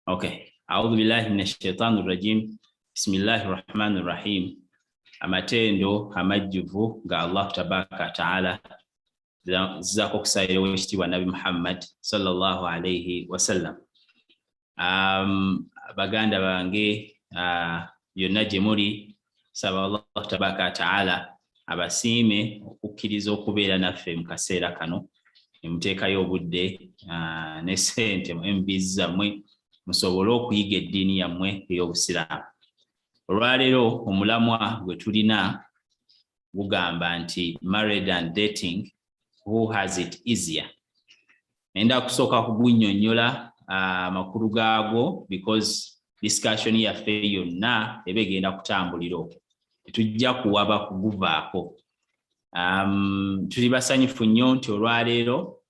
Okay. A'udhu billahi minash shaitanir rajim. Bismillahir rahmanir rahim. Amatendo amajjuvu ga Allah tabaraka taala zako kusayira wekitiibwa Nabi Muhammad sallallahu alayhi wasallam. Baganda bange yonna gye muli saba Allah tabaraka taala abasiime okukkiriza okubeera naffe mu kaseera kano ne muteekayo obudde ne ssente embizi zammwe musobole okuyiga eddiini yammwe ey'Obusiraamu. Olwaleero omulamwa gwe tulina gugamba nti married and dating, who has it easier? Enda kusooka kugunnyonnyola amakulu gaagwo because discussion yaffe yonna eba egenda kutambulira okwo. Tetujja kuwaba kuguvaako. Tuli basanyufu nnyo nti olwaleero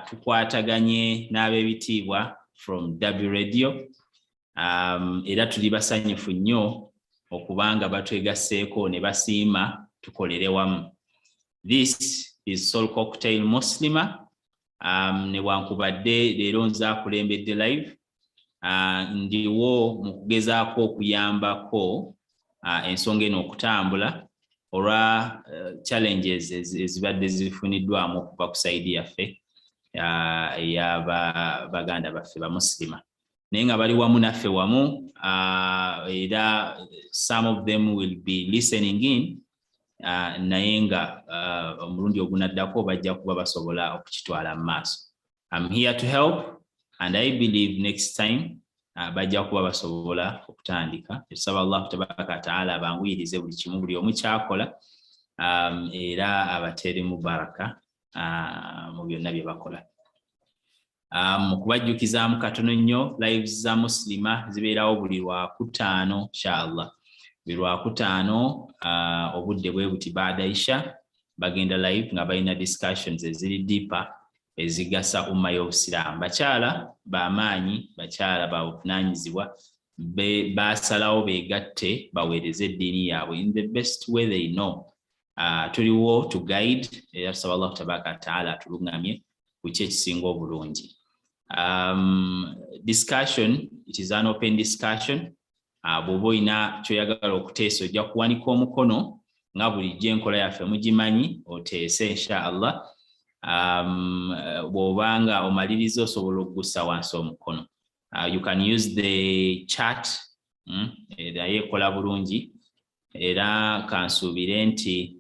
tukwataganye n'ab'ebitiibwa from W Radio. Era tuli basanyufu nnyo okubanga batwegasseeko ne basiima tukolere wamu. This is Soul Cocktail Muslimah. Newankubadde leero nze akulembedde live. Ndiwo mu kugezaako okuyambako ensonga eno okutambula olwa challenges ezibadde zifuniddwamu okuva ku saidi yaffe ey'abaganda baffe ba Muslimah. Naye nga bali wamu naffe wamu, era some of them will be listening in, naye nga omulundi ogunaddako bajja kuba basobola okukitwala mu maaso. I'm here to help and I believe next time bajja kuba basobola okutandika. Tusaba Allah tabaraka taala abanguyirize buli kimu buli omu kyakola, era abateere mu baraka mu byonna bye bakola. Mukubajjukizaamu katono nnyo lives za Muslimah zibeerawo buli Lwakutaano inshallah. Buli Lwakutaano obudde bwe buti baada Isha bagenda live nga balina discussions eziri deeper ezigasa umma y'Obusiraamu. Bakyala b'amaanyi, bakyala babuvunaanyizibwa basalawo beegatte baweereze eddiini yaabwe in the best way they know. Tuliwo to guide, era tusaba Allah tabaraka taala atuluŋŋamye ku ki ekisinga obulungi. Discussion, it is an open discussion. Bw'oba olina ky'oyagala okuteesa ojja kuwanika omukono nga bulijjo enkola yaffe mugimanyi, oteese inshallah. Bw'obanga omaliriza osobola okugussa wansi omukono. You can use the chat, naye ekola bulungi, era kansuubire nti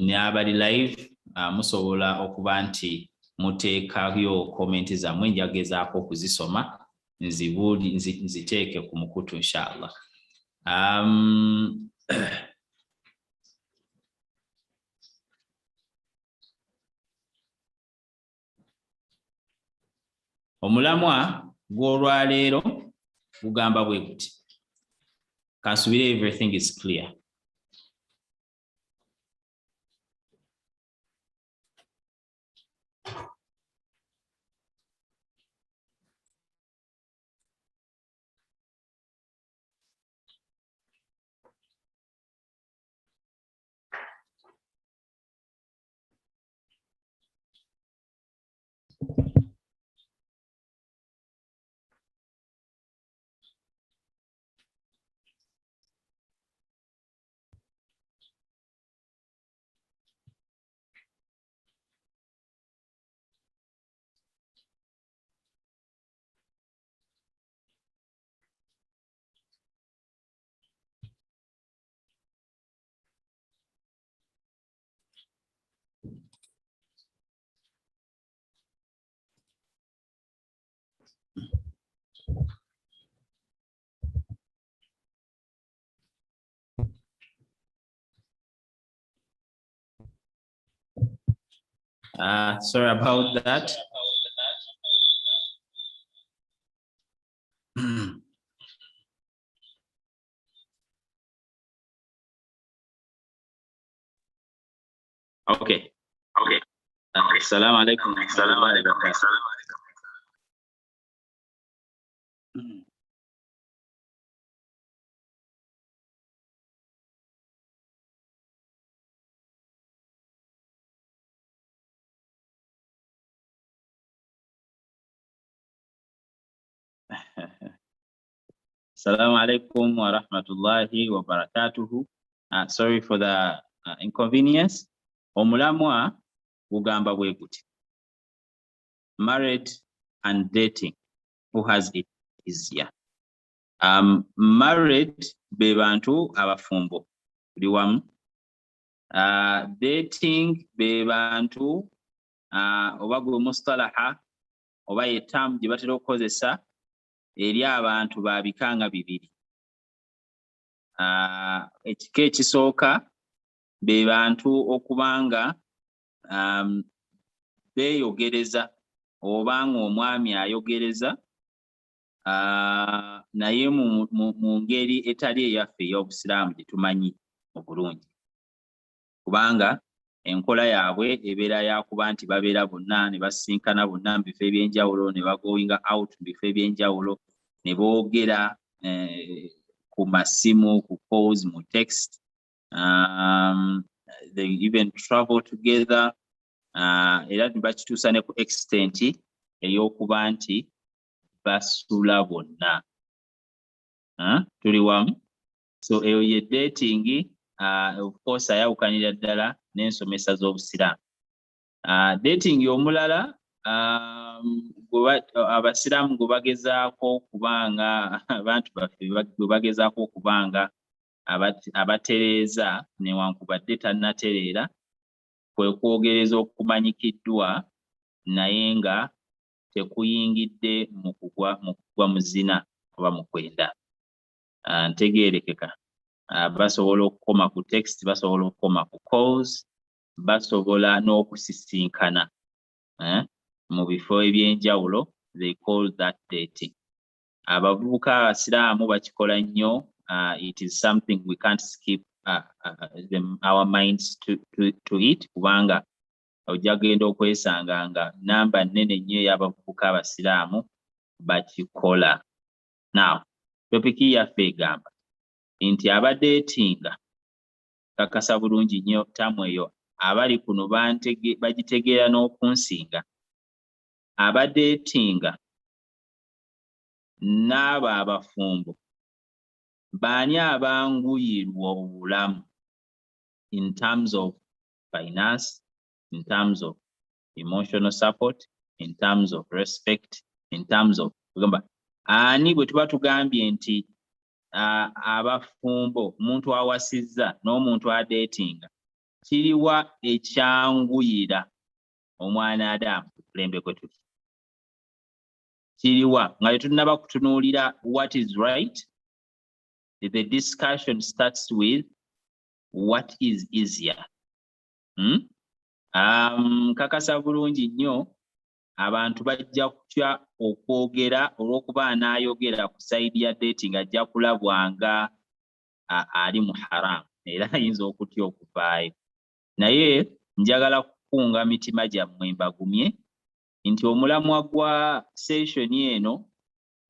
ne abali live musobola okuba nti muteekayo komenti zammwe, njagezaako okuzisoma nziteeke ku mukutu inshallah. Omulamwa gw'olwaleero gugamba bwe guti. Kansuubire everything is clear. Sorry about that. Okay. Assalamu alaikum. Assalamu alaikum wa rahmatullahi wa barakatuhu. Sorry for the inconvenience. Omulamwa gugamba bwe guti. Married and dating, who has it easier? Married be bantu abafumbo buli wamu. Dating be bantu oba gwe mustalaha oba yetamu gye batera okukozesa eri abantu babikanga bibiri. Ekika ekisooka be bantu okubanga beeyogereza obanga omwami ayogereza naye mu ngeri etali eyaffe ey'obusiraamu gye tumanyi obulungi, kubanga enkola yaabwe ebeera yakuba nti babeera bonna ne basinkana bonna mu bifo ebyenjawulo ne bagoinga out mu bifo ebyenjawulo ne boogera ku masimu, ku calls, mu text. They even travel together. Era bakituusa ne ku extent ey'okuba nti basula bonna. Tuli wamu? So eyo ye dating, of course ayawukanira ddala n'ensomesa z'obusiraamu. Dating omulala abasiraamu gwe bagezaako okubanga abantu baffe gwe bagezaako okubanga abatereeza newankubadde tannatereera kwe kwogereza okumanyikiddwa naye nga tekuyingidde mu kugwa mu zina oba mu kwenda. Ntegeerekeka. Basobola okukoma ku text, basobola okukoma ku calls, basobola n'okusisinkana mu bifo ebyenjawulo. They call that dating. Abavubuka abasiraamu bakikola nnyo. It is something we can't skip our minds to it, kubanga ojja genda okwesanga nga namba nnene nnyo ey'abavubuka abasiraamu bakikola. Now, topiki yaffe egamba nti abadeetinga, kakasa bulungi nnyo tamu eyo abali kuno bagitegeera n'okunsinga. Abadeetinga n'abo abafumbo baani abanguyirwa obulamu in terms of finance, in terms of emotional support, in terms of respect, in terms of ani bwe tuba tugambye nti abafumbo omuntu awasizza n'omuntu adeetinga kiriwa ekyanguyira omwana Adamu kulembe kwe tuli? Kiriwa nga tetunnaba kutunuulira what is right. The discussion starts with what is easier. Kakasa bulungi nnyo abantu bajja kutya okwogera olw'okuba anaayogera ku sayidi ya dating ajja kulabwanga ali mu haramu era ayinza okutya okuvaayo. Naye njagala kukunga mitima gyammwe mbagumye nti omulamwa gwa session eno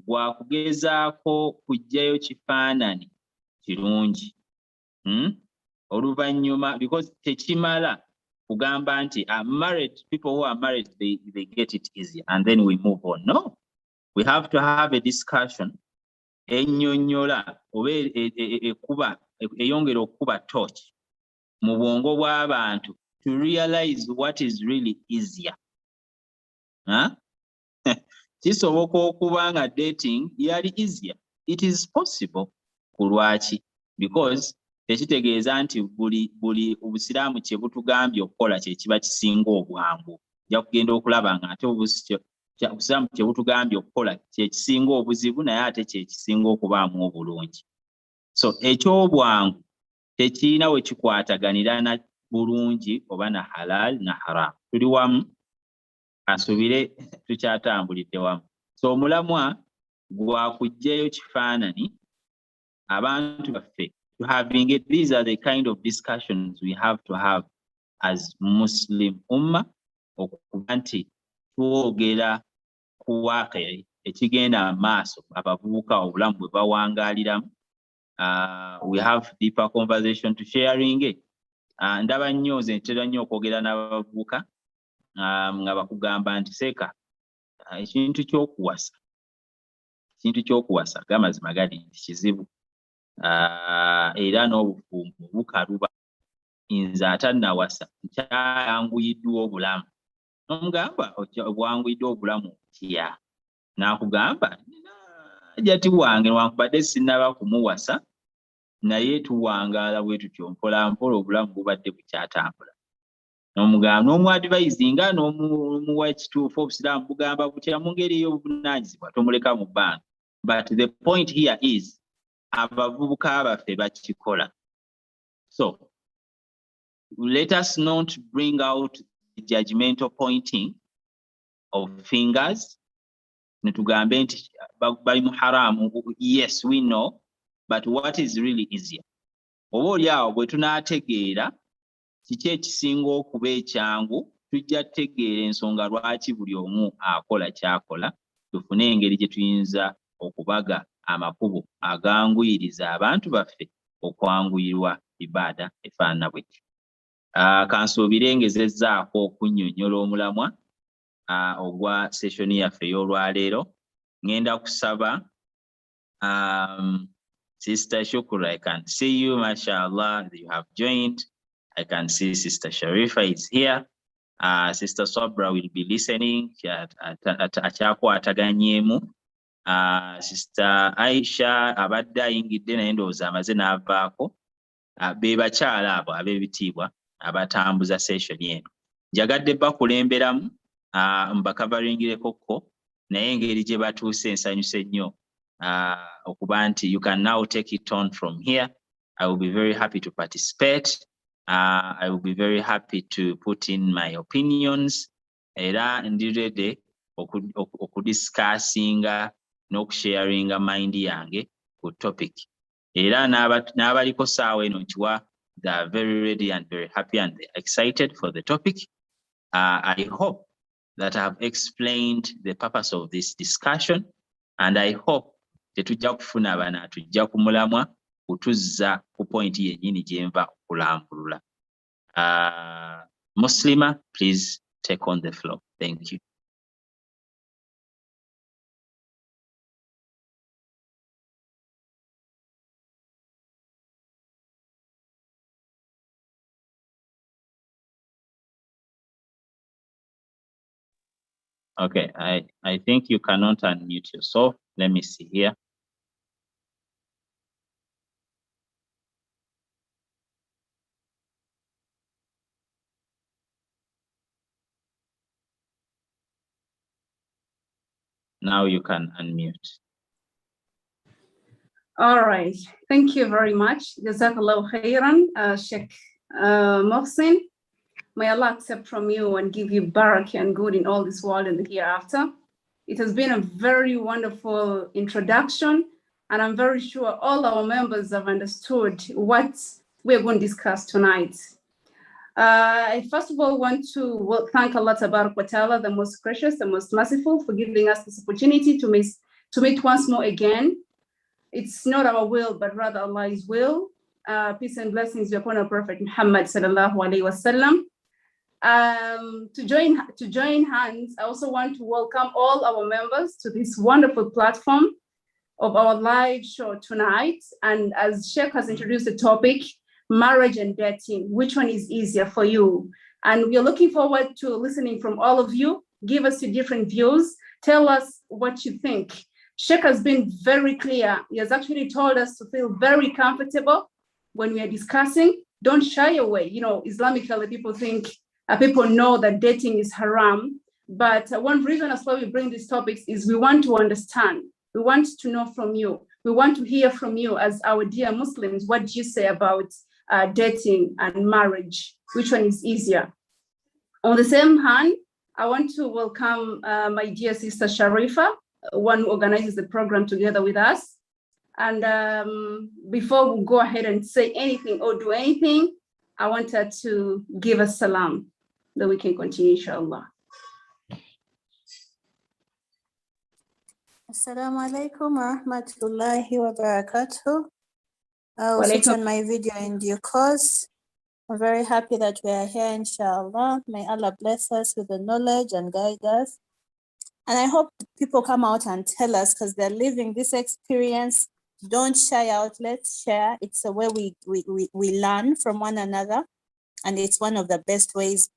gwa kugezaako kuggyayo kifaananyi kirungi oluvannyuma, because tekimala kugamba nti married people who are married they get it easy and then we move on. No, we have to have a discussion ennyonnyola oba ekuba eyongera okuba torch mu bwongo bw'abantu to realize what is really easier. Kisoboka okuba nga dating yali easier. It is possible. Kulwaki? Because tekitegeeza nti buli obusiraamu kye butugambye okukola kye kiba kisinga obwangu. Ojja kugenda okulaba nga ate obusiraamu kye butugambye okukola kye kisinga obuzibu naye ate kye kisinga okubaamu obulungi. So ekyobwangu tekirina we kikwataganira na bulungi oba na halal na haram. Tuli wamu? Asubire tukyatambulidde wamu. So omulamwa gwa kuggyayo kifaananyi abantu baffe to having it. These are the kind of discussions we have to have as Muslim Ummah, okuba nti twogera ku waqi ekigenda maaso abavubuka obulamu bwe bawangaaliramu. We have deeper conversation to sharing. Ndaba nnyo nze ntera nnyo okwogera n'abavubuka nga bakugamba nti seeka ekintu ky'okuwasa kintu ky'okuwasa gamazima gali nti kizibu era n'obufumbo bukaluba nze atannawasa nkyayanguyiddwa obulamu nomugamba obwanguyiddwa obulamu tya n'akugamba jati wange wankubadde sinnaba kumuwasa naye tuwangaala bwe tutyo mpolampola obulamu bubadde bukyatambula n'omugamba n'omuadvisinga n'omuwa ekituufu obusiraamu bugamba butya mu ngeri ey'obuvunaanyizibwa tomuleka mu bbanga. But the point here is abavubuka baffe bakikola. So let us not bring out the judgmental pointing of fingers netugambe nti bali mu haramu. Yes, we know, but what is really easier? Oba oli awo bwe tunaategeera kiki ekisinga okuba ekyangu tujja tutegeera ensonga lwaki buli omu akola kyakola, tufune engeri gye tuyinza okubaga amakubo aganguyiriza abantu baffe okwanguyirwa ibaada efaanana bwetyo. Kansuubire ngezezzaako okunnyonnyola omulamwa ogwa session yaffe ey'olwaleero. Ngenda kusaba Sister Shukura, I can see you, mashallah, you have joined. I can see Sister Sharifa is here. Sister Sobra will be listening. Sister Aisha abadde ayingidde naye ndowooza amaze n'avaako. Be bakyala abo ab'ebitiibwa abatambuza session eno. Njagadde bakulemberamu mbakavaringireko naye engeri gye batuuse ensanyuse nnyo okuba nti you can now take it on from here. I will be very happy to participate. I will be very happy to put in my opinions. Era ndi ready okudiscussinga n'okusharinga mind yange ku topic. Era n'abaliko saawa eno nkiwa, they are very ready and very happy and excited for the topic. I hope that I have explained the purpose of this discussion, and I hope tetujja kufuna bana tujja kumulamwa kutuzza ku point yennyini gye nva okulambulula. Muslimah, please take on the floor. Thank you. Okay, I think you cannot unmute yourself. Let me see here. Now you can unmute. All right, thank you very much. Jazakallahu khairan, Sheikh Mohsin. May Allah accept from you and give you barakah and good in all this world and the hereafter. It has been a very wonderful introduction, and I'm very sure all our members have understood what we're going to discuss tonight. I first of all want to thank Allah Tabarak wa Ta'ala, the most gracious, the most merciful, for giving us this opportunity to meet once more again. It's not our will, but rather Allah's will. Peace and blessings be upon our Prophet Muhammad sallallahu alaihi wasallam. To join hands, I also want to welcome all our members to this wonderful platform of our live show tonight. And as Sheikh has introduced the topic, marriage and dating, which one is easier for you? And we are looking forward to listening from all of you. Give us your different views. Tell us what you think. Sheikh has been very clear. He has actually told us to feel very comfortable when we are discussing. Don't shy away. You know, Islamically, people know that dating is haram. But one reason as why we bring these topics is we want to understand. We want to know from you. We want to hear from you as our dear Muslims. What do you say about dating and marriage? Which one is easier? On the same hand, I want to welcome my dear sister Sharifa, one who organizes the program together with us. And before we go ahead and say anything or do anything, I want her to give us salam, that we can continue, inshallah. Assalamu alaikum wa rahmatullahi wa barakatuh. I will switch on my video in due course. I'm very happy that we are here, inshallah. May Allah bless us with the knowledge and guide us. And I hope people come out and tell us, because they're living this experience. Don't shy out, let's share. It's a way we learn from one another. And it's one of the best ways,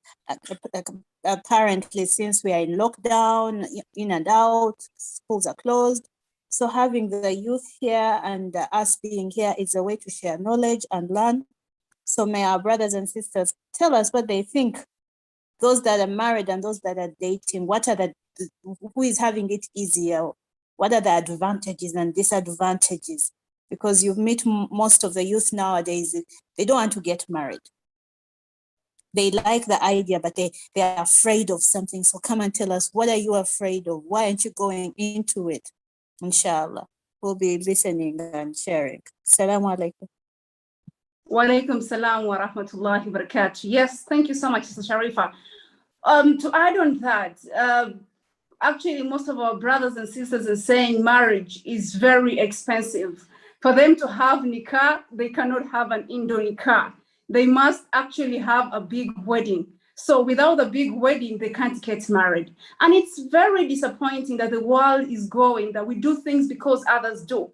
apparently, since we are in lockdown, in and out, schools are closed. So having the youth here and us being here is a way to share knowledge and learn. So may our brothers and sisters tell us what they think. Those that are married and those that are dating, who is having it easier? What are the advantages and disadvantages? Because you meet most of the youth nowadays, they don't want to get married. They like the idea, but they are afraid of something. So come and tell us, what are you afraid of? Why aren't you going into it? Inshallah, we'll be listening and sharing. Assalamu alaikum. Wa alaikum salam wa rahmatullahi wa barakatuh. Yes, thank you so much, Sister Sharifa. To add on that, actually, most of our brothers and sisters are saying marriage is very expensive. For them to have nikah, they cannot have an Indo nikah. They must actually have a big wedding. So without a big wedding, they can't get married. And it's very disappointing that the world is going, that we do things because others do.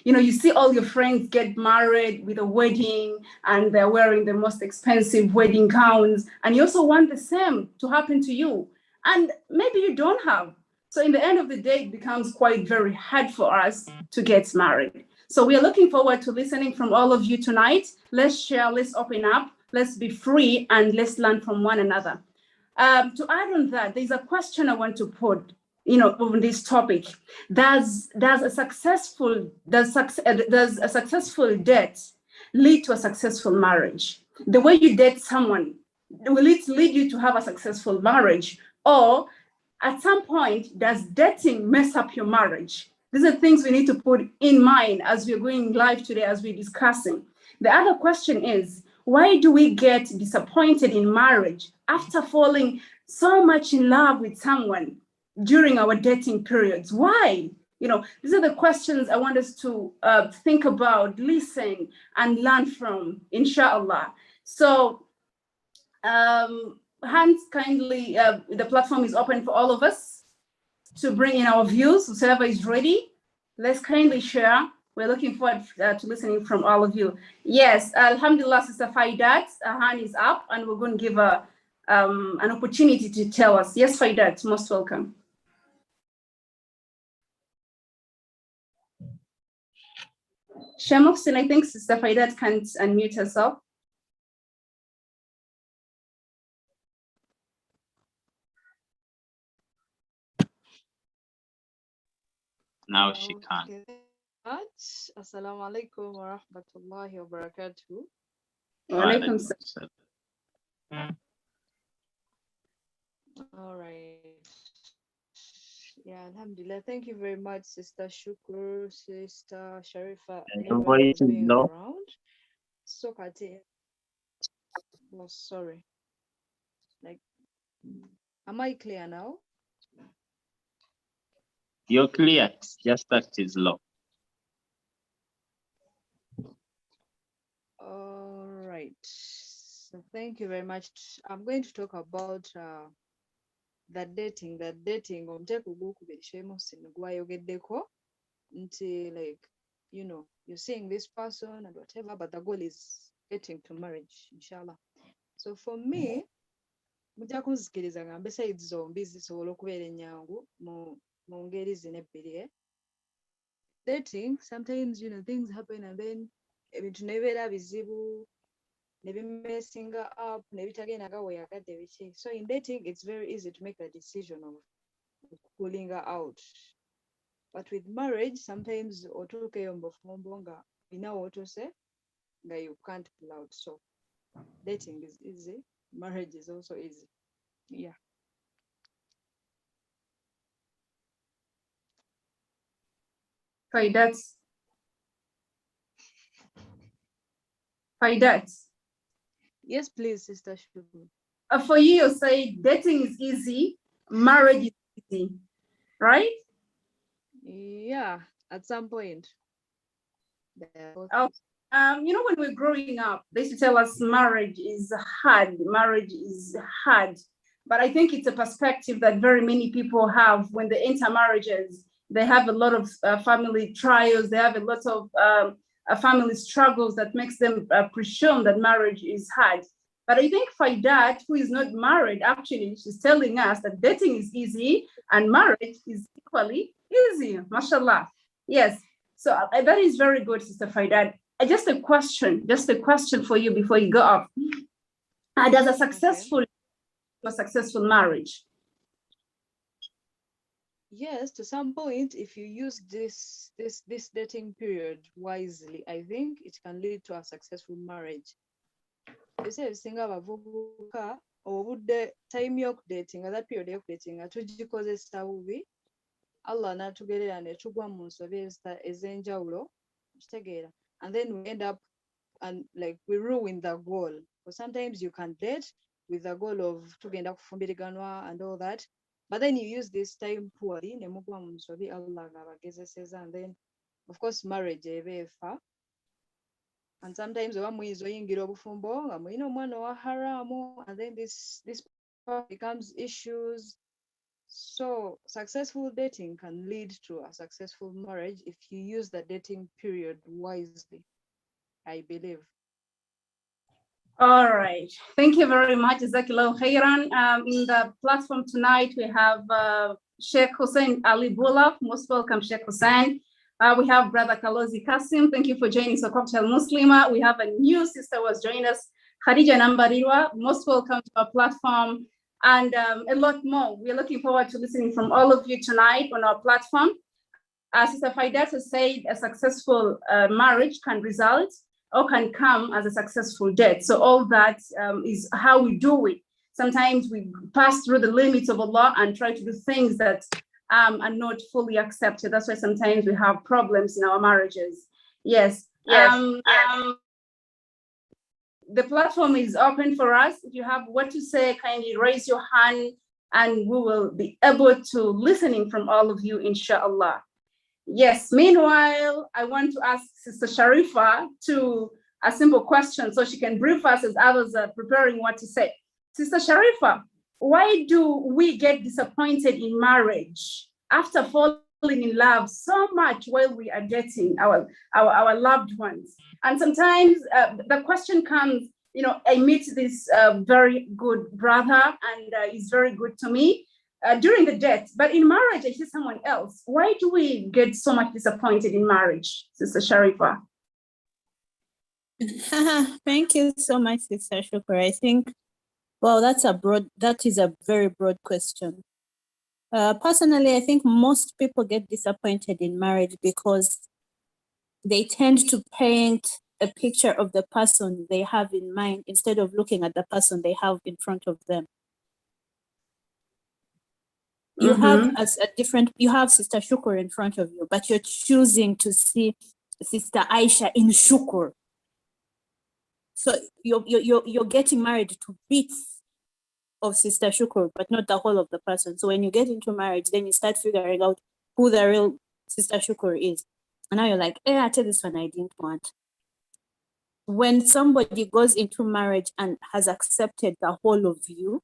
You know, you see all your friends get married with a wedding and they're wearing the most expensive wedding gowns. And you also want the same to happen to you. And maybe you don't have. So in the end of the day, it becomes quite very hard for us to get married. So we are looking forward to listening from all of you tonight. Let's share, let's open up, let's be free, and let's learn from one another. To add on that, there's a question I want to put, on this topic. Does a successful date lead to a successful marriage? The way you date someone, will it lead you to have a successful marriage? Or at some point, does dating mess up your marriage? These are things we need to put in mind as we're going live today, as we're discussing. The other question is, why do we get disappointed in marriage after falling so much in love with someone during our dating periods? Why? These are the questions I want us to think about, listen, and learn from, inshallah. So, hands kindly, the platform is open for all of us to bring in our views. Whoever is ready, let's kindly share. We're looking forward to listening from all of you. Yes, Alhamdulillah, Sister Faidat, her hand is up, and we're going to give her an opportunity to tell us. Yes, Faidat, most welcome. Shemoxin, I think Sister Faidat can't unmute herself. Now she can. Okay. Assalamu alaikum wa rahmatullahi wa barakatuh. Wa alaikum salam. All right. Yeah, alhamdulillah. Thank you very much, Sister Shukr, Sister Sharifa, and everyone for being around. So, Kati. Oh, sorry. Am I clear now? You're clear, just that is low. All right. So thank you very much. I'm going to talk about the dating until you're seeing this person and whatever, but the goal is getting to marriage, inshallah. So for me, mujja kunzikiriza ngambe sides zombi zisobola okubeera ennyangu mu ngeri zino ebbiri. Dating, sometimes things happen and then ebintu nebibeera bizibu nebimesinga up nebitagenda nga weyagadde biki. So in dating, it's very easy to make the decision of pulling her out. But with marriage, sometimes otuukeyo mbufumbo nga bina wotose nga you can't pull out. So dating is easy, marriage is also easy. Yeah. Faidat. Yes, please, Sister Shukru. For you say dating is easy, marriage is easy, right? Yeah, at some point. Oh, when we're growing up, they used to tell us marriage is hard. but I think it's a perspective that very many people have when they enter marriages. They have a lot of family trials. They have a lot of family struggles that makes them presume that marriage is hard. But I think Faidat, who is not married, actually, she's telling us that dating is easy and marriage is equally easy. MashaAllah. Yes. So that is very good, Sister Faidat. Just a question for you before you go up. Does a successful marriage? Yes, to some point, if you use this dating period wisely, I think it can lead to a successful marriage. Singa abavubuka obudde time y'okudatinga, that period y'okudatinga tugikozesa bubi, Allah n'atugerera ne tugwa mu nsobi ez'enjawulo, kitegeera, and then we end up and like we ruin the goal. Because sometimes you can date with the goal of tugenda kufumbiriganwa and all that, but then you use this time poorly, ne mugwa mu nsobi, Allah ng'abagezeseza, and then of course marriage ebeefa. And sometimes oba muyizi oyingira obufumbo nga mulina omwana owa haramu, and then this becomes issues. So successful dating can lead to a successful marriage if you use the dating period wisely, I believe. All right. Thank you very much, Jazakallahu khairan. In the platform tonight, we have Sheikh Hussein Ali Bulaf. Most welcome, Sheikh Hussein. We have Brother Kalozi Kasim. Thank you for joining Cocktail Muslimah. We have a new sister who has joined us, Khadija Nambarirwa. Most welcome to our platform, and a lot more. We're looking forward to listening from all of you tonight on our platform. As Sister Faidat has said, a successful marriage can result or can come as a successful death. So all that is how we do it. Sometimes we pass through the limits of Allah and try to do things that are not fully accepted. That's why sometimes we have problems in our marriages. Yes. The platform is open for us. If you have what to say, kindly raise your hand and we will be able to listening from all of you, inshallah. Yes, meanwhile, I want to ask Sister Sharifah to a simple question so she can brief us as others are preparing what to say. Sister Sharifah, why do we get disappointed in marriage after falling in love so much while we are dating our loved ones? And sometimes the question comes, you know, I meet this very good brother and he's very good to me during the date, but in marriage, I see someone else. Why do we get so much disappointed in marriage, Sister Sharifah? Thank you so much, Sister Shukr. I think, well, that is a very broad question. Personally, I think most people get disappointed in marriage because they tend to paint a picture of the person they have in mind instead of looking at the person they have in front of them. You have you have Sister Shukr in front of you, but you're choosing to see Sister Aisha in Shukr. So you're getting married to bits of Sister Shukr, but not the whole of the person. So when you get into marriage, then you start figuring out who the real Sister Shukr is. And now you're like, I tell this one I didn't want. When somebody goes into marriage and has accepted the whole of you,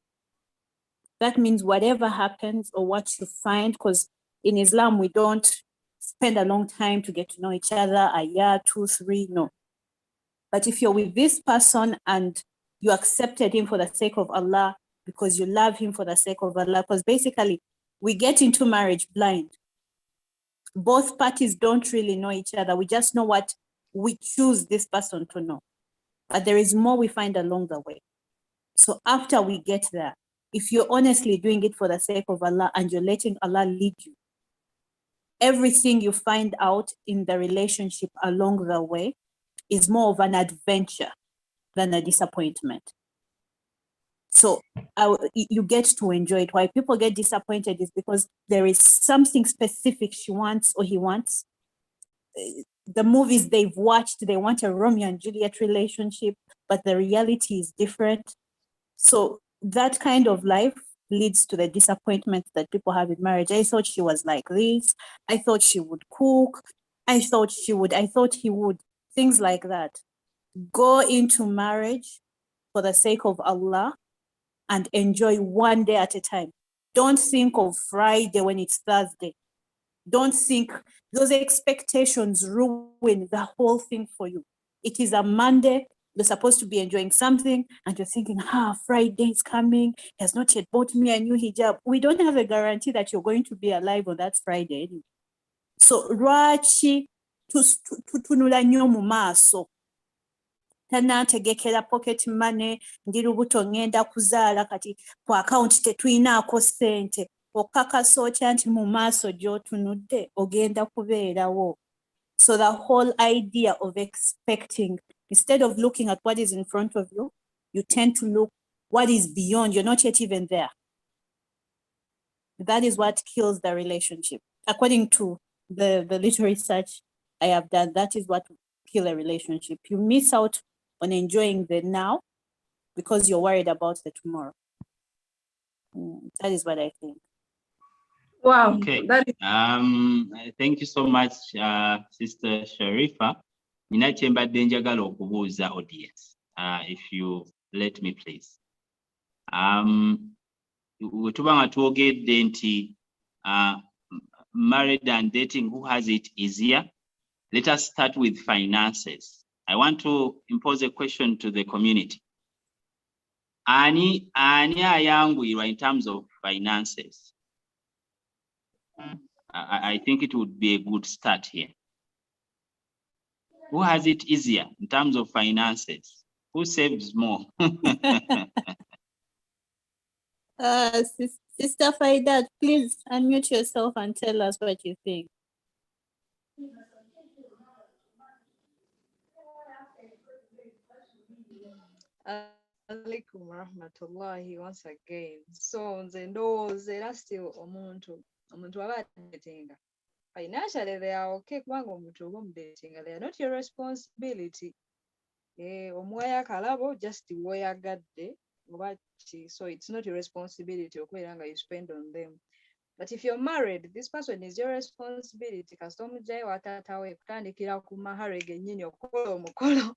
that means whatever happens or what you find, because in Islam, we don't spend a long time to get to know each other, a year, 2, 3, no. But if you're with this person and you accepted him for the sake of Allah, because you love him for the sake of Allah, because basically we get into marriage blind. Both parties don't really know each other. We just know what we choose this person to know. But there is more we find along the way. So after we get there, if you're honestly doing it for the sake of Allah and you're letting Allah lead you, everything you find out in the relationship along the way is more of an adventure than a disappointment. So you get to enjoy it. Why people get disappointed is because there is something specific she wants or he wants. The movies they've watched, they want a Romeo and Juliet relationship, but the reality is different. So that kind of life leads to the disappointment that people have in marriage. I thought she was like this. I thought she would cook. I thought he would. Things like that. Go into marriage for the sake of Allah and enjoy one day at a time. Don't think of Friday when it's Thursday. Don't think those expectations ruin the whole thing for you. It is a Monday. You're supposed to be enjoying something and you're thinking, Friday is coming. He has not yet bought me a new hijab. We don't have a guarantee that you're going to be alive on that Friday anyway. So, lwaki tutunula nnyo mu maaso? Tannategekera pocket money, ndi lubuto ngenda kuzaala kati ku account tetuyinaako ssente. Okakasa otya nti mu maaso gy'otunudde ogenda kubeerawo. So the whole idea of expecting, instead of looking at what is in front of you, you tend to look what is beyond. You're not yet even there. That is what kills the relationship. According to the little research I have done, that is what kills a relationship. You miss out on enjoying the now because you're worried about the tomorrow. That is what I think. Wow. Okay. That is Thank you so much, Sister Sharifah. Nina kyembadde njagala okubuuza audience, if you let me please. We tuba nga twogedde nti married and dating, who has it easier? Let us start with finances. I want to impose a question to the community. Ani ayangwirwa in terms of finances? I think it would be a good start here. Who has it easier in terms of finances? Who saves more? Sister Faidat, please unmute yourself and tell us what you think. Alaikum rahmatullahi once again. So nze ndowooza era still omuntu aba datinga. Financially they are okay kubanga omuntu oba omudatinga, they are not your responsibility. Omuwaya akalabo just woyagadde oba ki, so it's not your responsibility okubeera nga you spend on them. But if you're married, this person is your responsibility. Kasita omugyayo wa taata we kutandikira ku mahari gennyini okukola omukolo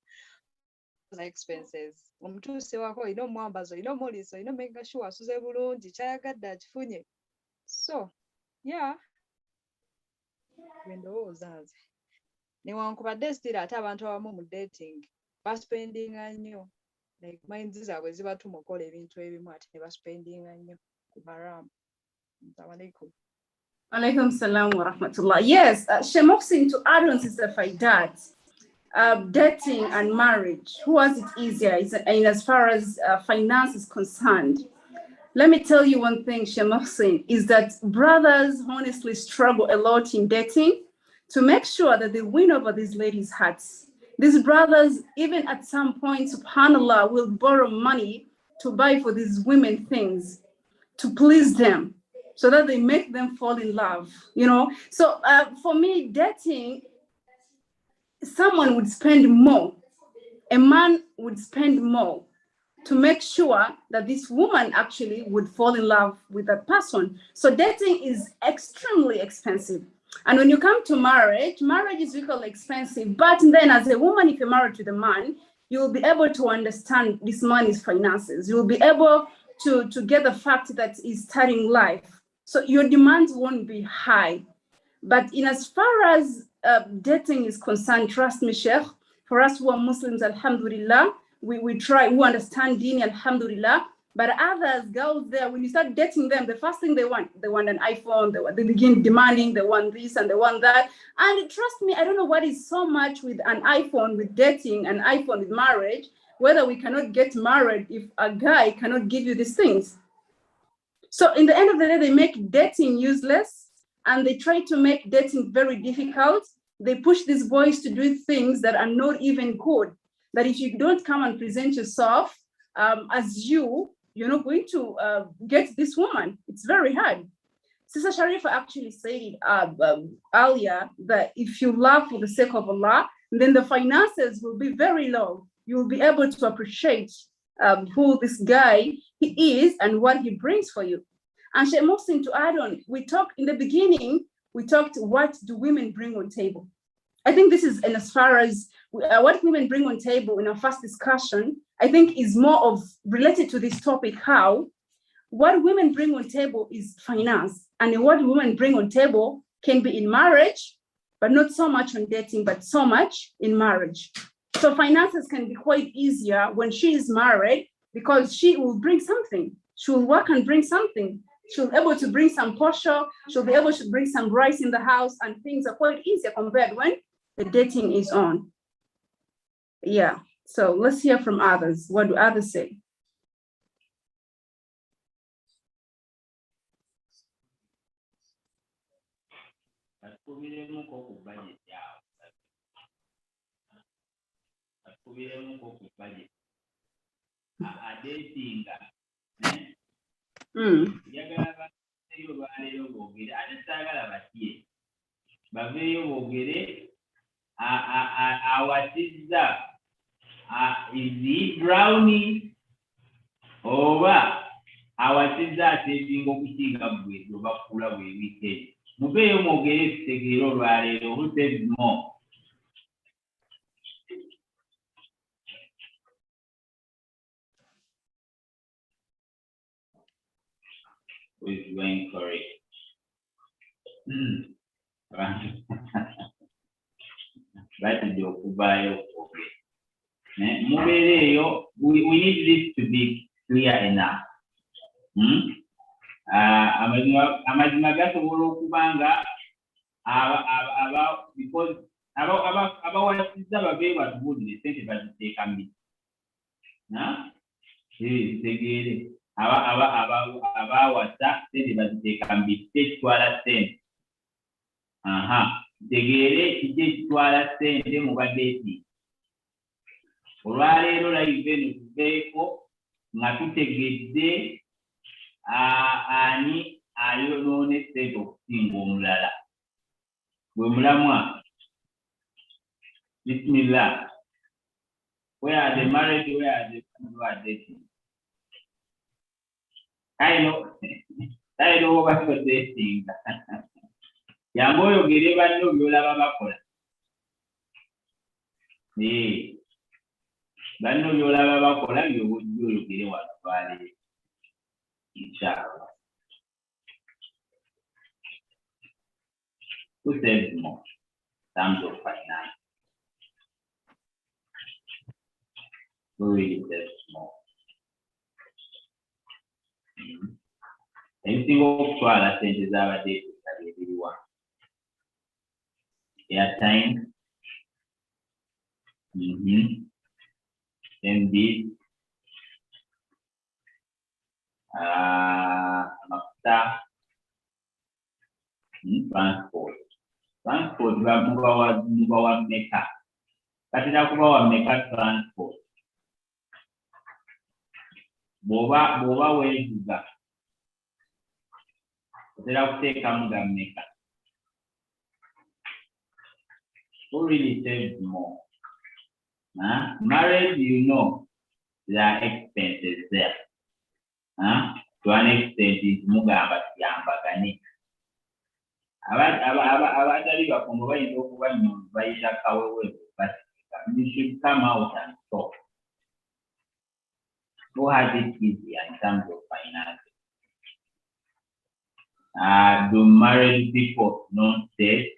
expenses. Omutuuse wako olina omwambazo, olina omuliiso, olina making sure asuze bulungi, kyayagadde akifunye. So, yeah. Ndowooza nze. Newankubadde still ate abantu abamu mu dating baspendinga nnyo. Like minds zaabwe zibatuma okukola ebintu ebimu ate ne baspendinga nnyo ku haram. Assalamualaikum. Alaikum salam wa rahmatullah. Yes, Shemoxin, to add on Sister Faidat, dating and marriage, who has it easier in as far as finance is concerned? Let me tell you one thing, Shemoxin, is that brothers honestly struggle a lot in dating to make sure that they win over these ladies' hearts. These brothers, even at some point, subhanAllah, will borrow money to buy for these women things to please them, so that they make them fall in love, you know? So for me, dating, someone would spend more. A man would spend more to make sure that this woman actually would fall in love with that person. So dating is extremely expensive. And when you come to marriage, marriage is equally expensive. But then as a woman, if you're married to the man, you'll be able to understand this man's finances. You'll be able to get the fact that he's starting life. So your demands won't be high. But in as far as dating is concerned, trust me, Sheikh, for us who are Muslims, alhamdulillah, we try, we understand deen, alhamdulillah. But others, girls there, when you start dating them, the first thing they want an iPhone, they begin demanding, they want this and they want that. And trust me, I don't know what is so much with an iPhone, with dating, an iPhone with marriage, whether we cannot get married if a guy cannot give you these things. So in the end of the day, they make dating useless and they try to make dating very difficult. They push these boys to do things that are not even good. That if you don't come and present yourself as you're not going to get this woman. It's very hard. Sister Sharifah actually said earlier that if you love for the sake of Allah, then the finances will be very low. You will be able to appreciate who this guy he is and what he brings for you. And Sheikh Mohsin, to add on, we talked in the beginning, we talked what do women bring on table? I think this is, and as far as what women bring on table in our first discussion, I think is more of related to this topic, how what women bring on table is finance, and what women bring on table can be in marriage, but not so much on dating, but so much in marriage. So finances can be quite easier when she is married because she will bring something. She will work and bring something. She'll be able to bring some posho. She'll be able to bring some rice in the house, and things are quite easier compared when the dating is on. Yeah. So let's hear from others. What do others say? Is he brownie over awatiza saving okusinga bwe bakula bwe weekend mubeyo mogere segero lwalero who says more. Who is going correct? That is your kubayo. We need this to be clear enough. Amazima gasobola okubanga because abawasiza babe batubulire sente baziteeka mbi. Tegere abawasa sente baziteeka mbi tekitwala sente. Tegere kitwala sente mu badeeti. Olwaleero live eno tuveeko nga tutegedde ani ayonoona sente okusinga omulala. Gwe mulamwa. Bismillah. Where are the married? Where are the people who are dating? I know what you're dating. Yango oyogere banno byolaba bakola. Banno byolaba bakola by'oyogere watwale. Inshallah. Who says more? Terms of finance. Who really says more? Anything of Swalat sentes abadde tukalebirwa. Airtime. MB. Mafuta. Transport. Transport muba wa meka. Katira kuba wa meka transport. Boba weejuga. Katira kuteeka muga meka. Who really saves more? Marriage, you know, there are expenses there. To an extent, it's mugamba yambagane. Abatali bakomo bayinza okuba nyo bayita kawewe, but you should come out and talk. Who has it easier in terms of finances? Do married people not date?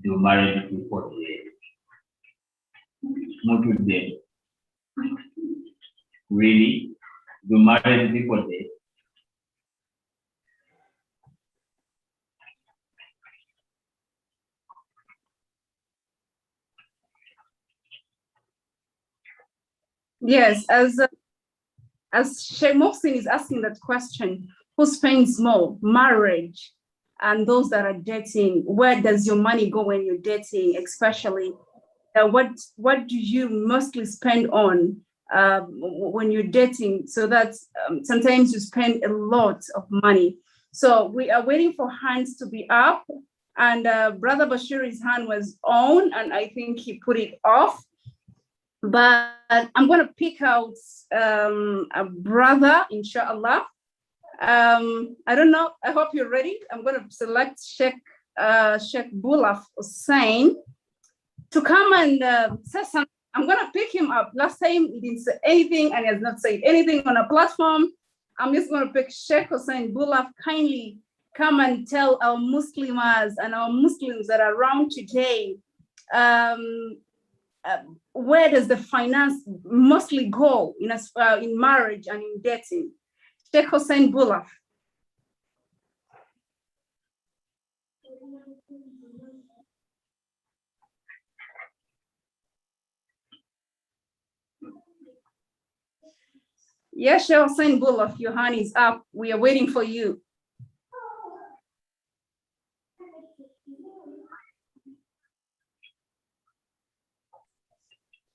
Do married people date? Not to date. Really? Do married people date? Yes, as Sheikh Mohsin is asking that question, who spends more, marriage and those that are dating? Where does your money go when you're dating, especially? What do you mostly spend on when you're dating? So that sometimes you spend a lot of money. So we are waiting for hands to be up, and Brother Bashir's hand was on, and I think he put it off. But I'm going to pick out a brother, inshallah. I don't know. I hope you're ready. I'm going to select Sheikh Bulaf Hussein to come and say something. I'm going to pick him up. Last time he didn't say anything and he has not said anything on a platform. I'm just going to pick Sheikh Hussein Bulaf. Kindly come and tell our Muslimas and our Muslims that are around today, where does the finance mostly go in marriage and in dating? Sheikh Hussein Bulaf. Yes, Sheikh Hussein Bulaf, your hand is up. We are waiting for you.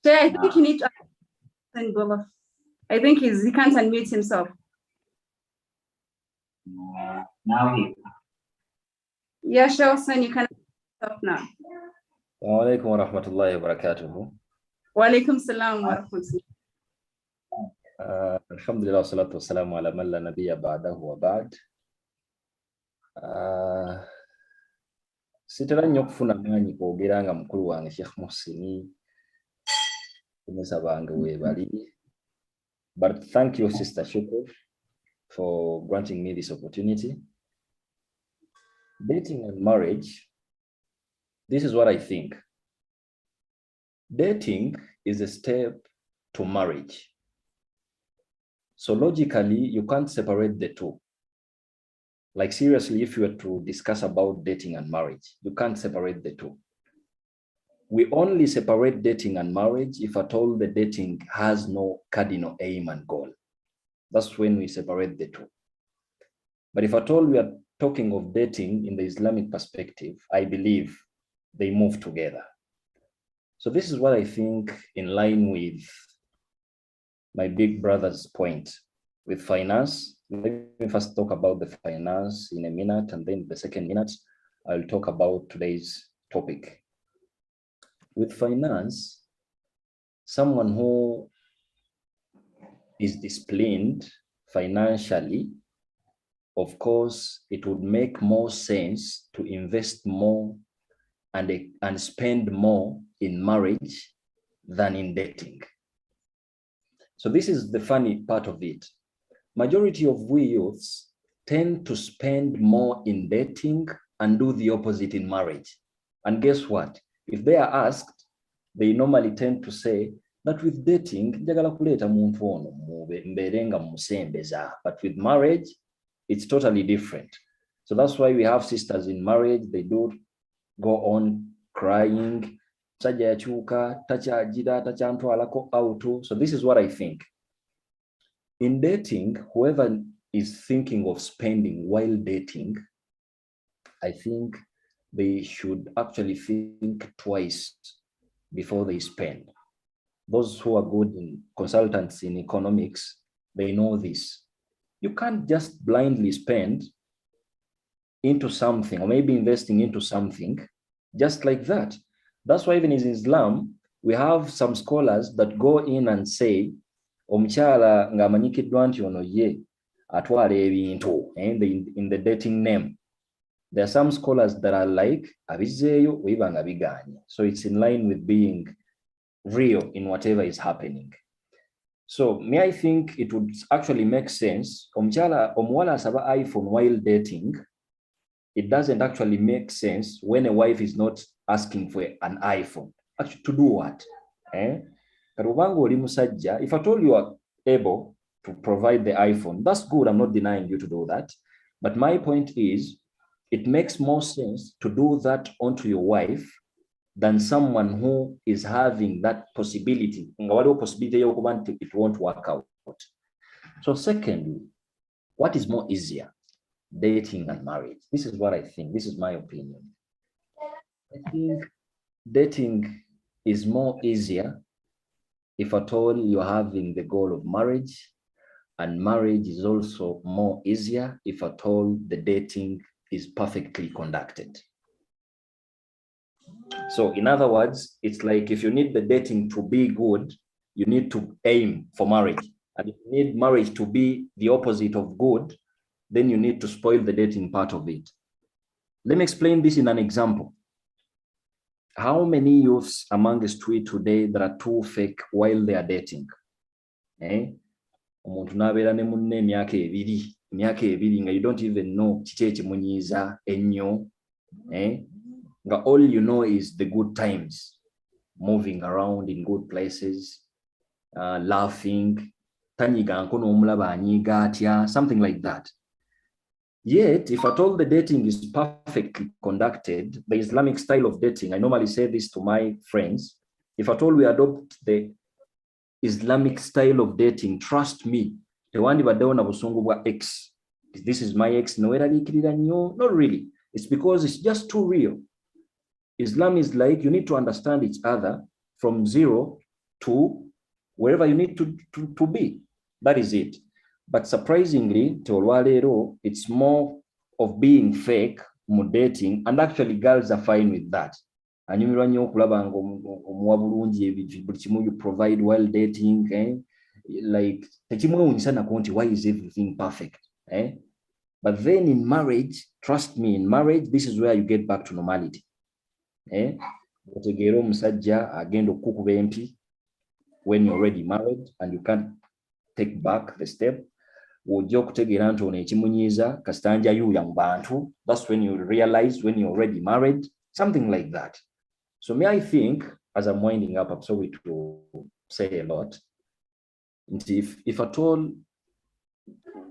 Sheikh, I think you need to Hussein Bulaf. I think he can't unmute himself. Now he. Yeah, Sheikh Hussein, you can stop now. Wa alaikum wa rahmatullahi wa barakatuhu. Wa alaikum salam wa rahmatullahi. Alhamdulillah, salatu wassalamu ala man la nabiyya ba'dahu wa ba'd. Sitera nnyo okufuna maanyi kwogera nga mukulu wange Sheikh Muhsini kumesa bange weebali. But thank you, Sister Sheikh, for granting me this opportunity. Dating and marriage, this is what I think. Dating is a step to marriage. So logically, you can't separate the two. Like seriously, if you were to discuss about dating and marriage, you can't separate the two. We only separate dating and marriage if at all the dating has no cardinal aim and goal. That's when we separate the two. But if at all we are talking of dating in the Islamic perspective, I believe they move together. So this is what I think in line with my big brother's point with finance. Let me first talk about the finance in a minute, and then the second minute, I'll talk about today's topic. With finance, someone who is disciplined financially, of course, it would make more sense to invest more and spend more in marriage than in dating. So this is the funny part of it. Majority of we youths tend to spend more in dating and do the opposite in marriage. And guess what? If they are asked, they normally tend to say that with dating, but with marriage, it's totally different. So that's why we have sisters in marriage, they do go on crying. So this is what I think. In dating, whoever is thinking of spending while dating, I think they should actually think twice before they spend. Those who are good in consultants in economics, they know this. You can't just blindly spend into something or maybe investing into something just like that. That's why even in Islam, we have some scholars that go in and say, omukyala ng'amanyikiddwa nti ono ye atwala ebintu in the dating name. There are some scholars that are like, abizzeeyo oyiba nga biganye. So it's in line with being real in whatever is happening. So me, I think it would actually make sense. Omuwala asaba iPhone while dating, it doesn't actually make sense when a wife is not asking for an iPhone. Actually, to do what? If at all you are able to provide the iPhone, that's good. I'm not denying you to do that. But my point is, it makes more sense to do that onto your wife than someone who is having that possibility. It won't work out. So secondly, what is more easier? Dating and marriage. This is what I think. This is my opinion. I think dating is more easier if at all you're having the goal of marriage, and marriage is also more easier if at all the dating is perfectly conducted. So in other words, it's like if you need the dating to be good, you need to aim for marriage. And if you need marriage to be the opposite of good, then you need to spoil the dating part of it. Let me explain this in an example. How many youths amongst we today that are too fake while they are dating? Omuntu nabeera ne munne emyaka ebiri nga you don't even know kiki ekimunyiiza ennyo. All you know is the good times, moving around in good places, laughing, tanyiga nko n'omulaba anyiga atya, something like that. Yet, if at all the dating is perfectly conducted, the Islamic style of dating, I normally say this to my friends, if at all we adopt the Islamic style of dating, trust me, the one ex, this is my ex, no, not really. It's because it's just too real. Islam is like you need to understand each other from zero to wherever you need to be. That is it. But surprisingly, it's more of being fake, more dating, and actually girls are fine with that. And you provide while dating, like why is everything perfect? But then in marriage, trust me, in marriage, this is where you get back to normality. When you're already married and you can't take back the step, that's when you realize when you're already married, something like that. So may I think, as I'm winding up, I'm sorry to say a lot. If at all,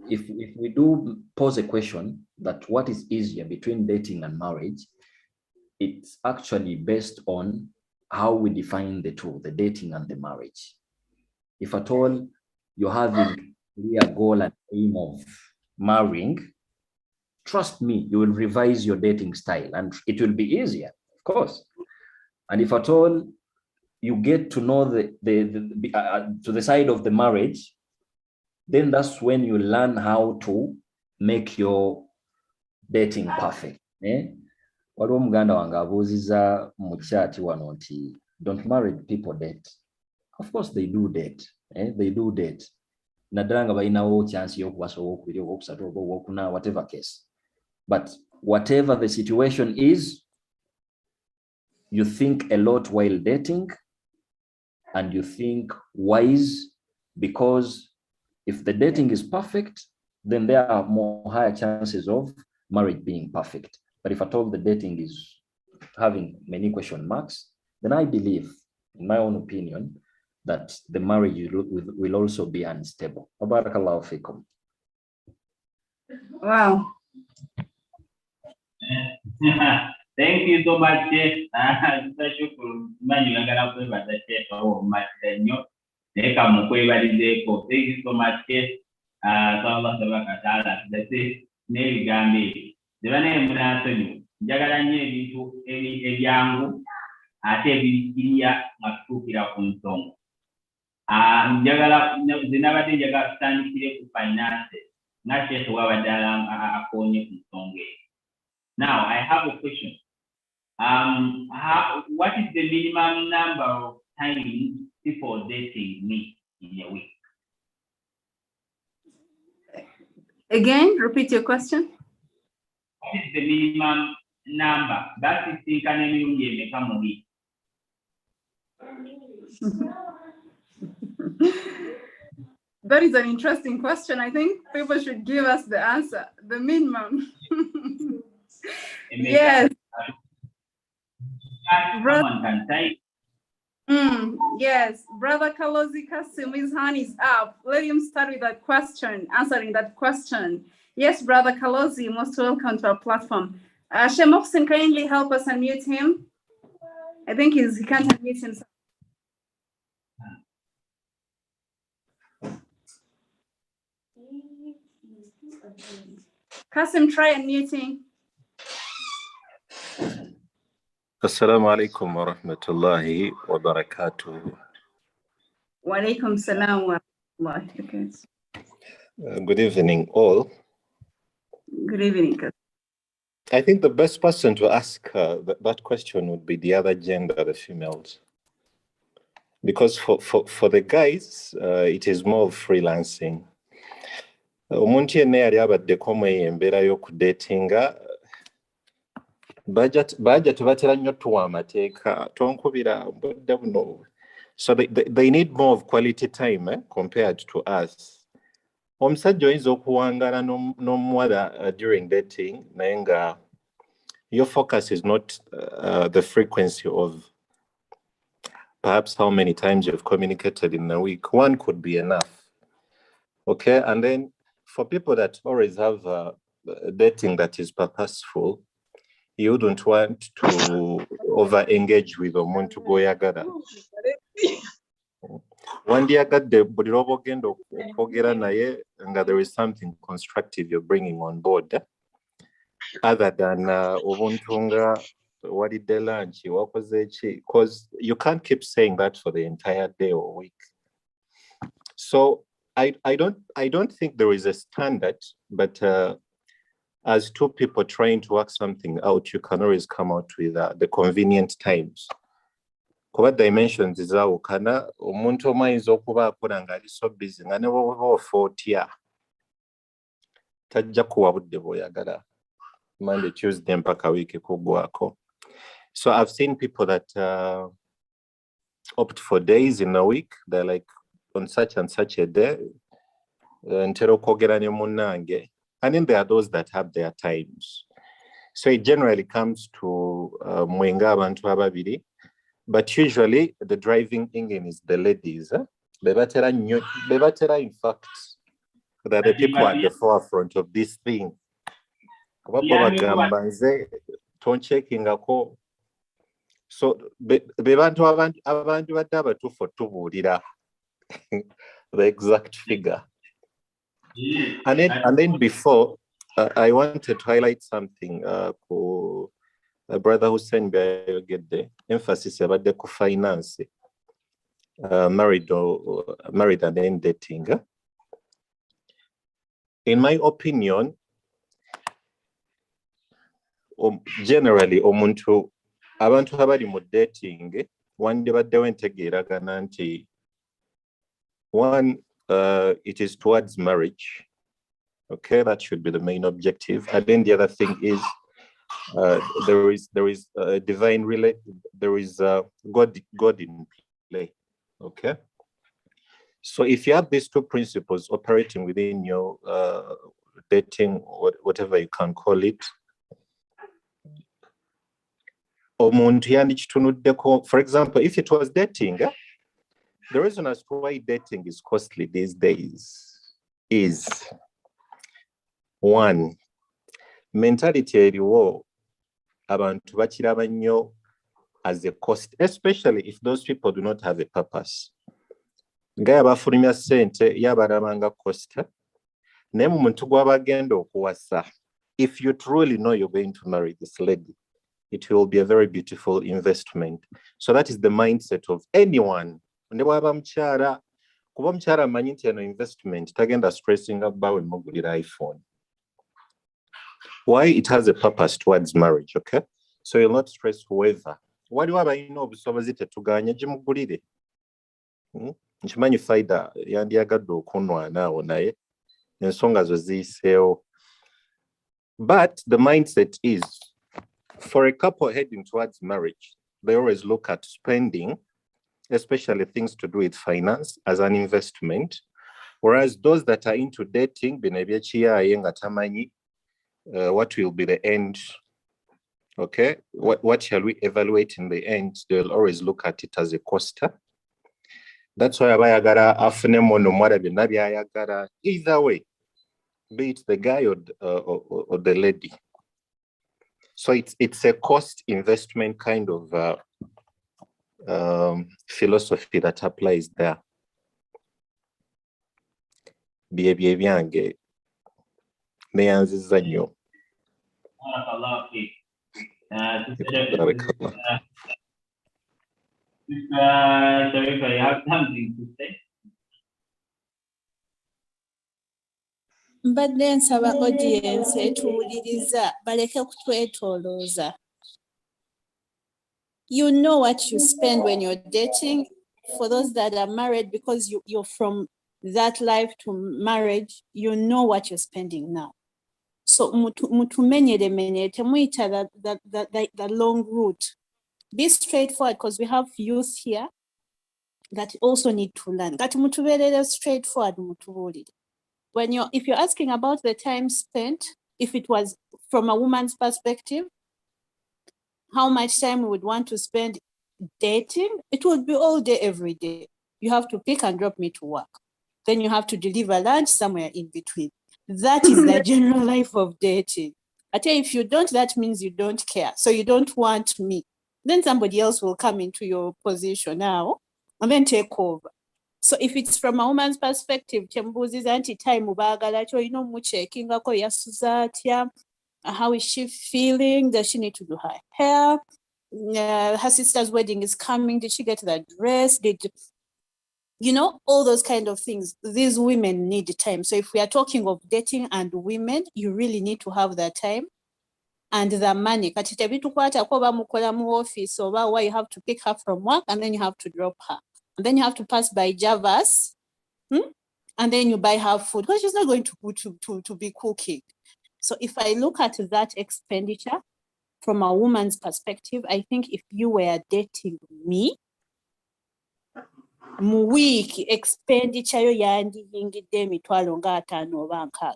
if we do pose a question that what is easier between dating and marriage, it's actually based on how we define the two, the dating and the marriage. If at all you're having a goal and aim of marrying, trust me, you will revise your dating style and it will be easier, of course. And if at all you get to know to the side of the marriage, then that's when you learn how to make your dating perfect. Waliwo muganda wange abuuziza mu chat wano nti don't marry people date. Of course they do date. They do date. Naddala nga balinawo chance y'okubasobola okubiri oba okusatu oba okuna, whatever case. But whatever the situation is, you think a lot while dating and you think wise, because if the dating is perfect, then there are more higher chances of marriage being perfect. But if at all the dating is having many question marks, then I believe, in my own opinion, that the marriage will also be unstable. Barakallahu fikum. Wow. Thank you so much, Sheikh. Thank you so much, Sheikh. Njagala nnyo ebintu ebyangu ate ebirikiria matuukira ku nsonga. Nze nabadde njagala tutandikire ku finance nga Sheikh wabadde akoonye ku nsonga eyo. Now I have a question. What is the minimum number of times people dating meet in a week? Again, repeat your question. What is the minimum number? That is in a week. That is an interesting question. I think people should give us the answer. The minimum. Yes. Someone can type. Yes, Brother Kalozi Kasim, his hand is up. Let him start with that question, answering that question. Yes, Brother Kalozi, most welcome to our platform. Sheikh Mohsin, kindly help us unmute him. I think he can't unmute himself. Kasim, try unmuting. Assalamu alaikum wa rahmatullahi wa barakatuh. Wa alaikum salam wa rahmatullahi. Good evening, all. Good evening, Kasim. I think the best person to ask that question would be the other gender, the females. Because for the guys, it is more of freelancing. omuntu yenna yali abaddeko mweyembeera y'okudatinga bajja tebatera nnyo tuwa amateeka tonkubira budde buno. So they need more of quality time compared to us. Omusajja oyinza okuwangaala n'omuwala during dating naye nga your focus is not the frequency of perhaps how many times you've communicated in a week. One could be enough. Okay, and then for people that always have dating that is purposeful, you wouldn't want to over-engage with omuntu gw'oyagala. Wandiyagadde buli lw'oba ogenda okwogera naye nga there is something constructive you're bringing on board, other than obuntu nga walidde lunch, wakoze ki, because you can't keep saying that for the entire day or week. So I don't think there is a standard, but as two people trying to work something out, you can always come out with the convenient times. Kuba dimensions ezawukana, omuntu omu ayinza okuba akola ng'ali so busy nga ne bw'oba ofootya tajja kuwa budde bw'oyagala Monday, Tuesday mpaka wiiki kuggwako. So I've seen people that opt for days in a week. They're like, on such and such a day, ntera okwogera ne munnange. And then there are those that have their times. So it generally comes to mwenga abantu ababiri. But usually the driving engine is the ladies. Bebatera in fact, that the people at the forefront of this thing. So bebantu abantu badde abatuufu tubuulira the exact figure. And then before, I wanted to highlight something for Brother Hussein get the emphasis about the finance, married and then dating. In my opinion, generally, omuntu abantu abali mu dating wande baddewo entegeeragana nti one, it is towards marriage. Okay, that should be the main objective. And then the other thing is there is divine there is God in play. Okay, so if you have these two principles operating within your dating, whatever you can call it, for example, if it was dating, the reason as to why dating is costly these days is one, mentality eriwo abantu bakiraba nnyo as a cost, especially if those people do not have a purpose. Nga yabafulumya ssente yabalabanga cost, naye mu muntu gw'abagenda okuwasa, if you truly know you're going to marry this lady, it will be a very beautiful investment. So that is the mindset of anyone. Ne bw'aba mukyala, kuba omukyala amanyi nti eno investment tagenda stressing about emugulira iPhone. Why? It has a purpose towards marriage, okay? So you'll not stress whoever. Waliwo abalina obusobozi tetuganya gimugulire. Nkimanyi faida yandiyagadde okunwanaawo naye ensonga zo ziyiseewo. But the mindset is, for a couple heading towards marriage, they always look at spending, especially things to do with finance, as an investment. Whereas those that are into dating, what will be the end? Okay, what shall we evaluate in the end? They'll always look at it as a cost. That's why abayagala afune mono mwala byonna byayagala, either way, be it the guy or the lady. So it's a cost investment kind of philosophy that applies there. Byebye byange neyanziza nnyo. Sharifa, you have something to say? Mbadde nsaba audience etuwuliriza baleke kutwetolooza. You know what you spend when you're dating. For those that are married, because you're from that life to marriage, you know what you're spending now. So mutumenyere temuita the long route. Be straightforward, because we have youth here that also need to learn. Kati mutuberere straightforward mutubulire. If you're asking about the time spent, if it was from a woman's perspective, how much time we would want to spend dating, it would be all day, every day. You have to pick and drop me to work. Then you have to deliver lunch somewhere in between. That is the general life of dating. I tell you, if you don't, that means you don't care. So you don't want me. Then somebody else will come into your position now and then take over. So if it's from a woman's perspective, how is she feeling? Does she need to do her hair? Her sister's wedding is coming. Did she get that dress? All those kind of things. These women need time. So if we are talking of dating and women, you really need to have that time and the money. Office, so why you have to pick her from work and then you have to drop her. And then you have to pass by Javas, and then you buy her food, because she's not going to be cooking. So if I look at that expenditure from a woman's perspective, I think if you were dating me, mu week expenditure yo yandiyingidde emitwalo nga 5 oba 6.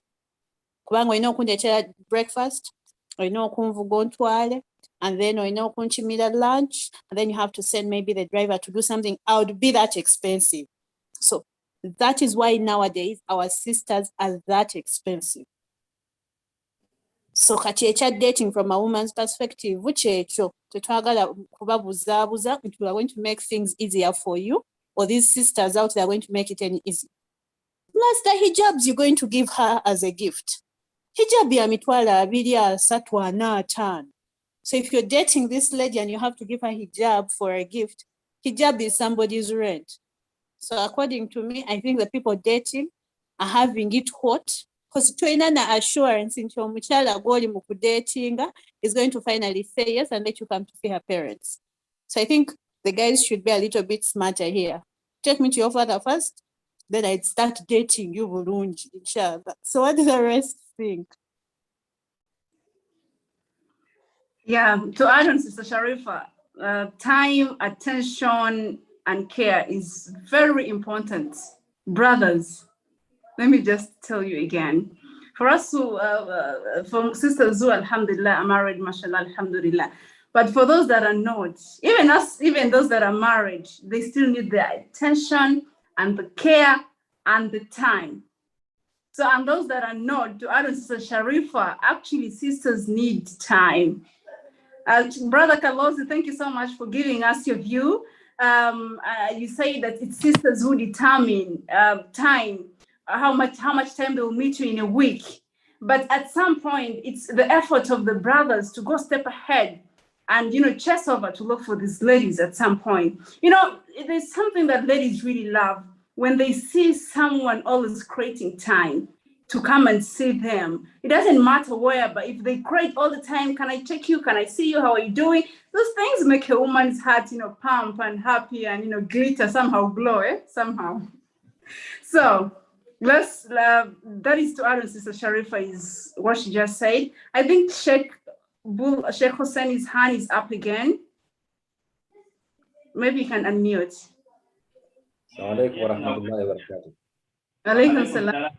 Kubanga olina okundetera breakfast, olina okunvuga ontwale, and then olina okunchimira lunch, and then you have to send maybe the driver to do something. I would be that expensive. So that is why nowadays our sisters are that expensive. So kati dating from a woman's perspective, which tetwagala kubabuzaabuza, we are going to make things easier for you, or these sisters out there are going to make it any easy. Plus the hijabs you're going to give her as a gift. Hijab ya mitwala 2, 3, 4, 5. So if you're dating this lady and you have to give her hijab for a gift, hijab is somebody's rent. So according to me, I think the people dating are having it hot, because toinana assurance into omuchala goli mukudatinga is going to finally say yes and let you come to see her parents. So I think the guys should be a little bit smarter here. Take me to your father first, then I'd start dating you, bulungi, inshallah. So what do the rest think? Yeah, to add on, Sister Sharifa, time, attention, and care is very important. Brothers, let me just tell you again. For us who, for Sister Zu, alhamdulillah, are married, mashallah, alhamdulillah. But for those that are not, even us, even those that are married, they still need the attention and the care and the time. So, and those that are not, to add on Sister Sharifa, actually sisters need time. Brother Kalosi, thank you so much for giving us your view. You say that it's sisters who determine time, how much time they will meet you in a week. But at some point, it's the effort of the brothers to go step ahead and, chase over to look for these ladies at some point. There's something that ladies really love when they see someone always creating time to come and see them. It doesn't matter where, but if they create all the time, can I check you? Can I see you? How are you doing? Those things make a woman's heart, pump and happy and, glitter, somehow glow, somehow. So let's, that is to add on Sister Sharifa is what she just said. I think Sheikh Hussein's hand is up again. Maybe you can unmute. Assalamualaikum warahmatullahi wabarakatuh. Alaikum salam.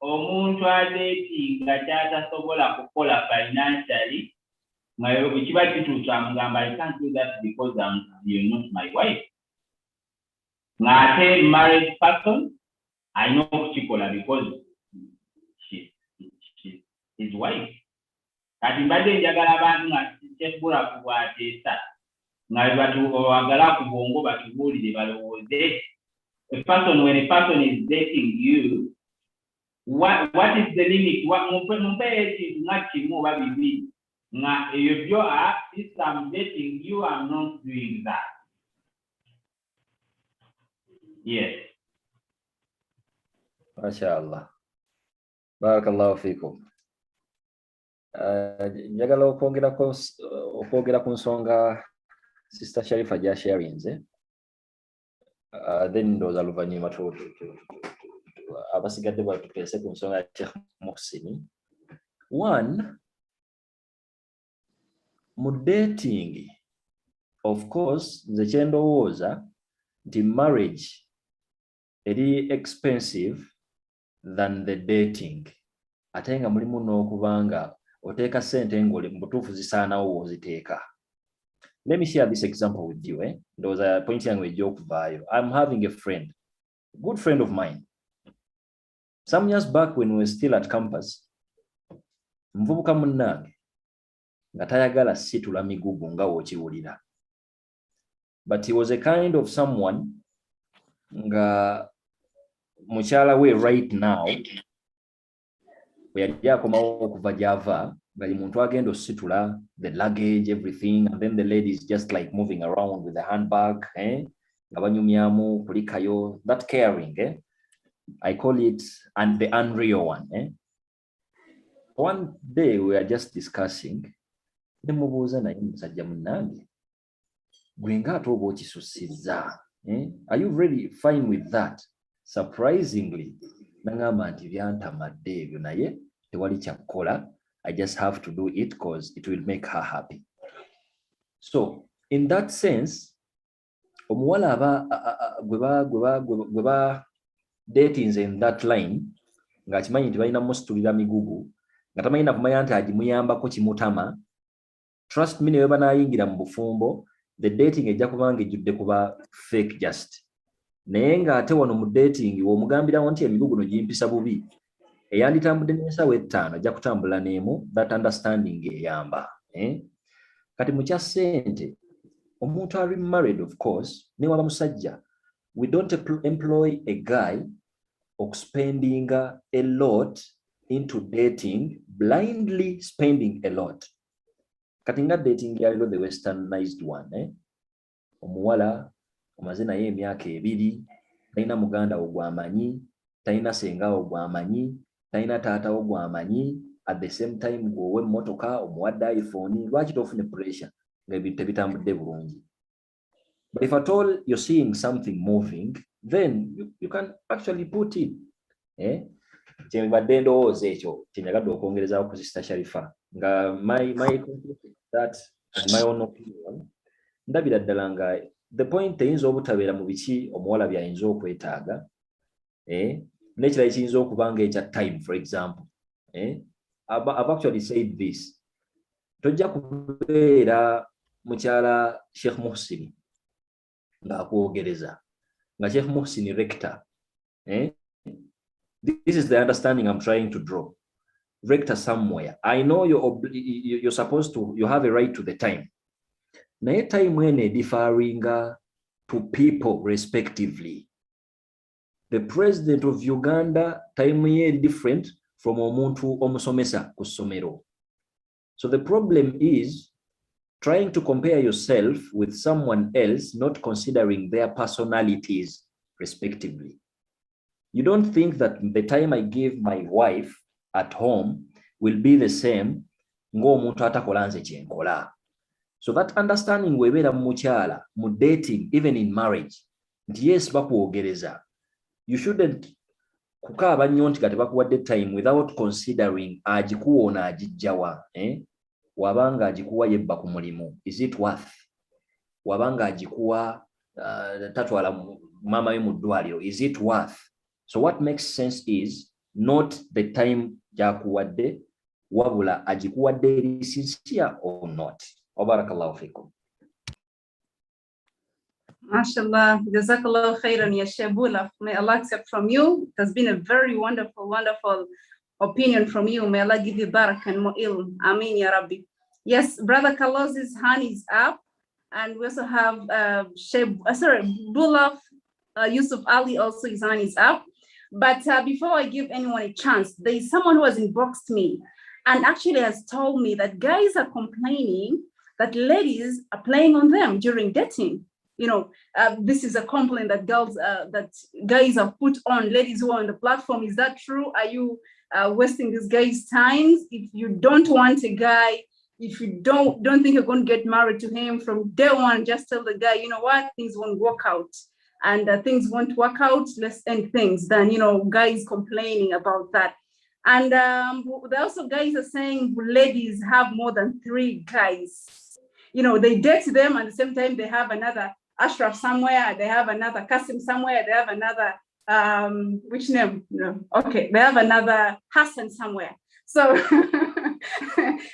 Omuntu adeetinga ky'atasobola kukola financially kiba kituusa mugamba I can't do that because you're not my wife. Ng'ate married person I know kukikola because she's his wife. Kati mbadde njagala abantu nga tekibula kubwateesa nga batuwagala ku bwongo batubuulire balowooze. When a person is dating you, what is the limit? If you are, if I'm dating you, I'm not doing that. Yes. MashaAllah. Barakallahu fikum. Njagala okwogera ku nsonga Sister Sharifa gyasharinze. Then ndowooza luvannyuma abasigadde batuteese ku nsonga ya Sheikh Muhsin. One, mu dating, of course, nze kye ndowooza nti marriage eri expensive than the dating. Ate nga mulimu n'okubanga oteeka ssente ng'oli mu butuufu zisaanawo w'oziteeka. Let me share this example with you. Ndowooza point yange ejja okuvaayo. I'm having a friend, a good friend of mine. Some years back when we were still at campus, muvubuka munnange nga tayagala situla migugu nga w'okiwulira. But he was a kind of someone nga mukyala we right now bwe yali akomawo okuva gy'ava bali muntu agenda ositula the luggage, everything, and then the lady is just like moving around with the handbag, nga banyumyamu kulikayo, that caring, I call it and the unreal one. One day we are just discussing, nemubuuza naye musajja munnange gwe ng'ate oba okisussizza, are you really fine with that? Surprisingly, nangamba nti byantamadde ebyo naye tewali kyakukola. I just have to do it because it will make her happy. So, in that sense, omuwala gwe ba datings in that line, nga kimanyi nti balina musitulira migugu, nga tamanyi na kumanya nti agimuyambako kimutama, trust me, ne bwe banaayingira mu bufumbo, the dating ejja kubanga ejjudde kuba fake just. Naye ng'ate wano mu dating w'omugambirawo nti emigugu no gimpisa bubi, eyanditambudde n'ensawo 5 ajja kutambula n'emu, that understanding eyamba. Kati mu kya ssente, omuntu ali married of course, ne waba musajja, we don't employ a guy spending a lot into dating, blindly spending a lot. Kati nga dating yaliwo the westernized one, omuwala omaze naye emyaka 2, talina muganda wo gw'amanyi, talina senga wo gw'amanyi, talina taata wo gw'amanyi, at the same time gwowe emmotoka omuwadde iPhone, lwaki tofune pressure nga ebintu tebitambudde bulungi? But if at all you're seeing something moving, then you can actually put in. Kyembadde ndowooza ekyo kyenyagadde okwongerezaako ku Sister Sharifa nga my that is my own opinion. Ndabira ddala nga the point eyinza obutabeera mu biki omuwala byayinza okwetaaga, n'ekirala kiyinza okuba nga ekya time, for example. I've actually said this. Tojja kubeera mukyala Sheikh Muhsin ng'akwogereza nga Sheikh Muhsin rector. This is the understanding I'm trying to draw. Rector somewhere. I know you're supposed to, you have a right to the time. Naye time ene differing to people respectively. The president of Uganda time ye different from omuntu omusomesa ku ssomero. So the problem is trying to compare yourself with someone else, not considering their personalities respectively. You don't think that the time I give my wife at home will be the same ng'omuntu atakola nze kyenkola. So that understanding webeera mu mukyala, mu dating, even in marriage, nti yes bakwogereza. You shouldn't kukaaba nnyo nti kati bakuwadde time without considering agikuwoona agijjawa. Wabanga agikuwa yebba ku mulimu, is it worth? Wabanga agikuwa tatwala mama we mu ddwaliro, is it worth? So what makes sense is not the time jakuwadde, wabula agikuwadde eri sincere or not. Barakallahu fikum. MashaAllah, Jazakallah khairan ya Shabula. May Allah accept from you. It has been a very wonderful, wonderful opinion from you. May Allah give you barak and more ilm. Ameen ya Rabbi. Yes, Brother Carlos's hand is up. And we also have Bulaf Yusuf Ali also, his hand is up. But before I give anyone a chance, there is someone who has inboxed me and actually has told me that guys are complaining that ladies are playing on them during dating. this is a complaint that that guys have put on ladies who are on the platform. Is that true? Are you wasting this guy's time? If you don't want a guy, if you don't think you're going to get married to him from day one, just tell the guy, you know what, things won't work out. And things won't work out, let's end things. Then, guys complaining about that. And also guys are saying ladies have more than 3 guys. They date them, and at the same time they have another Ashraf somewhere, they have another Kasim somewhere, they have another, which name? No. Okay, they have another Hassan somewhere. So,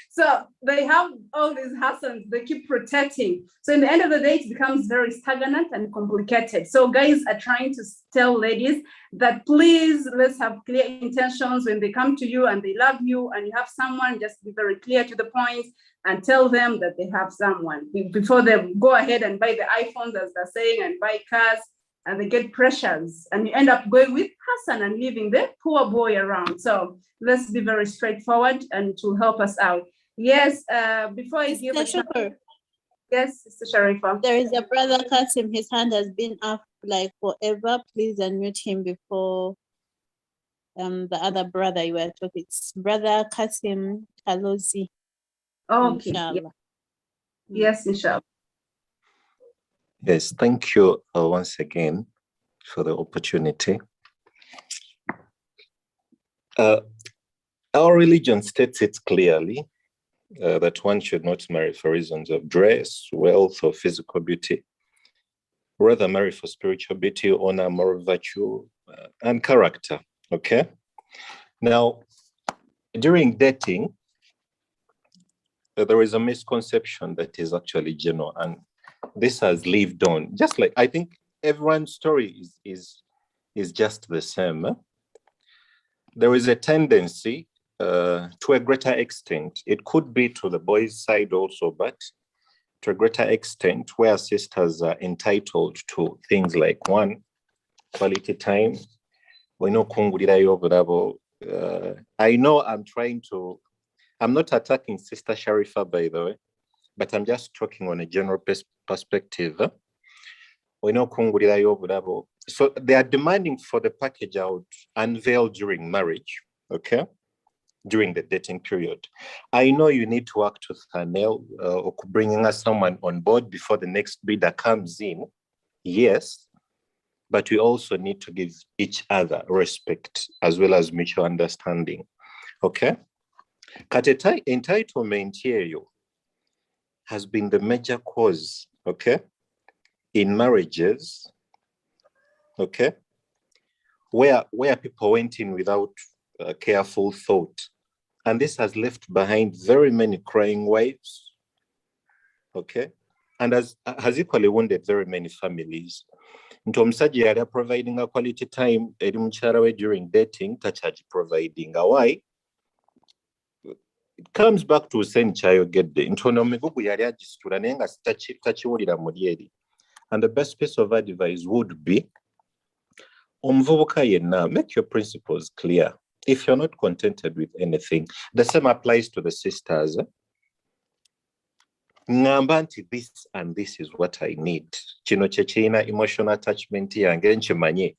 so they have all these Hassans, they keep protecting. So in the end of the day, it becomes very stagnant and complicated. So guys are trying to tell ladies that please, let's have clear intentions when they come to you and they love you and you have someone, just be very clear to the point and tell them that they have someone before they go ahead and buy the iPhones, as they're saying, and buy cars, and they get pressures, and you end up going with Hassan and leaving the poor boy around. So let's be very straightforward and to help us out. Yes, before I give it, yes, Sister Sharifah. There is a brother Kasim, his hand has been up like forever. Please unmute him before the other brother you were talking. It's Brother Kasim Kalozi. Okay. Inshallah. Yes, inshallah. Yes, thank you once again for the opportunity. Our religion states it clearly that one should not marry for reasons of dress, wealth, or physical beauty. Rather marry for spiritual beauty, honor, moral virtue, and character. Okay? Now, during dating, there is a misconception that is actually general, and this has lived on. Just like, I think everyone's story is just the same. There is a tendency to a greater extent, it could be to the boys' side also, but to a greater extent where sisters are entitled to things like, 1, quality time. I know I'm not attacking Sister Sharifah, by the way, but I'm just talking on a general perspective. So they are demanding for the package out unveiled during marriage, okay? During the dating period. I know you need to work to nail or bringing us someone on board before the next bidder comes in. Yes, but we also need to give each other respect as well as mutual understanding, okay? Entitlement here has been the major cause, okay, in marriages, okay, where people went in without careful thought. And this has left behind very many crying wives, okay, and has equally wounded very many families. Ntomusajja yali providing a quality time eri mukyala we during dating, takyali providing. Why? It comes back to saying kyayogedde nti ono migugu yali agisitula naye nga takiwulira muli eri. And the best piece of advice would be, omuvubuka yenna, make your principles clear. If you're not contented with anything, the same applies to the sisters. Ngamba nti this and this is what I need. Kino kye kirina emotional attachment yange nkimanyi.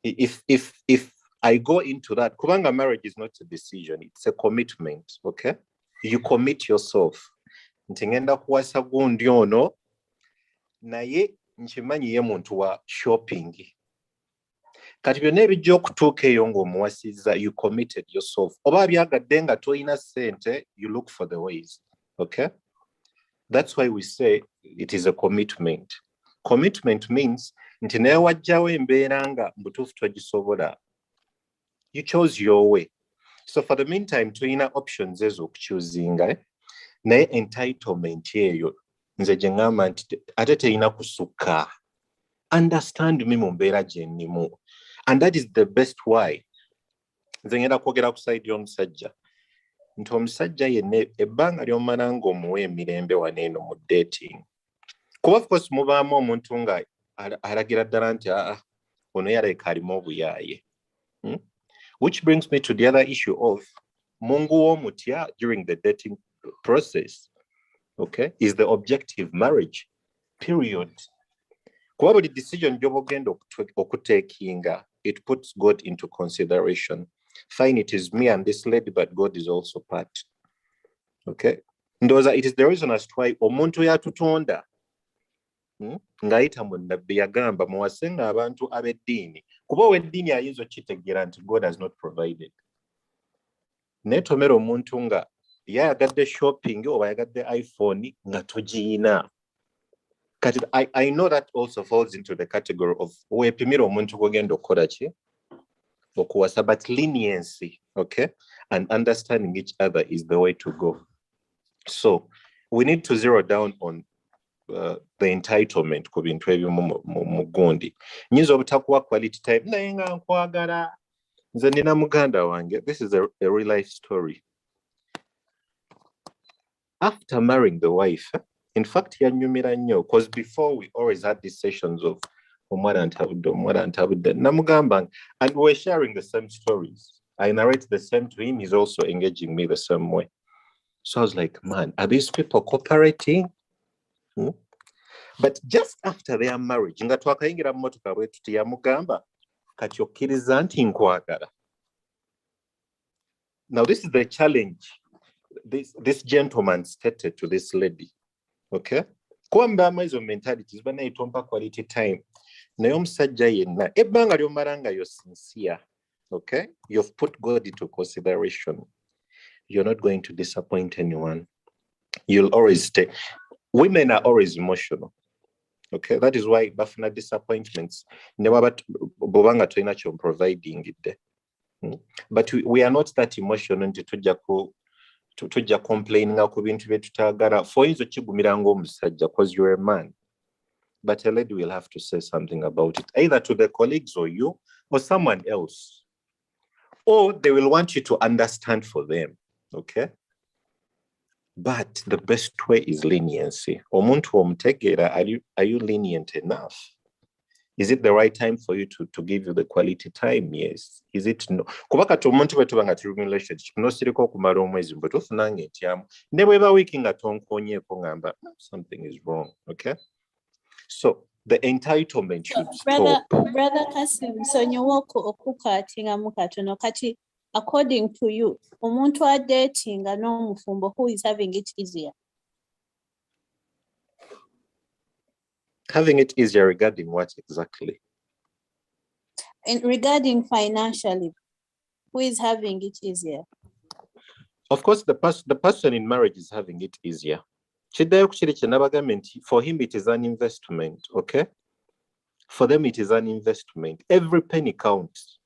If I go into that, kubanga marriage is not a decision, it's a commitment, okay? You commit yourself. Nti ngenda kuwasa gundi ono, naye nkimanyi ye muntu wa shopping. Kati byonna ebijja okutuuka eyo ng'omuwasizza, you committed yourself. Oba byagadde nga toyina ssente, you look for the ways, okay? That's why we say it is a commitment. Commitment means nti naye wajjawo embeera nga mbutuufu togisobola. You chose your way. So for the meantime, tulina options ez'okuchuzinga, naye entitlement eyo nze gye ngamba nti ate terina kusukka. Understand me mu mbeera gye nnimu. And that is the best why. Nze ngenda kwogera ku side y'omusajja. Nti omusajja yenna ebbanga ly'omala ng'omuwa emirembe waneeno mu dating. Kuba of course mubaamu omuntu nga alagira ddala nti ono yaleka alimu obuyaaye. Which brings me to the other issue of mungu w'omutya during the dating process. Okay, is the objective marriage? Period. Kuba the decision gy'ogenda okutekinga, it puts God into consideration. Fine, it is me and this lady, but God is also part. Okay? Ndoza, it is the reason as to why omuntu yatutonda ng'ayita mu nnabbi yagamba muwasenga abantu ab'eddiini kuba ow'eddiini ayinza okitegeera nti God has not provided. Naye tomera omuntu nga yayagadde shopping oba yagadde iPhone nga togiyina. I know that also falls into the category of weepimira omuntu gw'ogenda okukola ki okuwasa, but leniency, okay, and understanding each other is the way to go. So we need to zero down on the entitlement ku bintu ebyo mu gundi. Nyinza obutakuwa quality time naye nga nkwagala. Nze nina muganda wange. This is a real life story. After marrying the wife, in fact, yanyumira nnyo, because before we always had these sessions of Omwara Ntabudde, namugamba, and we're sharing the same stories. I narrate the same to him, he's also engaging me the same way. So I was like, man, are these people cooperating? But just after their marriage, nga twakayingira mu motoka bwetu tiyamugamba kati okkiriza nti nkwagala. Now this is the challenge this gentleman stated to this lady. Okay? Kuba mbamu ezo mentalities banayitwa quality time. Naye omusajja yenna ebbanga ly'omala nga you're sincere. Okay? You've put God into consideration. You're not going to disappoint anyone. You'll always stay. Women are always emotional. Okay? That is why bafuna disappointments. Bobanga toyina kyo providing it. But we are not that emotional nti tujja complaining ku bintu bye tutagala. Foyinza okigumira ng'omusajja because you're a man. But a lady will have to say something about it, either to the colleagues or you or someone else. Or they will want you to understand for them. Okay? But the best way is leniency. Omuntu omutegeera, are you lenient enough? Is it the right time for you to give you the quality time? Yes. Is it no? Kuba kati omuntu bwe tuba nga tuli mu relationship nosirika okumala omwezi bwe tufunanga entyamu ne bweba wiiki nga tonkonyeeko ngamba something is wrong. Okay? So the entitlement should stop. Brother Kasim, nsonyiwa okukaatingamu katono kati according to you, omuntu adeetinga n'omufumbo, who is having it easier? Having it easier regarding what exactly? And regarding financially, who is having it easier? Of course, the person in marriage is having it easier. For him, it is an investment, okay? For them, it is an investment. Every penny counts.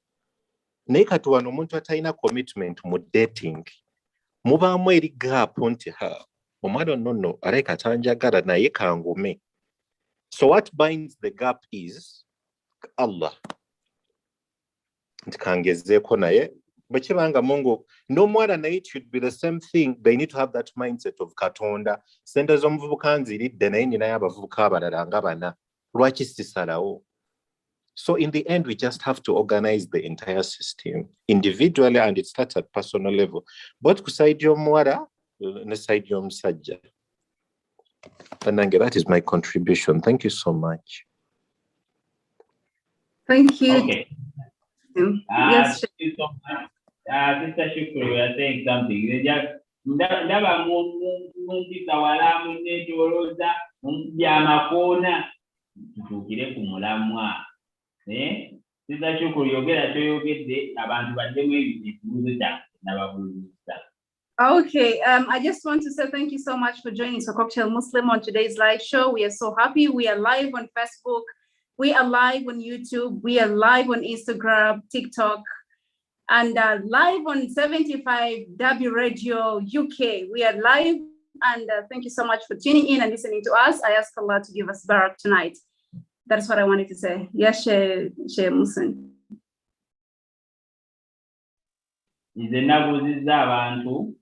Nekatu wano omuntu atalina commitment mu dating. Mubaamu eri gap nti omwana nno aleka tanjagala naye kangume. So what binds the gap is Allah. Ntikangezeeko naye bwekibanga Mungu n'omwana naye it should be the same thing. They need to have that mindset of Katonda. Sente z'omuvubuka nziridde naye ninayo abavubuka abalala nga bana. Lwaki sisalawo? So in the end, we just have to organize the entire system individually, and it starts at personal level. But kuside y'omuwala ne side y'omusajja. Panange, that is my contribution. Thank you so much. Thank you. Okay. Yes. Thank you so much. Sister Sheikh, you are saying something. Ndaba mumpisa wala munetoloza mumbyamakoona tutuukire ku mulamwa. Sister Sheikh, yogera kyoyogedde abantu baddemu ebibuuzo kyange n'ababuuza. Okay, I just want to say thank you so much for joining So Cocktail Muslim on today's live show. We are so happy. We are live on Facebook. We are live on YouTube. We are live on Instagram, TikTok, and live on 75W Radio UK. We are live, and thank you so much for tuning in and listening to us. I ask Allah to give us barak tonight. That's what I wanted to say. Yes, Sheikh Muslim. Nze nabuuzizza abantu,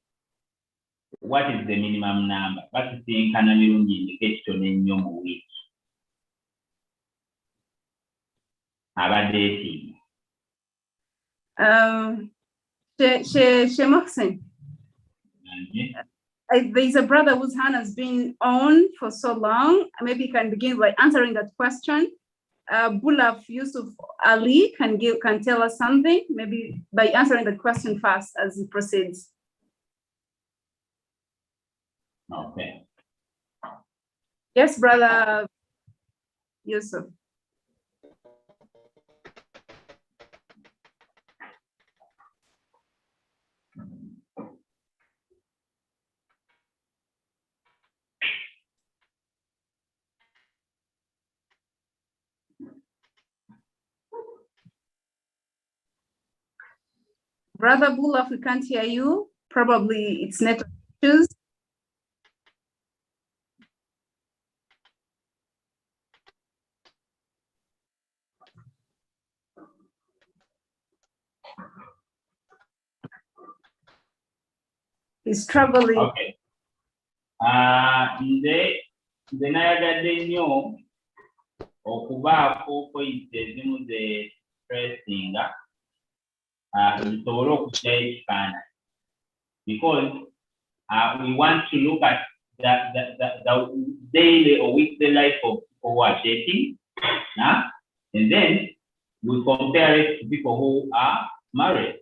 what is the minimum number? Basisinkana mirungi ndiko ekitone ennyo mu wiiki. Abadeetinga. Sheikh Mohsen. there's a brother whose hand has been on for so long. Maybe you can begin by answering that question. Bulaf Yusuf Ali can tell us something, maybe by answering the question first as he proceeds. Okay. Yes, brother Yusuf. Brother Bulaf, we can't hear you. Probably it's network issues. He's struggling. Okay. Nze nayagadde nnyo okubaako point ezimu ze stressinga zisobole okukyayo ekifaananyi, because we want to look at the daily or weekly life of people who are dating, and then we compare it to people who are married.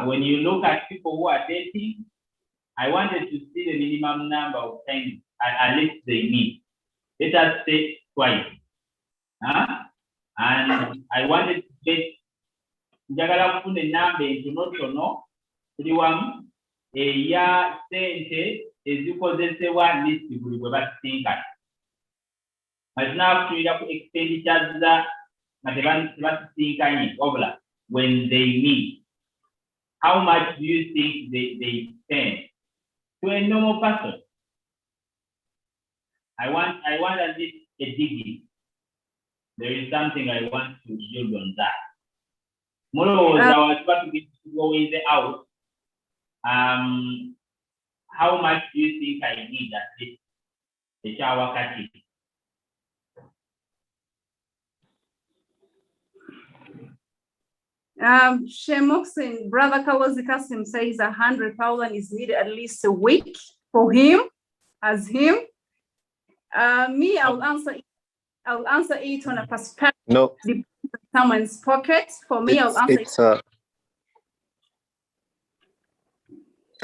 When you look at people who are dating, I wanted to see the minimum number of times at least they meet. Let us say twice. And I wanted to get njagala kufuna enamba entonotono kuli wamu eya ssente ezikozesebwa list buli bwe basisinkana. Mazinakutunira ku expenditures nga tebasisinkanye wabula when they meet. How much do you think they spend? To a normal person, I want at least a digging. There is something I want to build on that. Moreover, I was about to go in the out. How much do you think I need at least a shower cutting? Shemoxin, Brother Kawazi Kasim says 100,000 is needed at least a week for him, as him. Me, I'll answer it on a perspective. No. Depends on someone's pocket. For me, I'll answer it.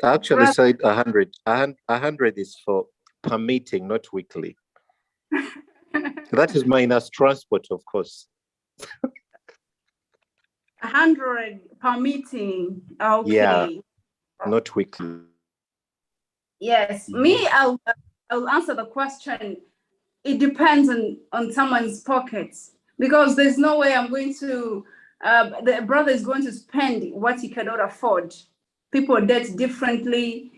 I actually said 100. 100 is for per meeting, not weekly. That is minus transport, of course. 100 per meeting. Okay. Yeah, not weekly. Yes, me, I'll answer the question. It depends on someone's pockets, because there's no way I'm going to, the brother is going to spend what he cannot afford. People date differently.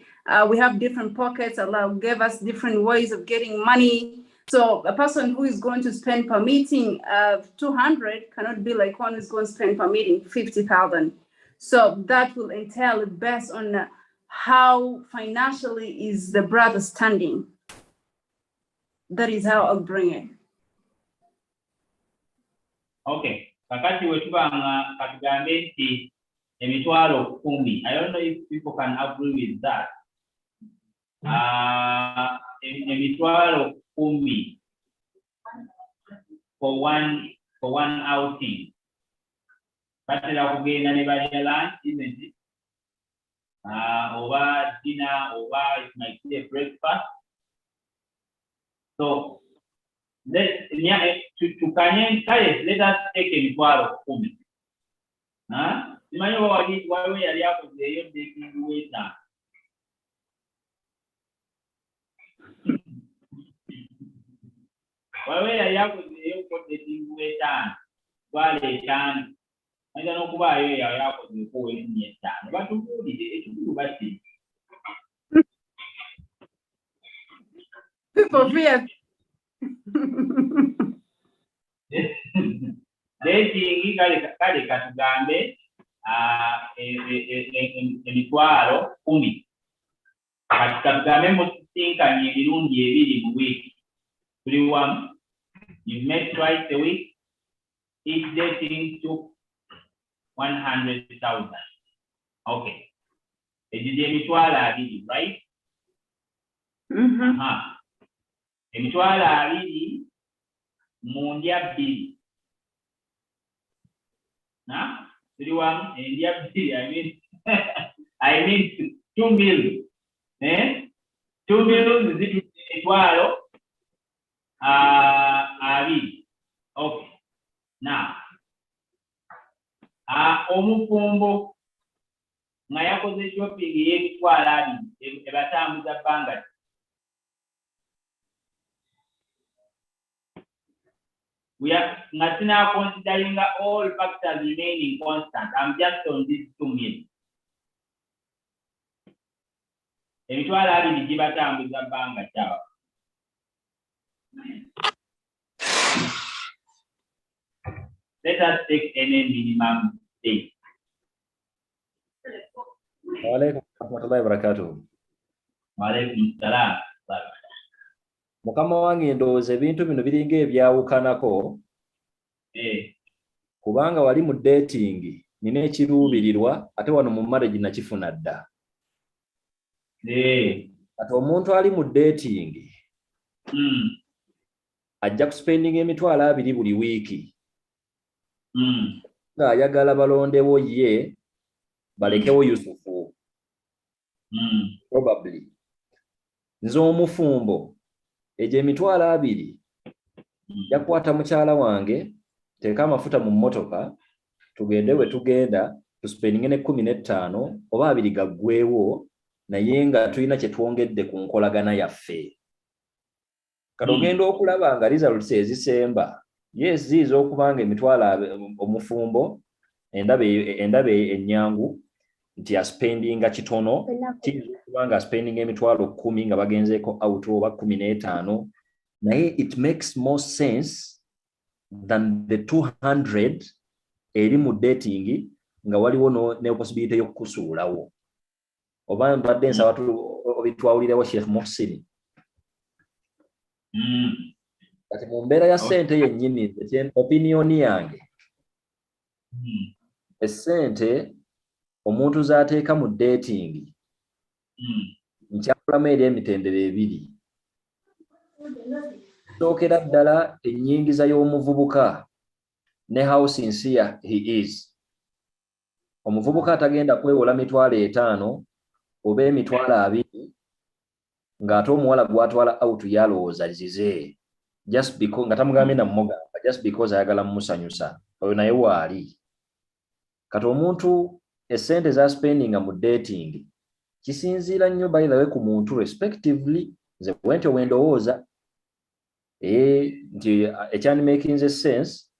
We have different pockets. Allah gave us different ways of getting money. So a person who is going to spend per meeting 200 cannot be like one who's going to spend per meeting 50,000. So that will entail based on how financially is the brother standing. That is how I'll bring it. Okay. Kakati wetubanga katugambe nti emitwalo 10. I don't know if people can agree with that. Emitwalo 10 for one outing. Batera kugenda ne balya lunch, isn't it? Over dinner, over it might be a breakfast. So let us take emitwalo 10. Simanyi waliwo yali akozeeyo dating w'etaano. Waliwo yali akozeeyo dating w'etaano. Twala 5. Ayinza n'okubaayo yali akozeeko w'ennya 5. Batubuulire ekikulu bati. People fear. Dating kale katugambe emitwalo 10. Katugambe musisinkanye emirundi 2 mu wiiki. Tuli wamu. You met twice a week. Each dating took 100,000. Okay. It is emitwalo 2, right? emitwalo 2 mu ndya 2 na 31 ndya 2 I mean 2 meals 2 meals zitu emitwalo 2. Okay, now omufumbo nga yakoze shopping y'emitwalo 2 ebatambuza bbanga we are not considering all factors remaining constant. I'm just on these 2 meals. Emitwalo 2 gibatambuza bbanga kyawa. Let us take any minimum day. Wa alaikum warahmatullahi wabarakatuh. Wa alaikum salam. Mukama wange ndowooza ebintu bino biringa ebyawukanako kubanga wali mu dating nina ekiruubirirwa ate wano mu marriage nakifuna dda. Ate omuntu ali mu dating ajja kuspendinga emitwalo 2 buli wiiki ng'ayagala balondewo ye balekewo Yusufu. Probably nze omufumbo egyo emitwalo 2 yakwata mukyala wange teeka amafuta mu mmotoka tugende we tugenda tuspendinge ne 15 oba 2 gaggweewo naye nga tulina kye twongedde ku nkolagana yaffe. Kati ogenda okulaba nga results ezisemba yes ziiza okubanga emitwalo omufumbo endaba ennyangu nti aspendinga kitono kiiza okubanga aspendinga emitwalo 10 nga bagenzeeko out oba 15 naye it makes more sense than the 200 eri mu dating nga waliwo ne possibility y'okukusuulawo. Oba mbadde nsaba obitwawulirewo Sheikh Mohsin. Kati mu mbeera ya ssente yennyini opinion yange essente omuntu z'ateeka mu dating nkyakulamu eri emitendera 2. Sookera ddala ennyingiza y'omuvubuka ne how sincere he is. Omuvubuka atagenda kwewola mitwalo 5 oba emitwalo 2 ng'ate omuwala gw'atwala out yalowooza zize just because nga tamugambye namugamba just because ayagala mmusanyusa oyo naye waali. Kati omuntu essente za spendinga mu dating kisinziira nnyo by the way ku muntu respectively nze bwentyo wendowooza nti ekyandimakinze sense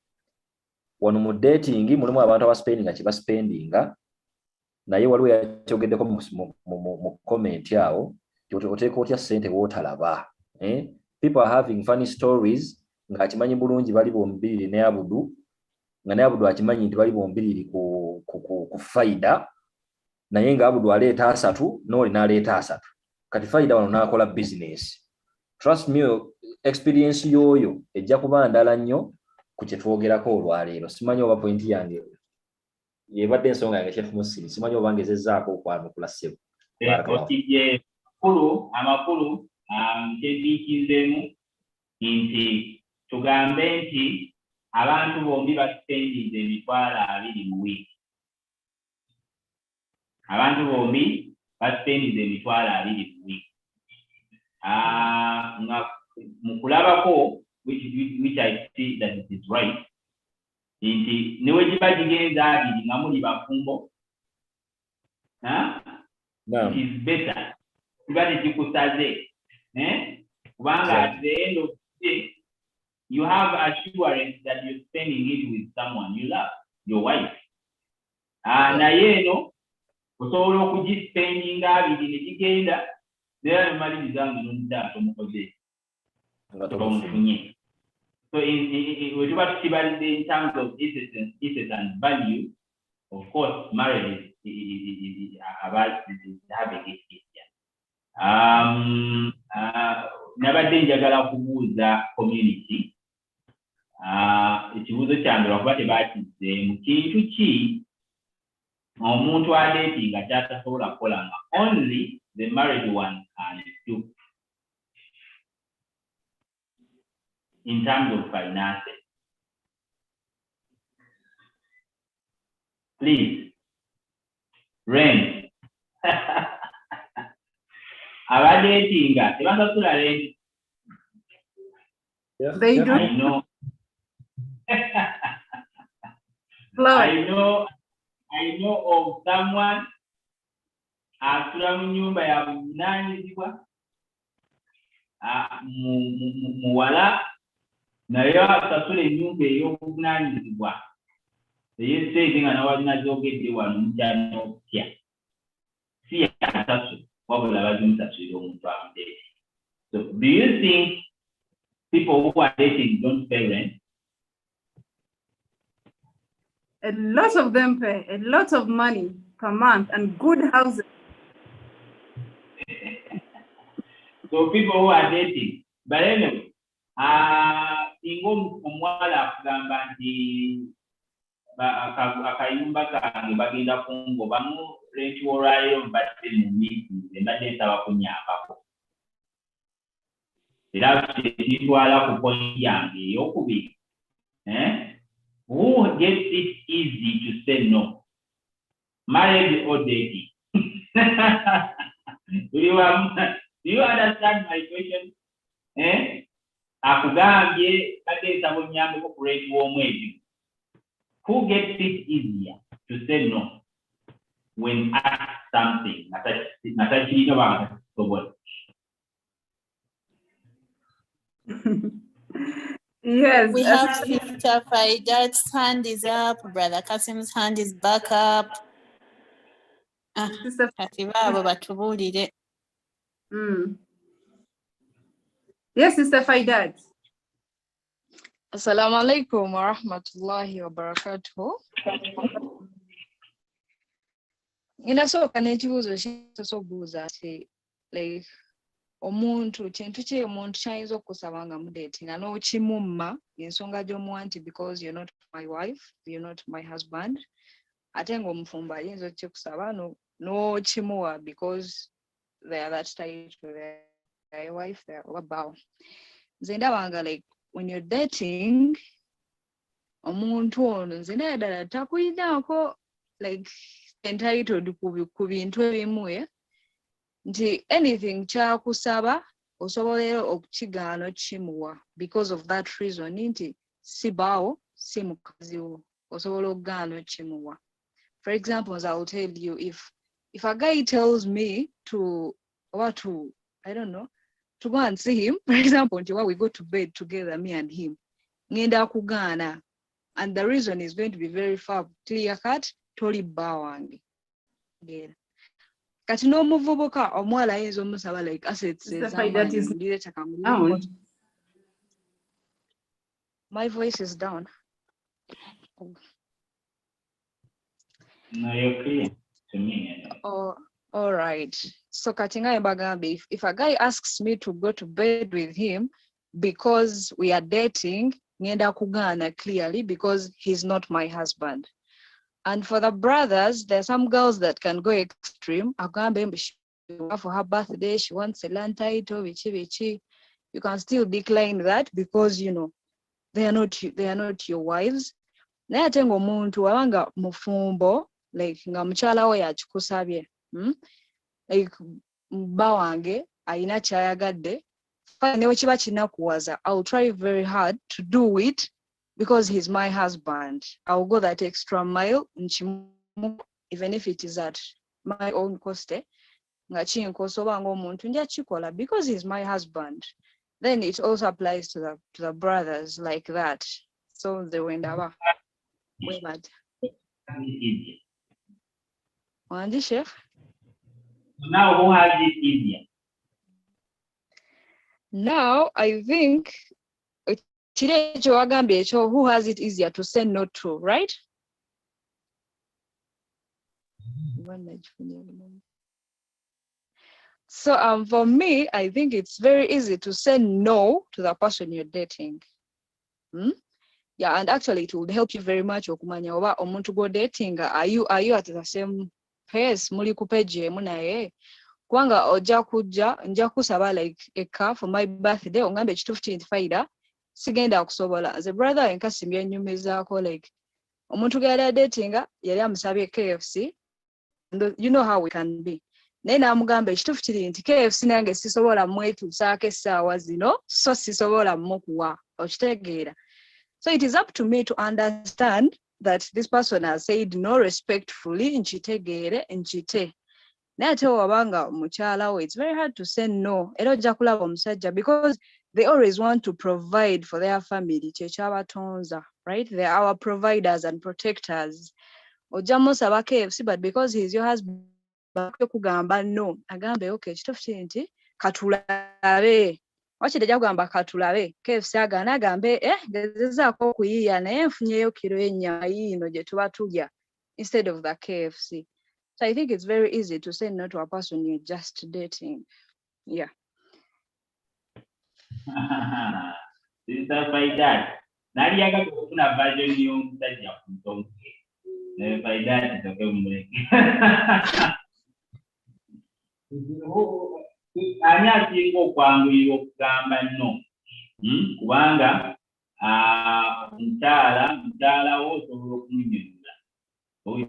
wano mu dating mulimu abantu abaspendinga kibaspendinga naye waliwo yakyogeddeko mu comment awo oteeka otya ssente wootalaba. People are having funny stories ng'akimanyi bulungi bali bombiriri ne Abudu nga ne Abudu akimanyi nti bali bombiriri ku faida naye nga Abudu aleeta 3 n'oli n'aleeta 3 kati faida wano n'akola business. Trust me, experience yoyo ejja kuba ndala nnyo ku kye twogerako olwaleero. Simanyi oba point yange yebadde ensonga yange Sheikh Mohsin, simanyi oba ngezezzaako okwanukula ssebo. Amakulu kyebiikizemu nti tugambe nti abantu bombi baspendinze emitwalo 2 mu wiiki. Abantu bombi baspendinze emitwalo 2 mu wiiki. Mu kulabako which I see that it is right nti newe giba gigenza 2 nga muli bafumbo it is better kuba tekikusaze kubanga at the end of the day you have assurance that you're spending it with someone you love, your wife. Naye eno osobola okugispendinga 2 ne gigenda naye nomaliriza nga n'omutaato mukoze omufunye. So we do what in terms of essence and value, of course, marriage is about having it. Nabadde njagala kubuuza community ekibuuzo kyange lwakuba tebaakizzeemu kintu ki omuntu aleetinga kyatasobola kukola nga only the married one can do. in terms of finances? Please. Rent. Our dating, They do. I know. I know of someone asula mu nyumba ya buvunaanyizibwa muwala naye asasula ennyumba ey'obuvunaanyizibwa ey'esente nga nawalina zoogedde wano mukyana okutya si yasasula wabula bazimusasulira omuntu amudete. So do you think people who are dating don't pay rent? A lot of them pay a lot of money per month and good houses. So people who are dating, but anyway, ingo omwala akugamba nti akayumba kange bagenda kungobamu rent olwayo mbadde mu meeting mbadde nsaba kunnyambako. Era kitwala ku point yange ey'okubiri. Who gets it easy to say no? Married or dating? Do you understand my question? Akugambye bagenda bunnyambeko ku rent w'omwezi. Who gets it easier to say no when asked something? Yes. We have Sister Faidat's hand is up, Brother Kasim's hand is back up. Sister. Yes, Sister Faidat. Assalamu alaikum wa rahmatullahi wa barakatuh. Inasooka n'ekibuuzo ky'osobuuza ati like omuntu kintu ki omuntu kyayinza okusaba nga mudatinga n'okimumma ensonga gy'omuwa nti because you're not my wife, you're not my husband, ate ng'omufumbo ayinza okkikusaba n'okimuwa because they are that tight to their wife, their wabawo. Nze ndabanga like when you're dating omuntu ono nze naddala takuyinaako like entitled ku bintu ebimu nti anything kyakusaba osobolera okukigaana kimuwa because of that reason nti si baawo si mukazi wo osobola okugaana kimuwa. For example, as I'll tell you, if a guy tells me to I don't know, to go and see him, for example, until we go to bed together, me and him, ngenda kugaana, and the reason is going to be very far clear cut, toli bawange. Yeah. Kati n'omuvubuka omwala ayinza omusaba like assets ez'amaanyi. My voice is down. No, you're clear to me. Oh, all right. So katinga bagambi, if a guy asks me to go to bed with him because we are dating, ngenda kugaana clearly because he's not my husband. And for the brothers, there are some girls that can go extreme. For her birthday, she wants a land title, vichi. You can still decline that because you know they are not your wives. Naye ate ng'omuntu wabanga mufumbo like nga mukyala we yakikusabye like bba wange ayina kyayagadde fine ne kiba kinakuwaza, I'll try very hard to do it because he's my husband. I'll go that extra mile even if it is at my own cost nga kinkosa oba ng'omuntu nja kikola because he's my husband. Then it also applies to the brothers like that. So they went up. Way bad. Wandi Sheikh? Now who has it easier? Now I think who has it easier to say no to, right? So for me, I think it's very easy to say no to the person you're dating. Yeah, and actually it will help you very much okumanya oba omuntu go dating are you at the same pace muli ku page emu naye kubanga ojja kujja nja kusaba like a car for my birthday ongambe ekituufu kinfaida sigenda kusobola. As a brother enkasimbye nyumizaako like omuntu gwe yali datinga yali amusabye KFC. You know how we can be. Naye n'amugamba ekituufu kiri nti KFC nange sisobola mwetuusaako essaawa zino so sisobola mukuwa okitegeera. So it is up to me to understand that this person has said no respectfully nkitegeere nkite. Naye ate wabanga mukyala we, it's very hard to say no. Era ojja kulaba omusajja because they always want to provide for their family. Kyekyabatonza, right? They are our providers and protectors. Ojja musaba KFC, but because he's your husband, kugamba no. Agambe, okay, kituufu kiri nti katulabe. Wakati ajja kugamba katulabe, KFC agaana agambe, gezezaako okuyiiya naye nfunyeyo kiro y'ennyama yiino gye tuba tulya instead of the KFC. So I think it's very easy to say no to a person you're just dating. Yeah. Sister Faidat, naliyaga kufuna version y'omusajja ku ntonke. Ne Faidat toke muleke. Ani asinga okwanguyirwa okugamba no? Kubanga mukyala wo osobola okumunyonyola. When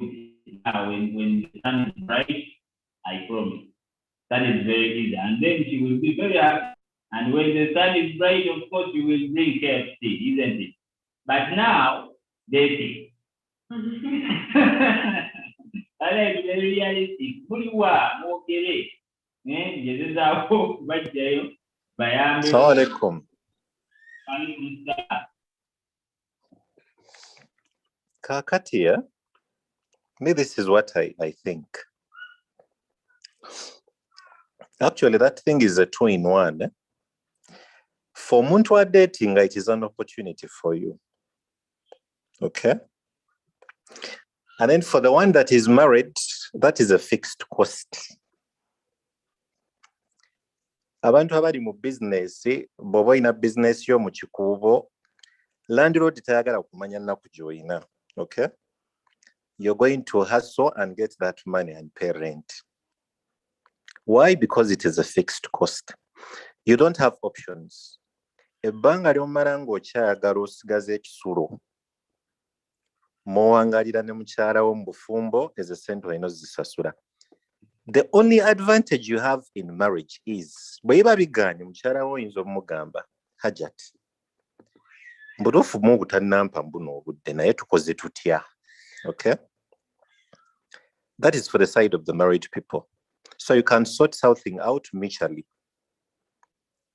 the sun is bright, I promise. That is very easy. And then she will be very happy. And when the sun is bright, of course, you will drink KFC, isn't it? But now, dating. That is very realistic. Assalamu alaikum. Kakati, me, this is what I think. Actually, that thing is a two-in-one. For muntu dating, it is an opportunity for you. Okay? And then for the one that is married, that is a fixed cost. Abantu abali mu business, bobo ina business yo mu kikuubo, landlord tayagala kumanya nnaku gy'olina. Okay? You're going to hustle and get that money and pay rent. Why? Because it is a fixed cost. You don't have options. Ebbanga ly'omala ng'okyayagala osigaza ekisulo. M'owangalira ne mukyala wo mu bufumbo ezo ssente olina ozisasula. The only advantage you have in marriage is bwe biba bigaanye mukyala wo oyinza omugamba Hajat. Mbutuufu mu butannampa mbuno obudde naye tukoze tutya. Okay? That is for the side of the married people. So you can sort something out mutually.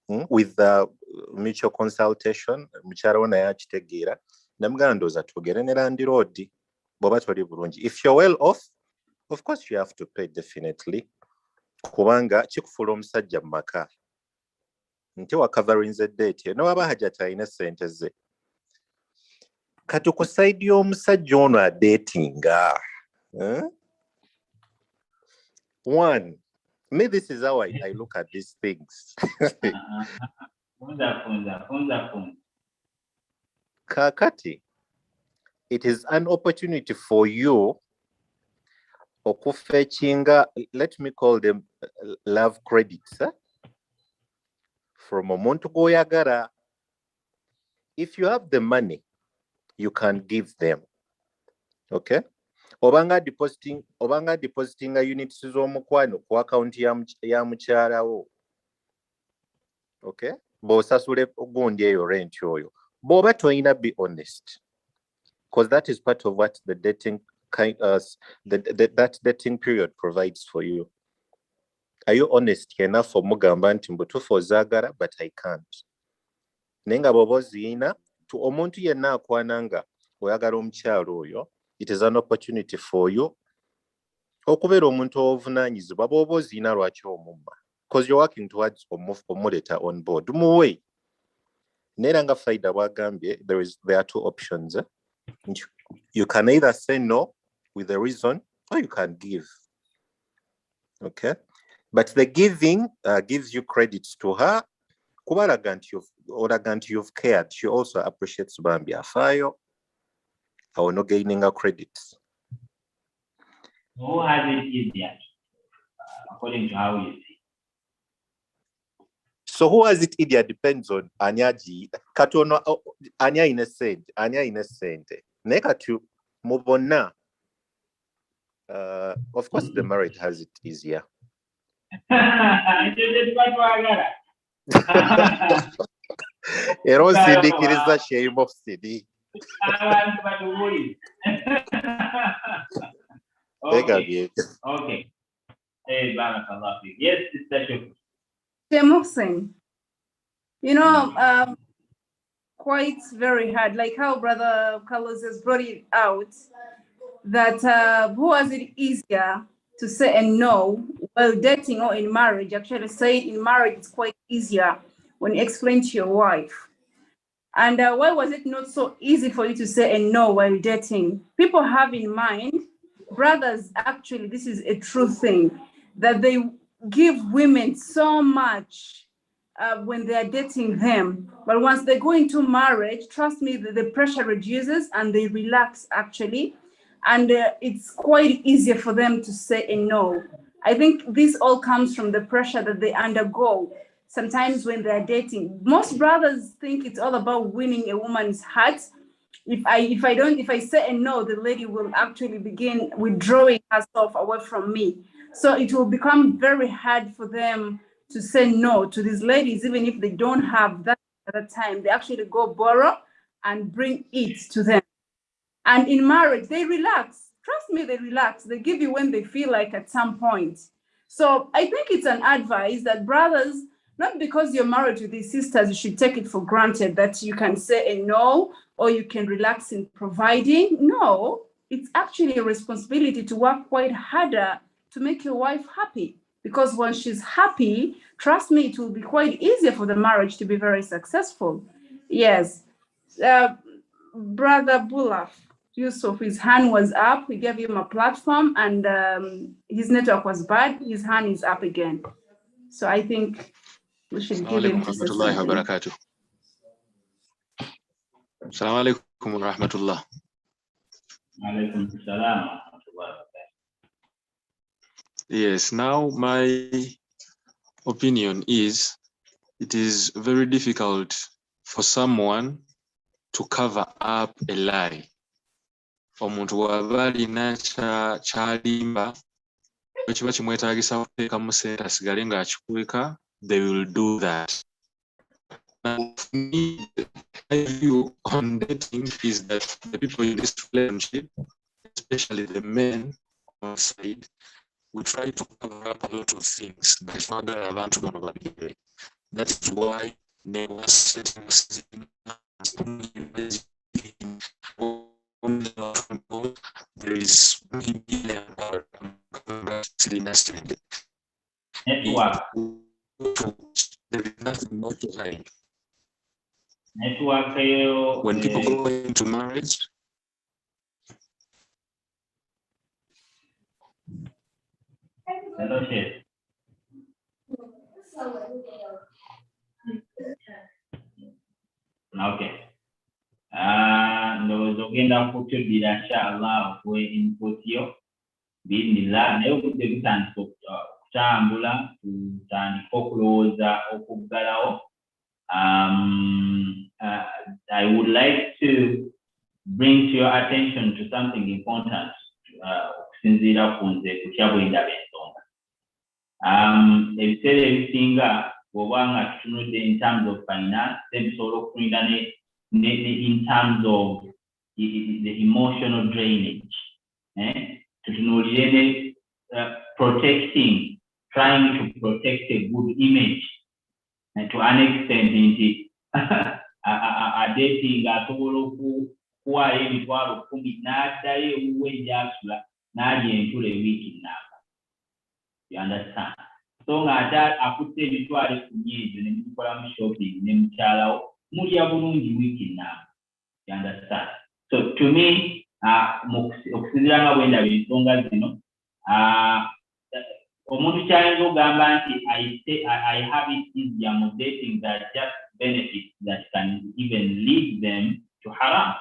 With the mutual consultation, mukyala wo naye akitegeera. Namugamba ndowooza twogere ne landlord bw'oba toli bulungi. If you're well off, of course you have to pay definitely. Kubanga kikufuula omusajja mu maka. Nti wakavarinze date no waba Hajat alina ssente ze. Kati ku side y'omusajja ono adatinga. One, me, this is how I look at these things. Kakati, it is an opportunity for you okufetchinga, let me call them love credits, from omuntu gw'oyagala. If you have the money, you can give them. Okay? Obanga depositing units z'omukwano ku account ya mukyala wo. Okay? Bw'osasule gundi eyo rent oyo. Bw'oba toyina, be honest. Because that is part of what the dating that dating period provides for you. Are you honest enough for mugamba nti mbutuufu ozaagala but I can't? Naye nga bw'oba oziyina to omuntu yenna akwananga oyagala omukyalo oyo, it is an opportunity for you okubeera omuntu obuvunaanyizibwa bw'oba oziyina lwaki omumma. Because you're working towards omuleta on board. Muwe. Naye nga Faida bw'agambye, there are two options. You can either say no with a reason or you can give. Okay? But the giving gives you credits to her. Kubalaga nti you've cared. She also appreciates Bambi Afayo. I will not gaining her credits. Who has it yet? According to how you see. So who has it easier depends on Anyaji. Katono Anya innocent. Nekatu mubona. Of course the marriage has it easier. Ero Sidi kiriza shame of Sidi. Okay. Hey, barakallah. Yes, Sister Sheikh. Mohsen, you know, quite very hard, like how Brother Carlos has brought it out, that who was it easier to say a no while dating or in marriage? Actually, say it in marriage is quite easier when you explain to your wife. And why was it not so easy for you to say a no while dating? People have in mind, brothers, actually, this is a true thing, that they give women so much when they are dating them. But once they go into marriage, trust me, the pressure reduces and they relax, actually. And it's quite easier for them to say a no. I think this all comes from the pressure that they undergo sometimes when they're dating. Most brothers think it's all about winning a woman's heart. If I say a no, the lady will actually begin withdrawing herself away from me. So it will become very hard for them to say no to these ladies, even if they don't have that at the time. They actually go borrow and bring it to them. And in marriage, they relax. Trust me, they relax. They give you when they feel like at some point. So I think it's an advice that brothers, not because you're married to these sisters, you should take it for granted that you can say a no or you can relax in providing. No, it's actually a responsibility to work quite harder to make your wife happy. Because when she's happy, trust me, it will be quite easier for the marriage to be very successful. Yes. Brother Bulaf Yusuf, his hand was up. We gave him a platform and his network was bad. His hand is up again. So I think we should give him to say something. Assalamu alaikum wa rahmatullah. Alaikum assalam wa rahmatullah. Yes, now my opinion is it is very difficult for someone to cover up a lie. Omuntu wabali na chalimba ekiba kimwetagisa kuteeka mu sente asigale ng'akikuika, they will do that. Now, for me, my view on dating is that the people in this relationship, especially the men on side, we try to cover up a lot of things. That's not that I want to know about it. That is why they were setting there is $1 billion network. There is nothing more to hide. Network. When people go into marriage, Hello, Sheikh. Okay. Ndowooza ogenda kutuddira inshallah okuwa input yo biidhnillah, naye obudde butandika okutambula, tutandika okulowooza okuggalawo. I would like to bring to your attention to something important okusinziira ku nze ku kyabwe ndaba ensonga. Ebiseera ebisinga bw'oba nga tutunudde in terms of finance, then tusobola okutunida ne in terms of the emotional drainage. Tutunuulire ne protecting, trying to protect a good image, and to an extent nti dating asobola okuwaayo emitwalo 10 n'addayo ewuwe gy'asula n'alya entula ewiiki nnamba. You understand? So ng'ate akutte emitwalo 10 egyo ne mukolamu shopping ne mukyalawo mulya bulungi wiiki nnamba. You understand? So to me, okusinziira nga bwe ndaba ensonga zino, omuntu kyayinza ogamba nti I have it easier mu dating that just benefits that can even lead them to haram.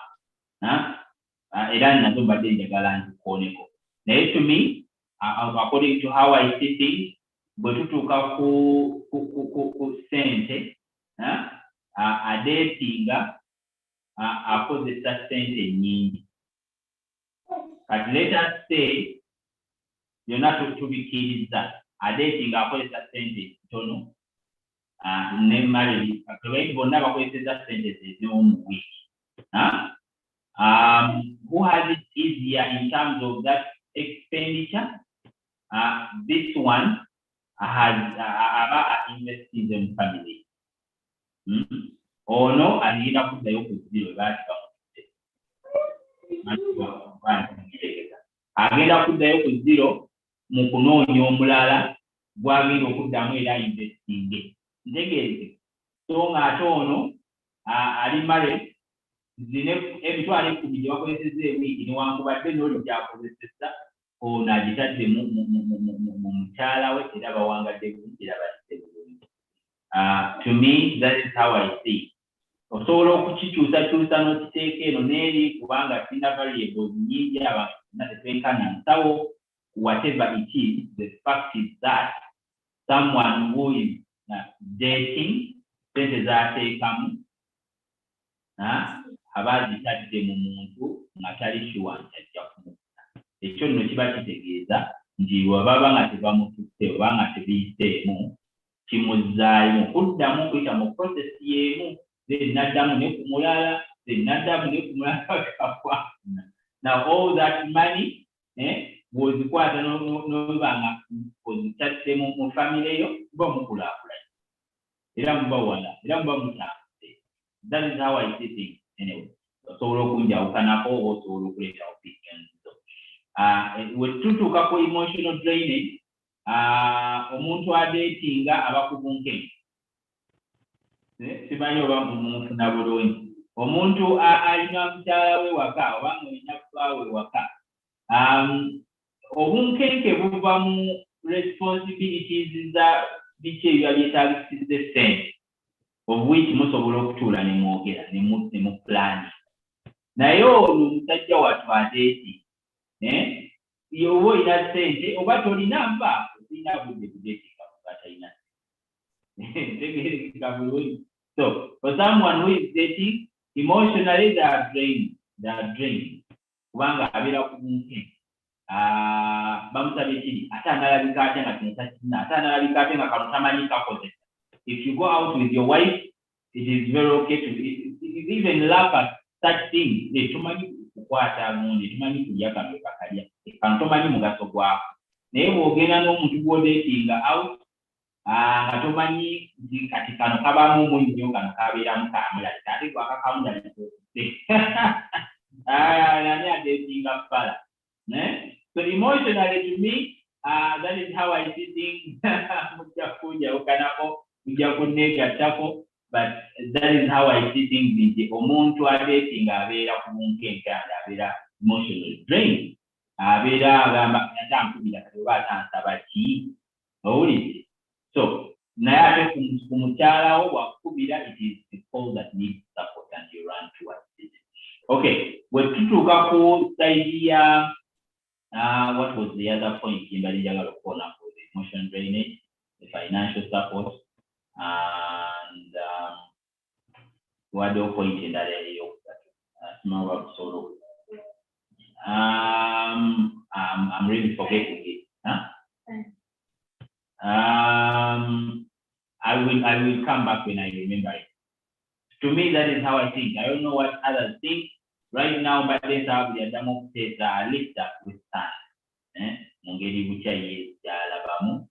Era nazo mbadde njagala nzikooneko. Naye to me, according to how I see things, bwe tutuuka ku ssente adeetinga akozesa ssente nnyingi. Kati let us say byonna tubikkiriza adeetinga akozesa ssente ntono ne marriage bonna bakozesa ssente z'omu wiiki. Who has it easier in terms of that expenditure? This one has invested in family. Ono alienda kuddayo ku zero agenda kuddayo ku zero mu kunoonya omulala gwagenda okuddamu era investinge. Ntegeeze so ng'ate ono ali married zine emitwalo 10 gye bakozesezza ewiiki newankubadde n'oli gyakozeseza ono agitadde mu mukyala we era bawangadde bulungi era badde bulungi. To me that is how I see. Osobola okukikyusakyusa n'okiteeka eno n'eri kubanga sina variables nnyingi abantu tetenkana nsawo. Whatever it is, the fact is that someone who is dating sente z'ateekamu aba azitadde mu muntu nga tali sure nti ajja kumufuna. Ekyo nno kiba kitegeeza nti bw'ababa nga tebamututte oba nga tebiyiseemu kimuzzaayo okuddamu okuyita mu process y'emu n'addamu ne ku mulala n'addamu ne ku mulala kakwafuna. Now all that money bw'ozikwata n'oba nga ozitadde mu famire yo muba mukulaakulanye era muba wala era muba mutambuse. That is how I see things anyway. Osobola okunjawukanako oba osobola okuleeta opinions. We tutuuka ku emotional drainage. Omuntu adeetinga aba ku bunkenke. Simanyi oba mumufuna bulungi. Omuntu alina mukyala we waka oba ng'olina bbaawe waka. Obunkenke buva mu responsibilities za biki ebyo byetaagisiza ssente of which musobola okutuula ne mwogera ne mu plan. Naye ono omusajja wattu adeeti yoba olina ssente oba tolina mba olina budde kudeetinga oba talina tegeerekeka bulungi. So for someone who is dating emotionally they are drained kubanga abeera ku bunkenke. Bamusabye kiri ate analabika ate nga kino takirina ate analabika ate nga kano tamanyi kakozesa. If you go out with your wife, it is very okay to even laugh at such things. Tumanyi kukwata ngundi, tumanyi kulya kano kakalya, kano tomanyi mugaso gwako. Naye bw'ogenda n'omuntu gw'odeetinga out nga tomanyi kati kano kabamu munnyo kano kabeeramu kamulalika ate gwakakamulalika nani adeetinga ppala. So emotionally to me, that is how I see things. But that is how I see things. The omuntu adeeting abeera ku bunkenke abeera emotionally drained. Abeera agamba atankubira kati oba atansaba ki owulidde. So naye ate ku mukyala wo bwakukubira it is the call that needs support and you run towards it. Okay, bwe tutuuka ku side ya what was the other point? The emotional drainage, the financial support, and what do point in that area? I'm really forgetting it. I will come back when I remember it. To me, that is how I think. I don't know what others think. Right now, but let's have the Adamo says lift up with time. Mungeri bucha yes alabamu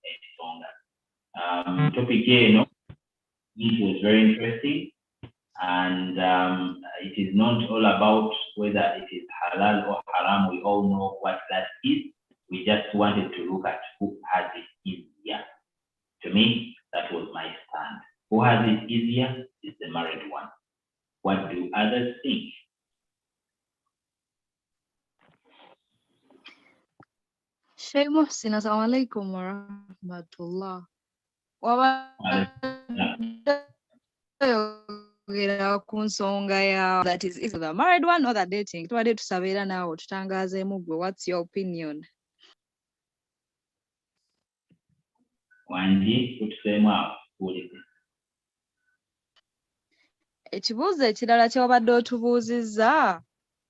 and topic here, it was very interesting, and it is not all about whether it is halal or haram. We all know what that is. We just wanted to look at who has it easier. To me, that was my stand. Who has it easier is the married one. What do others think? Sheikh Muhsin, assalamu alaikum wa rahmatullah. That is either the married one or the dating. What's your opinion? Wanji kutusema kule. Ekibuuzo ekirala ky'obadde otubuuzizza,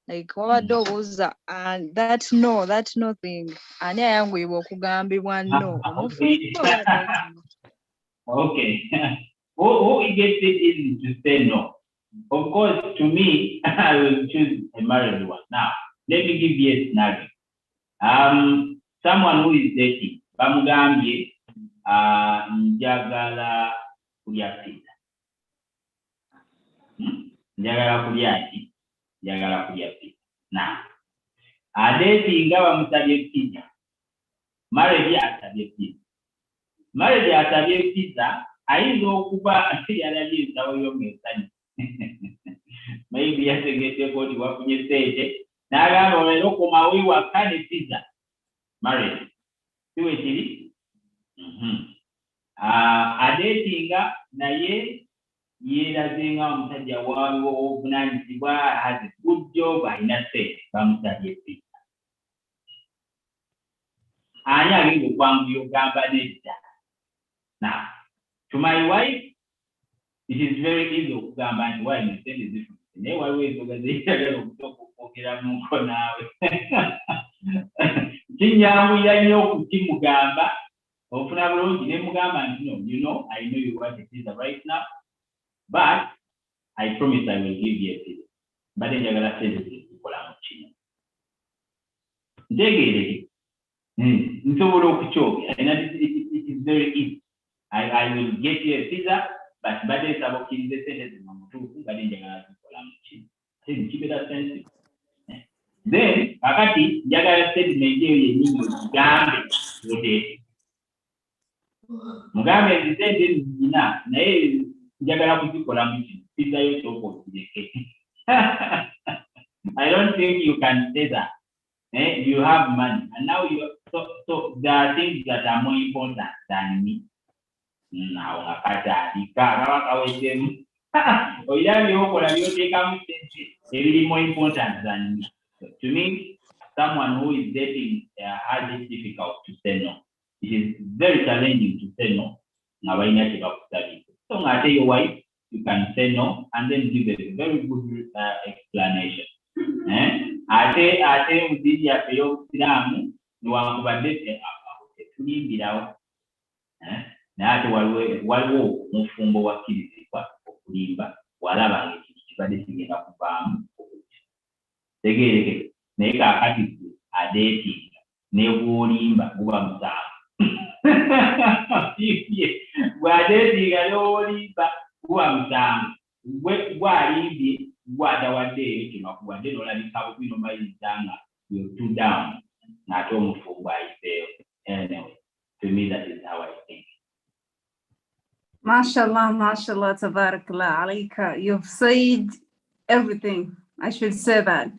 like wabadde obuuza and that no thing. Ani ayanguyibwa okugambibwa no? Omufumbo oba dating? Okay. Who gets it easy to say no? Of course, to me, I will choose a married one. Now, let me give you a scenario. Someone who is dating, bamugambye njagala kulya pizza. Njagala kulya pizza. Now, dating bamusabye pizza. Married asabye pizza. Married asabye pizza. Ayinza okuba yalabye ensawo y'omwesani. Maybe yategese koti wafunye sente n'agamba olero komawo ewaka ne pizza. Married. Siwe kiri? Adetinga naye yeeraze nga omusajja waaliwo obuvunaanyizibwa, has a good job, alina sente, bamusabye pizza. Ani agenda okwanguya ogamba nedda? Now, to my wife, it is very easy okugamba nti why you say is different. Naye waliwo ensonga zeyagala okutokookera mu nko naawe. Kinyamuyira nnyo okukimugamba, ofuna bulungi ne mugamba nti no, you know, I know you want a pizza right now, but I promise I will give you a pizza. But njagala sente zikola mu kino. Ntegeereke. Nsobola okukyogera. And it is very easy. I will get you a pizza, but bade sabokirize sente zino mutuufu bade njagala zikola mu kino. Kibeera sensitive. Then, kakati njagala statement eyo yennyini mugambe odete. Mugambe ezisente ezina naye njagala kuzikola mu kino. Pizza yo kyokka okireke. I don't think you can say that. You have money, and now so there are things that are more important than me. Now, more important than me. So, to me, someone who is dating has it difficult to say no. It is very challenging to say no. So, I tell your wife, you can say no and then give a very good explanation. I say, muzidi ya peyo silamu, nuwakubadete tulimbirawo. Na ate waliwo mufumbo wakkirizibwa okulimba walaba ng'ekintu kibadde kigenda kuvaamu obulungi. Tegeereke naye kaakati adeetinga ne bw'olimba guba musango. Bw'adeetinga ne bw'olimba guba musango. Gw'alimbye gw'atawadde eyo kino akuwadde n'olabika bubi n'omaliriza nga you're too down n'ate omufumbo ayiseeyo. Anyway, to me that is how I think. MashaAllah, MashaAllah, Tabarakallah, Alayka. You've said everything. I should say that.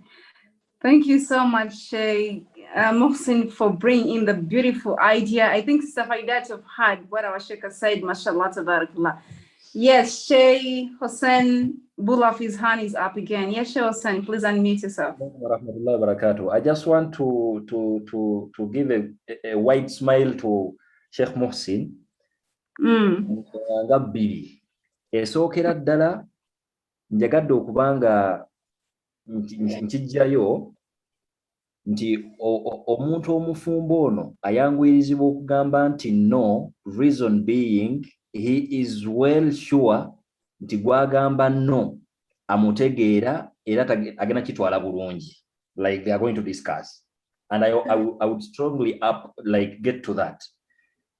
Thank you so much, Sheikh Mohsin, for bringing in the beautiful idea. I think Sister Faidat have heard what our Sheikh has said, MashaAllah, Tabarakallah. Yes, Sheikh Hussein Bulaf, his hand is up again. Yes, Sheikh Hussein, please unmute yourself. I just want to give a wide smile to Sheikh Mohsin. Nga bbiri esookera ddala njagadde okubanga nkijjayo nti omuntu omufumbo ono ayanguyirizibwa okugamba nti no, reason being he is well sure nti gwagamba no amutegeera era agenda kitwala bulungi, like they are going to discuss, and I would strongly get to that.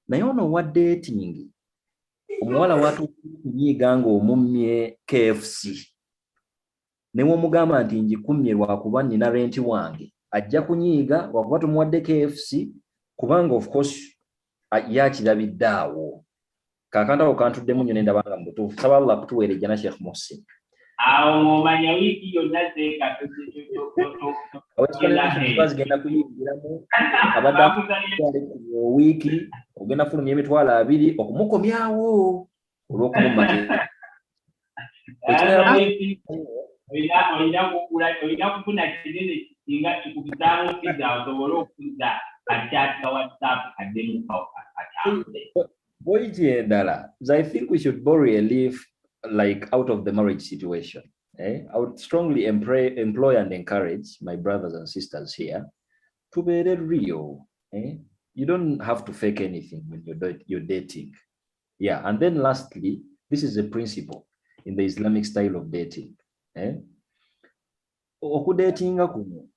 Naye ono wa dating omuwala watukunyiiga ng'omumye KFC ne w'omugamba nti njikumye lwakuba nnina renti wange ajja kunyiiga lwakuba tumuwadde KFC kubanga of course yakirabidde awo. Kaakanta awo kantuddemu nnyo ne ndabanga mu butuufu. Saba Allah kutuweerejja na Sheikh Mohsin. Awo omanya wiiki yonna zeeka bazigenda kuyingiramu abadde wiiki ogenda fulumya emitwalo 2 okumukomyawo olw'okumumata. Olina kufuna kinene singa kikubisaamu pizza osobole okuzza akakyati ka WhatsApp kaddemu atambule. I think we should borrow a leaf like out of the marriage situation. I would strongly employ and encourage my brothers and sisters here to be real. You don't have to fake anything when you're dating. Yeah, and then lastly, this is a principle in the Islamic style of dating. Okudatinga kuno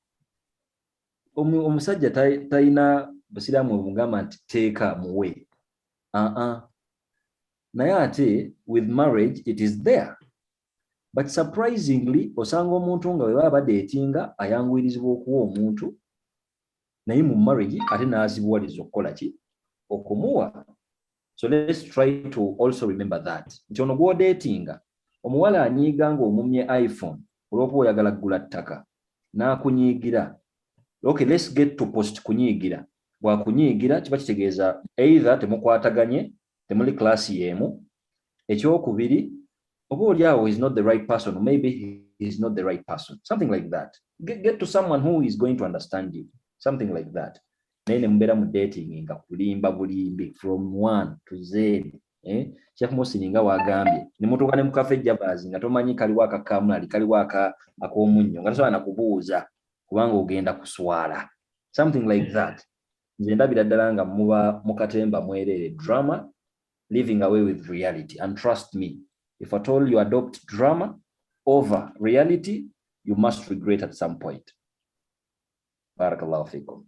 omusajja talina basiraamu obugamba nti teeka muwe. Naye ate with marriage it is there. But surprisingly, osanga omuntu nga bwe baba datinga ayanguyirizibwa okuwa omuntu naye mu marriage ate n'azibuwaliza okukola ki? Okumuwa. So let's try to also remember that. Nti ono gwo datinga omuwala anyiiga nga omumye iPhone olw'okuba oyagala kugula ttaka n'akunyiigira. Okay, let's get to post kunyiigira. Bw'akunyiigira kiba kitegeeza either temukwataganye, temuli klasi y'emu. Ekyokubiri, oba oliawo is not the right person, or maybe he is not the right person. Something like that. Get to someone who is going to understand you. Something like that. Naye ne mubeera mu dating nga kulimba bulimbi from 1 to Z. Sheikh Musini nga wagambye ne mutuuka ne mu cafe jabazi nga tomanyi kaliwo akakamulali kaliwo ak'omunnyo nga tosobola nakubuuza kubanga ogenda kuswala. Something like that. Nze ndabira ddala nga muba mukatemba mwerere drama, living away with reality. And trust me, if at all you adopt drama over reality, you must regret at some point. Barakallahu fikum.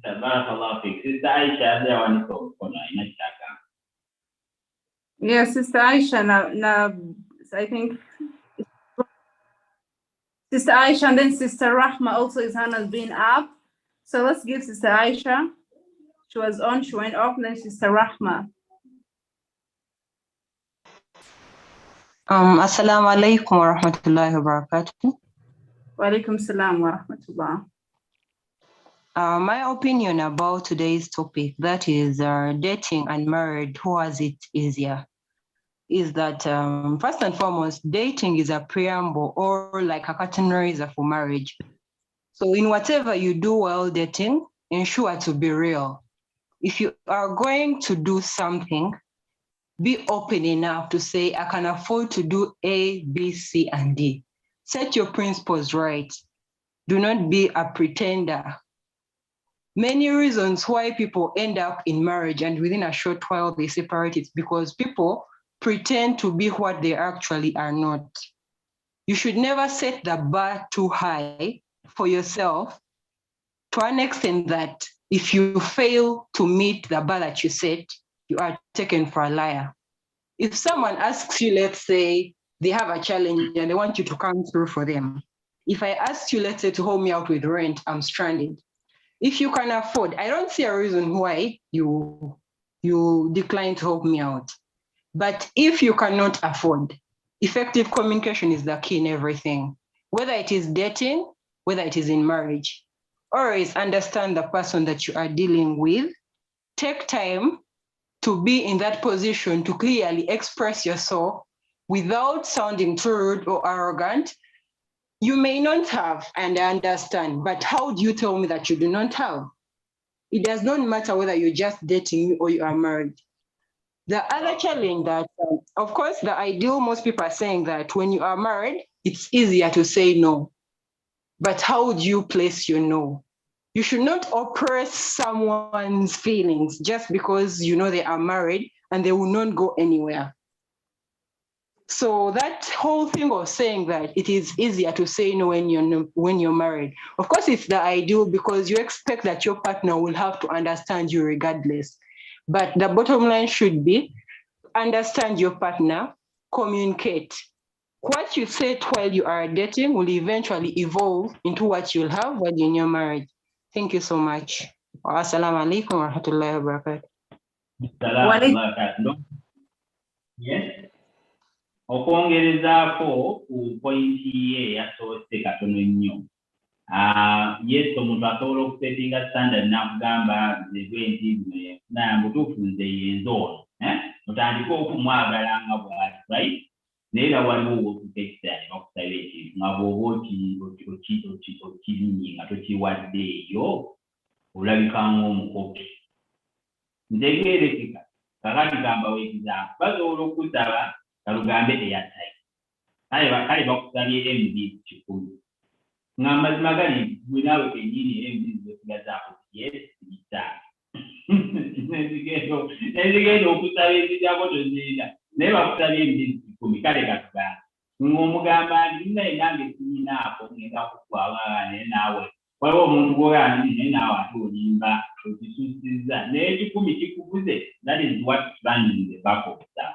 Barakallahu fikum. Sister Aisha, there one is Yes, Sister Aisha, I think Sister Aisha and then Sister Rahma also, his hand has been up. So let's give Sister Aisha. She was on, she went off, and then Sister Rahma. Assalamu alaikum wa rahmatullahi wa barakatuh. Wa alaikum salam wa rahmatullah. My opinion about today's topic, that is dating and married, who has it easier, is that first and foremost, dating is a preamble or like a curtain raiser for marriage. So in whatever you do while dating, ensure to be real. If you are going to do something, be open enough to say, I can afford to do A, B, C, and D. Set your principles right. Do not be a pretender. Many reasons why people end up in marriage and within a short while they separate it because people pretend to be what they actually are not. You should never set the bar too high for yourself to an extent that if you fail to meet the bar that you set, you are taken for a liar. If someone asks you, let's say they have a challenge and they want you to come through for them. If I ask you, let's say, to help me out with rent, I'm stranded. If you can afford, I don't see a reason why you decline to help me out. But if you cannot afford, effective communication is the key in everything. Whether it is dating, whether it is in marriage, always understand the person that you are dealing with. Take time to be in that position to clearly express yourself without sounding too rude or arrogant. You may not have, and I understand, but how do you tell me that you do not have? It does not matter whether you're just dating me or you are married. The other challenge that, of course, the ideal, most people are saying that when you are married, it's easier to say no. But how do you place your no? You should not oppress someone's feelings just because you know they are married and they will not go anywhere. So that whole thing of saying that it is easier to say no when you're married, of course, it's the ideal because you expect that your partner will have to understand you regardless. But the bottom line should be understand your partner, communicate. What you said while you are dating will eventually evolve into what you'll have while you're in your marriage. Thank you so much. Assalamu alaikum wa rahmatullahi wa barakatuh. Yes. Okwongerezaako ku pointi ye yasoose katono nnyo. Yes, omuntu asobola okusetinga standard n'akugamba nze nti naye mutuufu nze yenze ono. Otandike okumwagala nga bw'ati, right? Naye era waliwo okutekisa ne bakusaba ekintu nga bw'oba okirinye nga tokiwadde eyo olabika ng'omukopi. Ntegeerekeka kakati gamba weegizaako basobola okusaba kalugambe airtime kale bakusabye MB 10 nga mazima gali gwe naawe kennyini MB zekugazaako yesita nezigenda okusaba ezijako tozirina naye bakusabye MB 10 kale katugambe ng'omugamba nti naye nange sinyinaako ngenda kukwawa naye naawe waliwo omuntu gw'oyandi naye naawe ate olimba okisusiza naye 10 kikubuze. That is what runs the back of the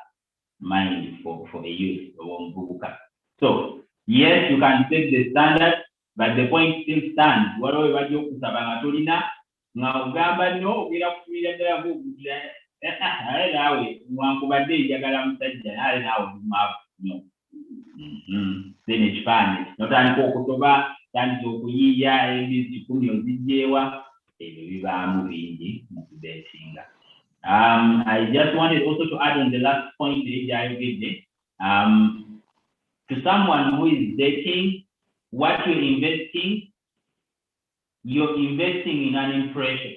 mind for a youth omuvubuka. So yes, you can set the standard, but the point still stands. Waliwo bajja okusaba nga tolina nga ogamba nno ogenda kufiira ddala bwogulira ale naawe wankubadde njagala musajja naye naawe olimaavu nnyo. Then ekifaananyi notandika okutoba tandika okuyiiya embizi 10 ozijjeewa ebyo bibaamu bingi mu kubeetinga. I just wanted also to add on the last point to someone who is dating, what you're investing in an impression.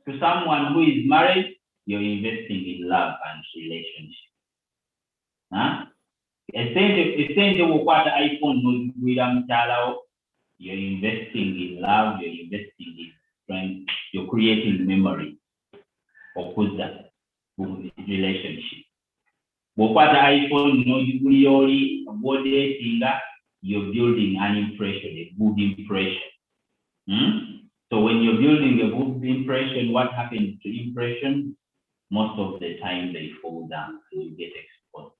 To someone who is married, you're investing in love and relationship. Essentially, what iPhone knows, you're investing in love, you're investing in strength, you're creating memory of that relationship. What iPhone knows, you're building an impression, a good impression. So when you're building a good impression, what happens to impression? Most of the time they fall down and you get exposed.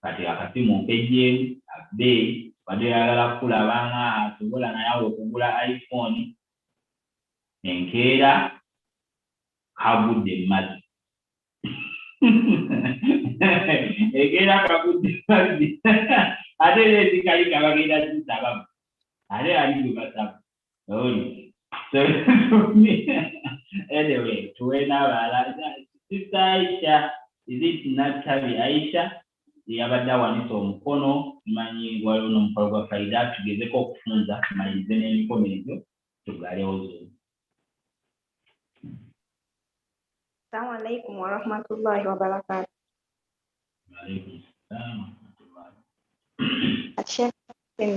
Kati akati mumpeje abbe badayagala kulabanga asobola naye okugula iPhone enkeera kagudde mazzi enkeera kagudde mazzi ate ezikalinga bagenda zisaba ate ali basaba. So anyway, Sister Aisha, is it not Tabi Aisha? Yabadde awanise omukono manyi waliwo n'omukolo gwa faida tugezeko okufunza tumalize n'emikono egyo tugalewo zo. Assalamu alaikum wa rahmatullahi wa barakatuh.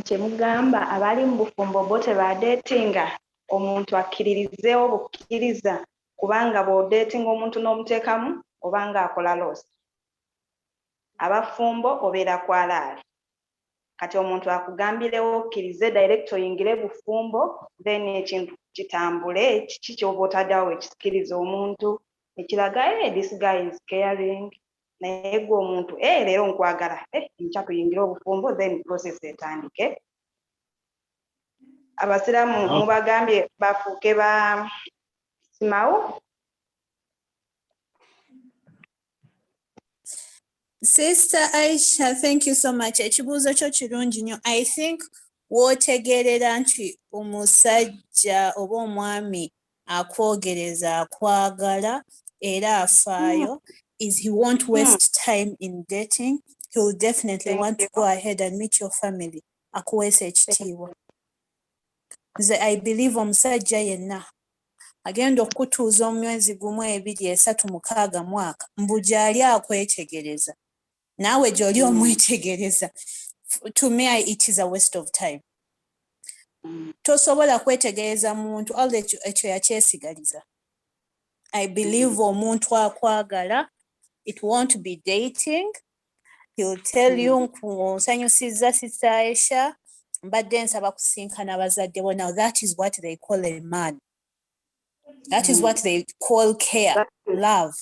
Kye mugamba abali mu bufumbo bo tebadeetinga omuntu akkiririzeewo bukkiriza kubanga bw'odeetinga omuntu n'omuteekamu obanga akola losi. Abafumbo obeera kwalaali. Kati omuntu akugambirewo okkirize direct oyingire bufumbo then ekintu kitambule kiki ky'oba otaddewo ekisikiriza omuntu ekiraga this guy is caring naye gwe omuntu leero nkwagala nkya tuyingire obufumbo then process etandike. Abasiraamu mubagambye bafuuke ba simawo. Sister Aisha, thank you so much. Ekibuuzo kyo kirungi nnyo. I think w'otegeerera nti omusajja oba omwami akwogereza akwagala era afaayo is he won't waste time in dating. He will definitely want to go ahead and meet your family. Akuweesa ekitiibwa. Nze I believe omusajja yenna agenda okutuuza omwezi gumu 2, 3, 6 mwaka mbu gy'ali akwetegereza naawe gy'oli omwetegereza. To me it is a waste of time. Tosobola kwetegereza muntu all ekyo yakyesigaliza. I believe omuntu akwagala, it won't be dating. He'll tell you nsanyusizza Sister Aisha mbadde nsaba kusinkana bazadde bo. Now that is what they call a man. That is what they call care, love.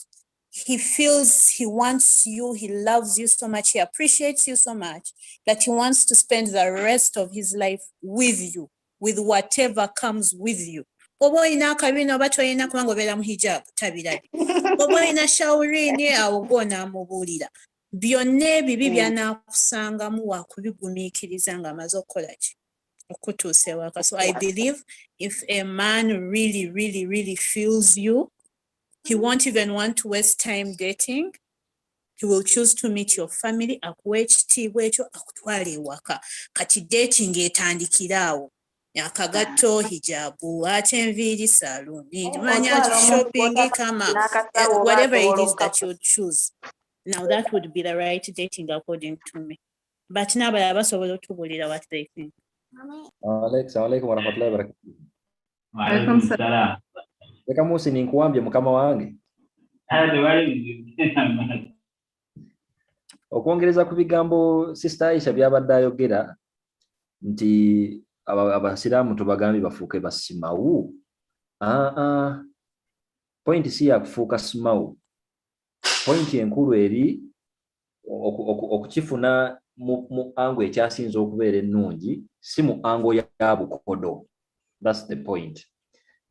He feels he wants you, he loves you so much, he appreciates you so much that he wants to spend the rest of his life with you, with whatever comes with you. Oba olina akabina oba tolina kubanga obeera mu hijab tabirabye. Oba olina shawurini awo gw'onaamubuulira. Byonna ebibi by'anaakusangamu wakubigumiikiriza ng'amaze okukola ki? Okutuusa ewaka. So I believe if a man really feels you, he won't even want to waste time dating. He will choose to meet your family, akuwa ekitiibwa ekyo akutwala ewaka. Kati dating etandikira awo. Akagato hijabu, ate enviiri saluni, manya shopping kama whatever it is that you choose. Now that would be the right dating according to me. But now basobola otubulira what they think. Alaikum warahmatullahi wabarakatuh. Waalaikum salaam. Leka Musi ninkuwambye mukama wange. Okwongereza ku bigambo Sister Aisha byabadde ayogera nti abasiraamu tubagambye bafuuke basimawu. Point si ya kufuuka simawu. Point enkulu eri okukifuna mu ango ekyasinza okubeera ennungi si mu ango ya bukodo. That's the point.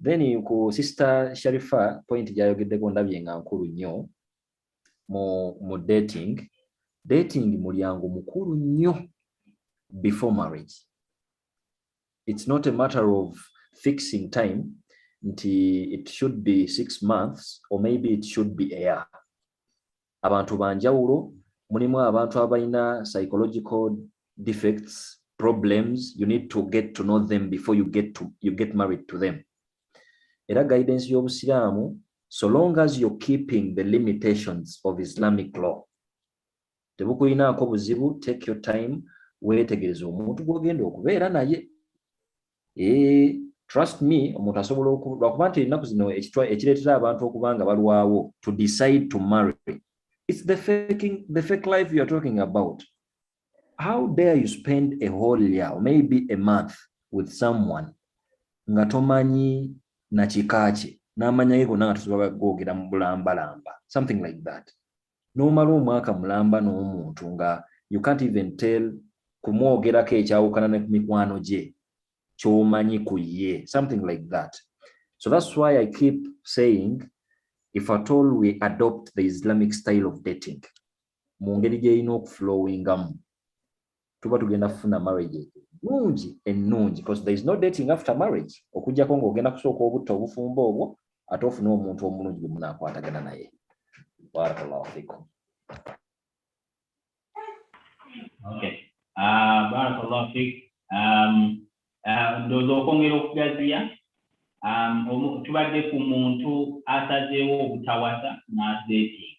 Then ku Sister Sharifa point gyayogeddeko ndabye nga nkulu nnyo mu dating mulyango mukulu nnyo before marriage. It's not a matter of fixing time nti it should be 6 months or maybe it should be a year. Abantu banjawulo mulimu abantu abalina psychological defects, problems. You need to get to know them before you get married to them. Era guidance y'obusiraamu, so long as you're keeping the limitations of Islamic law, tebukuyinaako buzibu, take your time, weetegereze omuntu gw'ogenda okubeera naye. Trust me, omuntu asobola lwakuba nti ennaku zino ekireetera abantu okubanga balwawo to decide to marry. It's the fake life you're talking about. How dare you spend a whole year or maybe a month with someone nga tomanyi na kikaache n'amanya ye gonna nga tusobola gwogera mu bulambalamba, something like that. N'omala omwaka mulamba n'omuntu nga you can't even tell kumwogerako ekyawukana ne ku mikwano gye ky'omanyi ku ye, something like that. So that's why I keep saying, if at all we adopt the Islamic style of dating, mu ngeri gy'erina okuflowingamu, tuba tugenda kufuna marriage nungi ennungi, because there is no dating after marriage. Okujjako ng'ogenda kusooka obutta obufumbo obwo ate ofune omuntu omulungi gwe munaakwatagana naye. Barakallahu fikum. Okay. Barakallahu fik. Ndoza okwongera okugaziya. Tubadde ku muntu asazeewo obutawasa n'azeeti.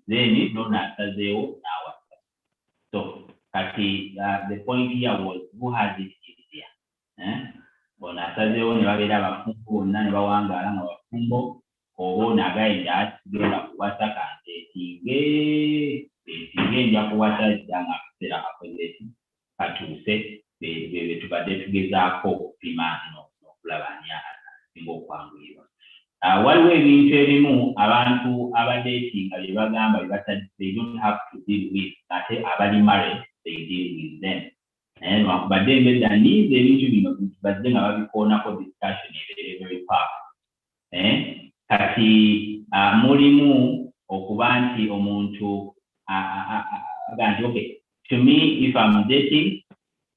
Then nona asazeewo n'awasa. So kati the point here was who has it easier. Bona asazeewo ne babeera abafumbo bonna ne bawangaala nga bafumbo, oba nagayinda atugenda kuwasa kanteetinge nja kuwasa ddanga akaseera kakoze katuuse be tubadde tugezaako okupima n'okulaba ani asinga okwanguyirwa. Waliwo ebintu ebimu abantu abadeetinga bye bagamba they don't have to deal with, ate abali married they deal with them. Lwakubadde mbedda ndiiza ebintu bino badde nga babikoonako discussion very powerful. Kati mulimu okuba nti omuntu aga nti okay, to me if I'm dating,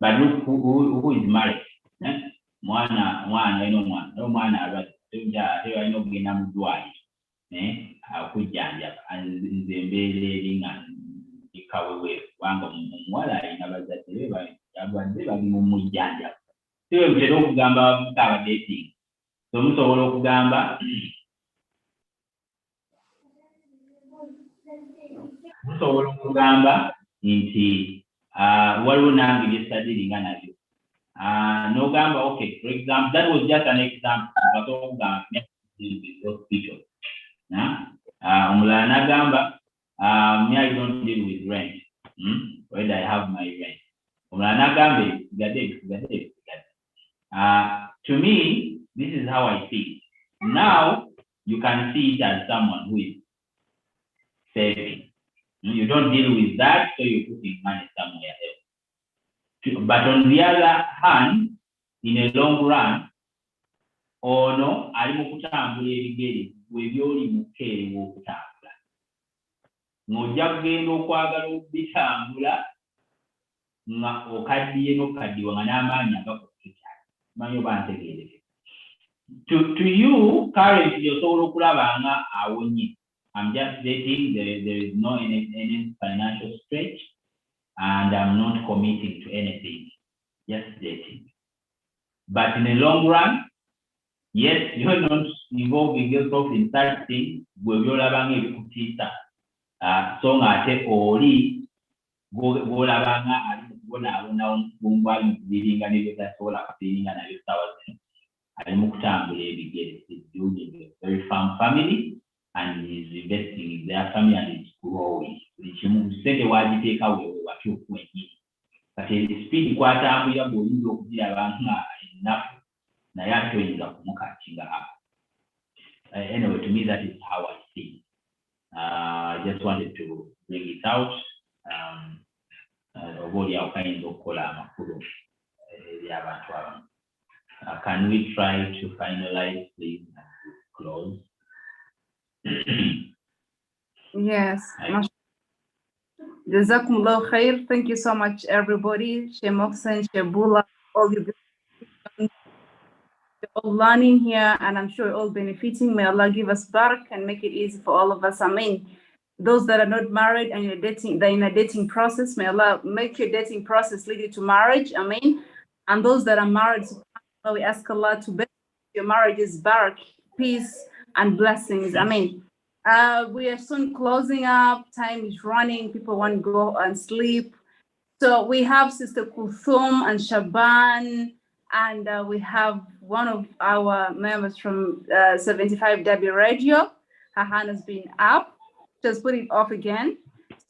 but look who is married. Mwana alwadde alina okugenda mu ddwaliro okujjanjaba, nze embeera eri nga ndikaweweevu kubanga omuwala alina bazadde be balwadde bali mu mujjanjaba. Si bwe mutera okugamba abavubuka abadating, so musobola okugamba nti waliwo nange bye sadiringa nabyo. N'ogamba okay, for example, that was just an example. Hospital. Omulala n'agamba me I don't deal with rent. Whether I have my rent. Omulala n'agamba sigadde. To me, this is how I see it. Now you can see it as someone who is saving. You don't deal with that, so you're putting money somewhere else. But on the other hand, in a long run, ono ali mu kutambula ebigere webyoli mukeere w'okutambula. Ng'ojja kugenda okwagala okubitambula nga okaddiye n'okaddiwa nga n'amaanyi agakukyali. Manyi oba ntegeereke. To you, currently, osobola okulaba nga awonye. I'm just dating, there is no any financial stretch, and I'm not committing to anything. just dating. But in the long run, yes, you're not involving yourself in such things. So ngate oli golabanga ali bona mfungwa bilinga nebyo sola kubilinga na yosawa ali mukutambula ebigere is building a very firm family and is investing in their family and is growing. Sente wajiteeka wewe watuufu wenyini kati speed kwatambulira bw'oyinza okugira abantu ennafu naye ate oyinza kumukakinga hapo. Anyway, to me that is how I see. I just wanted to bring it out. Can we try to finalize, please, and close? Yes. Jazakumullah khair. Thank you so much, everybody. Sheikh Mohsen, Sheikh Bula, all you guys, all learning here, and I'm sure all benefiting. May Allah give us barak and make it easy for all of us. Amen. Those that are not married and you're dating, they're in a dating process, may Allah make your dating process lead you to marriage. Amen. And those that are married, we ask Allah to bless your marriages, barak, peace, and blessings. Amen. We are soon closing up. Time is running. People want to go and sleep. So we have Sister Kulthum and Shaban, and we have one of our members from 75W Radio. Her hand has been up. Just put it off again.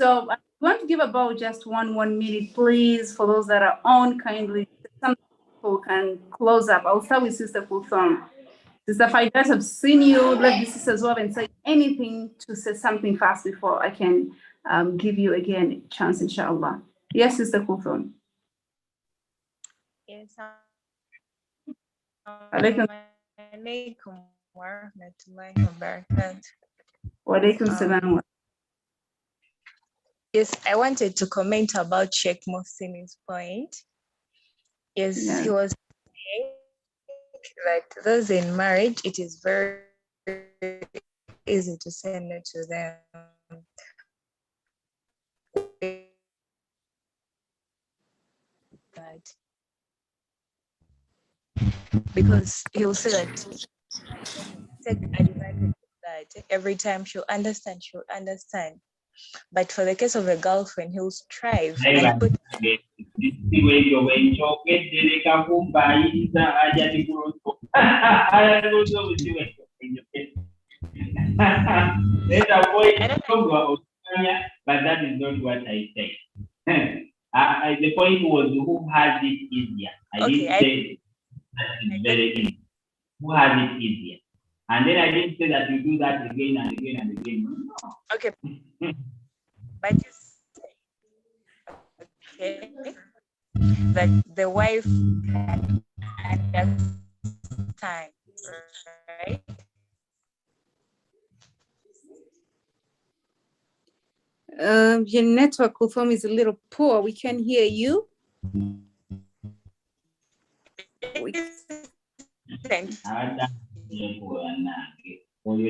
So I want to give about just one minute, please, for those that are on. Kindly, some people can close up. I'll start with Sister Kulthum. Sister Faidat, I've seen you. Let the sisters up and say anything to say something fast before I can give you again a chance, inshallah. Yes, Sister Kulthum. Yes. Alaikum. Alaikum wa rahmatullahi wa barakatuh. Wa alaikum salam. Yes, I wanted to comment about Sheikh Mohsen's point. Yes, Yeah. he was saying that those in marriage, it is very easy to say no to them. But because he'll say that take advantage of that every time she'll understand. But for the case of a girlfriend, he'll strive and put but that is not what I said. The point was who has it easier. I didn't say that it's very easy. Who has it easier? And then I didn't say that you do that again and again and again. No. Okay. But you say, okay, that the wife understands time, right? Your network, Kulthum, is a little poor. We can hear you. Your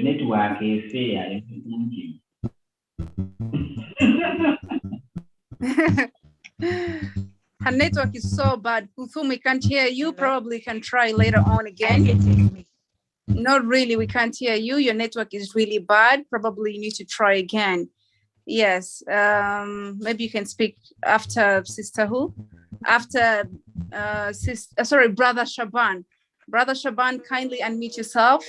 network is fair. Her network is so bad. Kulthum, we can't hear you. Probably can try later on again. Not really, we can't hear you. Your network is really bad. Probably you need to try again. Yes, maybe you can speak after Sister Who? After Brother Shaban. Brother Shaban, kindly unmute yourself.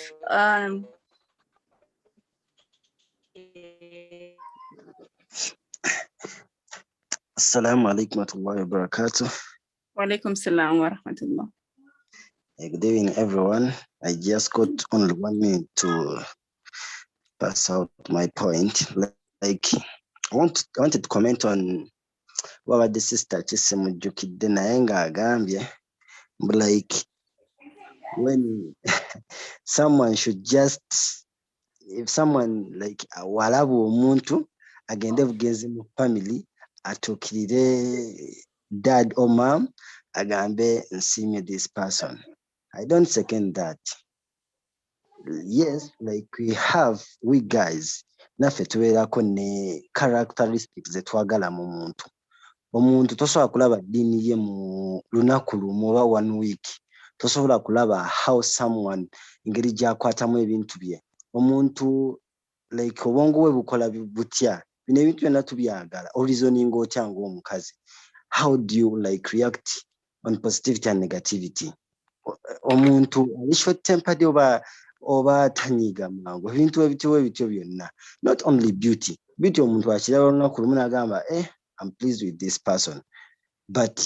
Assalamu alaikum wa rahmatullahi wa barakatuh. Wa alaikum salam wa rahmatullah. Good evening, everyone. I just got only 1 minute to pass out my point. Like, I wanted to comment on what the sister Chisemujukide naenga agambye, but like when someone should just, if someone like walabu omuntu agende bugenzi mu family atukirire dad or mom agambe nsimye this person. I don't second that. Yes, like we guys naffe tubeerako ne characteristics zetwagala mu muntu. omuntu tosobola kulaba ddiini ye mu lunaku lumu oba 1 week. Tosobola kulaba how someone engeri gy'akwatamu ebintu bye. Omuntu like obwongo bwe bukola butya. Bino ebintu byonna tubyagala. Orizoninga otya ng'omukazi. How do you like react on positivity and negativity? Omuntu ali short tempered oba tanyiga mangu. Ebintu ebityo byonna. Not only beauty. Beauty omuntu akiraba olunaku lumu n'agamba I'm pleased with this person. But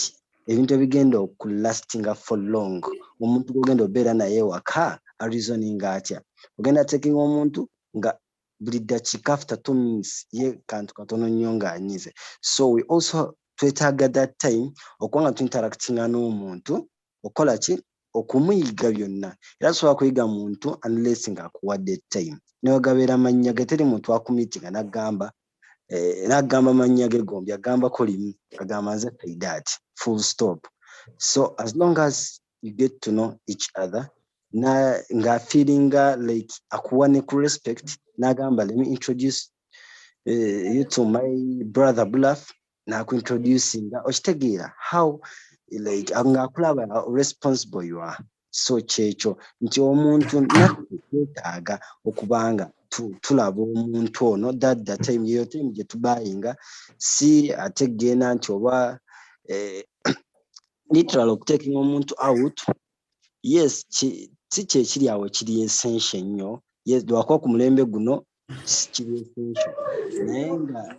ebintu ebigenda okulastinga for long. Omuntu ogenda obeera naye waka arizoninga atya. Ogenda taking omuntu nga buli dakiika after 2 minutes ye kantu katono nnyo ng'anyize. So we also twetaaga that time okuba nga tuinteractinga n'omuntu okola ki okumuyiga byonna. Era sobola kuyiga muntu unless ng'akuwadde time. Naye gabeera mannya ge teri muntu akumiitinga n'agamba mannya ge gombi agambako limu agamba nze that full stop. So as long as you get to know each other nga feeling like akuwa ne ku respect n'agamba let me introduce you to my brother Bulaf na ku introducing okitegeera how like ngakulaba responsible you are. So kyekyo nti omuntu natwetaaga okubanga tulaba omuntu ono that time yeyo time gye tubayinga si ategeena nti oba literal taking omuntu out. Yes, si kyekiri awo kiri essential nnyo. Yes, lwakwa ku mulembe guno kiri essential. Naye nga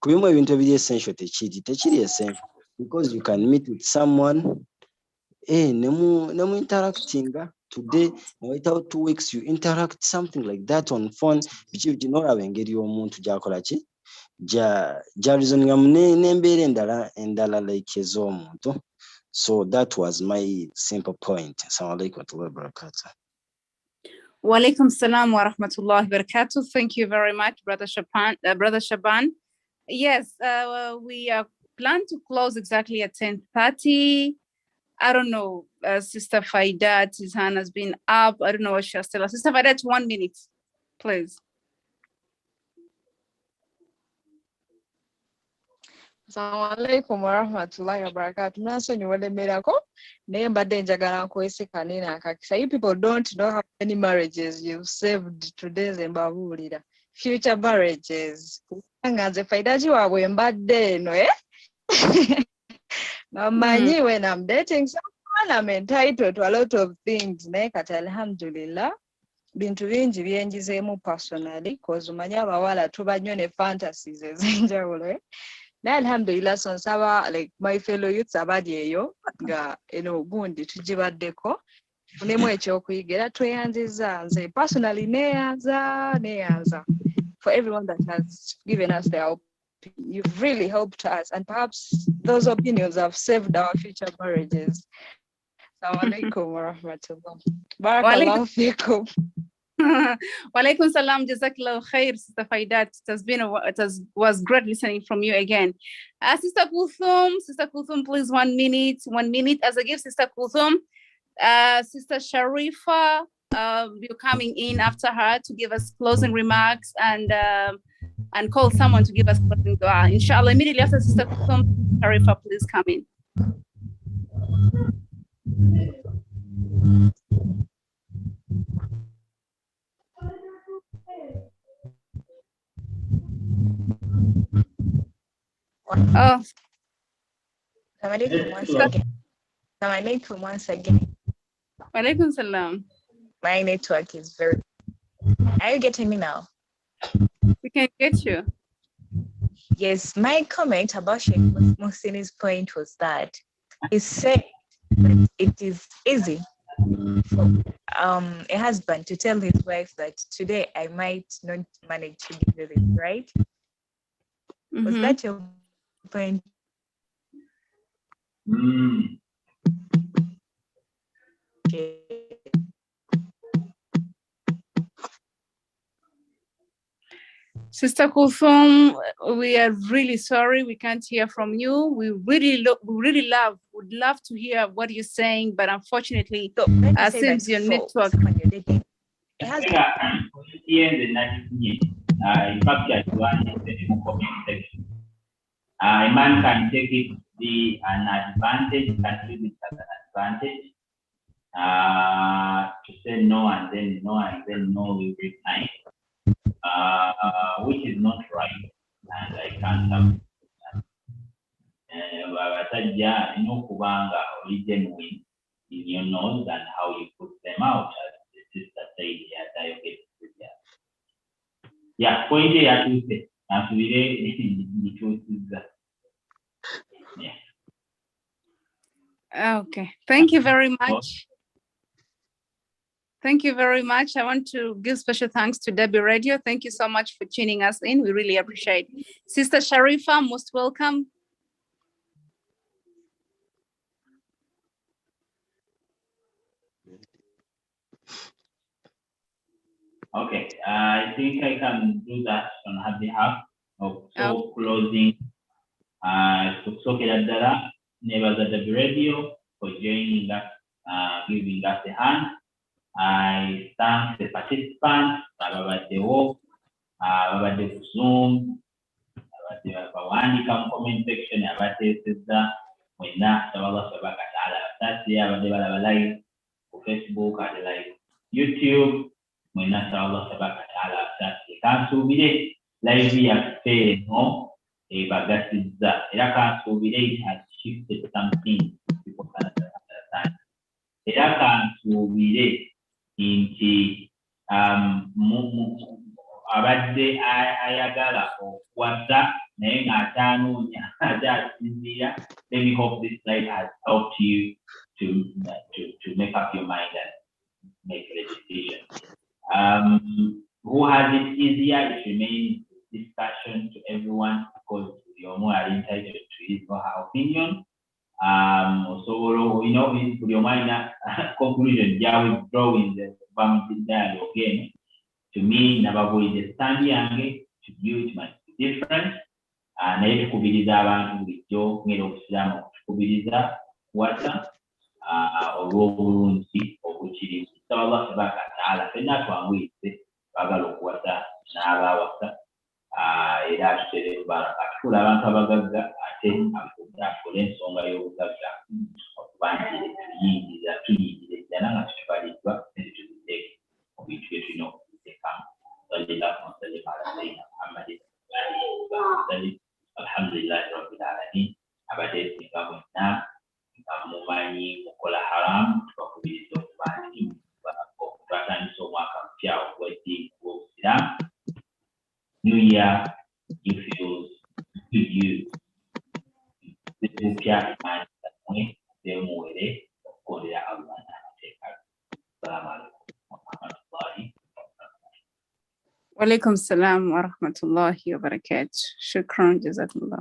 kubimu ebintu ebiri essential tekiri essential because you can meet with someone nemu interacting today without 2 weeks you interact something like that on phone bichi n'olaba engeri y'omuntu gy'akola ki reasoninga n'embeera endala like ez'omuntu. So that was my simple point. Assalamu alaikum wa rahmatullahi wa barakatuh. Wa alaikum salam wa rahmatullahi wa barakatuh. Thank you very much, Brother Shaban. Yes, we plan to close exactly at 10:30. I don't know, Sister Faidat, his hand has been up. I don't know what she's still. Sister Faidat, 1 minute, please. Assalamu alaikum wa rahmatullahi wa barakatuh. Nasonyiwa lemerako naye mbadde njagala nkweseka nina akakisa. You people don't know how many marriages you've saved today ze mbabuulira. Future marriages. Nga nze Faidaji waabwe mbadde eno Namanyi when I'm dating someone I'm entitled to a lot of things naye kati alhamdulillah bintu bingi byenjizeemu personally cause omanyi abawala tuba nnyo ne fantasies ez'enjawulo naye alhamdulillah so nsaba like my fellow youths abali eyo nga eno gundi tugibaddeko funemu ekyokuyiga era tweyanziza nze personally neyanza for everyone that has given us their opinion. You've really helped us and perhaps those opinions have saved our future marriages. Assalamu alaikum wa rahmatullah. Barakallahu feekum. Walaikum salam, jazakallahu khair, Sister Faidat. Was great listening from you again. Sister Kulthum, please 1 minute. 1 minute as I give Sister Kulthum. Sister Sharifa, you're coming in after her to give us closing remarks and call someone to give us closing dua. Inshallah, immediately after Sister Kulthum, Sharifa, please come in. Oh, Assalamualaikum once again. Walaikum salam. My network is very. Are you getting me now? We can get you. Yes, my comment about Sheikh Muhsin's point was that he said that it is easy for a husband to tell his wife that today I might not manage to do this, right? Was that your point? Sister Kulthum, we are really sorry we can't hear from you. We would love to hear what you're saying, but unfortunately, since your network. A man can take it to be an advantage, can use it as an advantage. To say no and then no and then no every time, which is not right, and I can't have abasajja no kubanga oli genuine in your nose and how you put them out, as the sister said here. Yeah, point ya tuuse nasubire nituusizza. Okay, thank you very much. Thank you very much. I want to give special thanks to Debbie Radio. Thank you so much for tuning us in. We really appreciate it. Sister Sharifa, most welcome. Okay, I think I can do that on her behalf of closing. Kusokera ddala nebaza Debbie Radio for joining us, giving us a hand. I thank the participants, ababaddewo, ababadde ku Zoom, abadde bawandika mu comment section, abateesezza mwenna, Allah subhanahu wa ta'ala abasasi abadde balaba live ku Facebook ate live YouTube, mwenna Allah subhanahu wa ta'ala abasasi. Kansuubire live yaffe eno ebagasizza era kansuubire it has shifted something people can understand. Era kansuubire nti abadde ayagala okuwasa naye ng'atanoonya ate asinziira. Let me hope this slide has helped you to make up your mind and make a decision. Who has it easier? It remains discussion to everyone because you're more entitled to his or her opinion. So, you know, in your mind, conclusion, yeah, withdrawing the family dialogue again. To me, Nabago is a stand yange, to you, it might be different. And I kubiriza abantu bulijjo ngera okusiramu kubiriza wata olw'obulungi obukirimu. Allah subhanahu wa ta'ala fenna twanguyise bagala okuwasa n'abawasa era tutere baraka tukula abantu abagagga ate akole ensonga y'obugagga okubanjire tuyingiza ddala nga tutwaliddwa netutuziteeke mu bintu bye tulina okuteekamu. Alhamdulillahi rabbil alamin. Abadde singa mwenna nga mumanyi mukola haramu tubakubiriza okuba nti twatandisa omwaka mupya ogw'eddiini gw'obusiraamu. New year, you feel good you. Mupya imani zammwe zemuwere okukondera Allah n'amateeka. Assalamu alaikum wa rahmatullahi wa barakatuh. Wa alaikum salam wa rahmatullahi wa barakatuh. Shukran, jazakallah.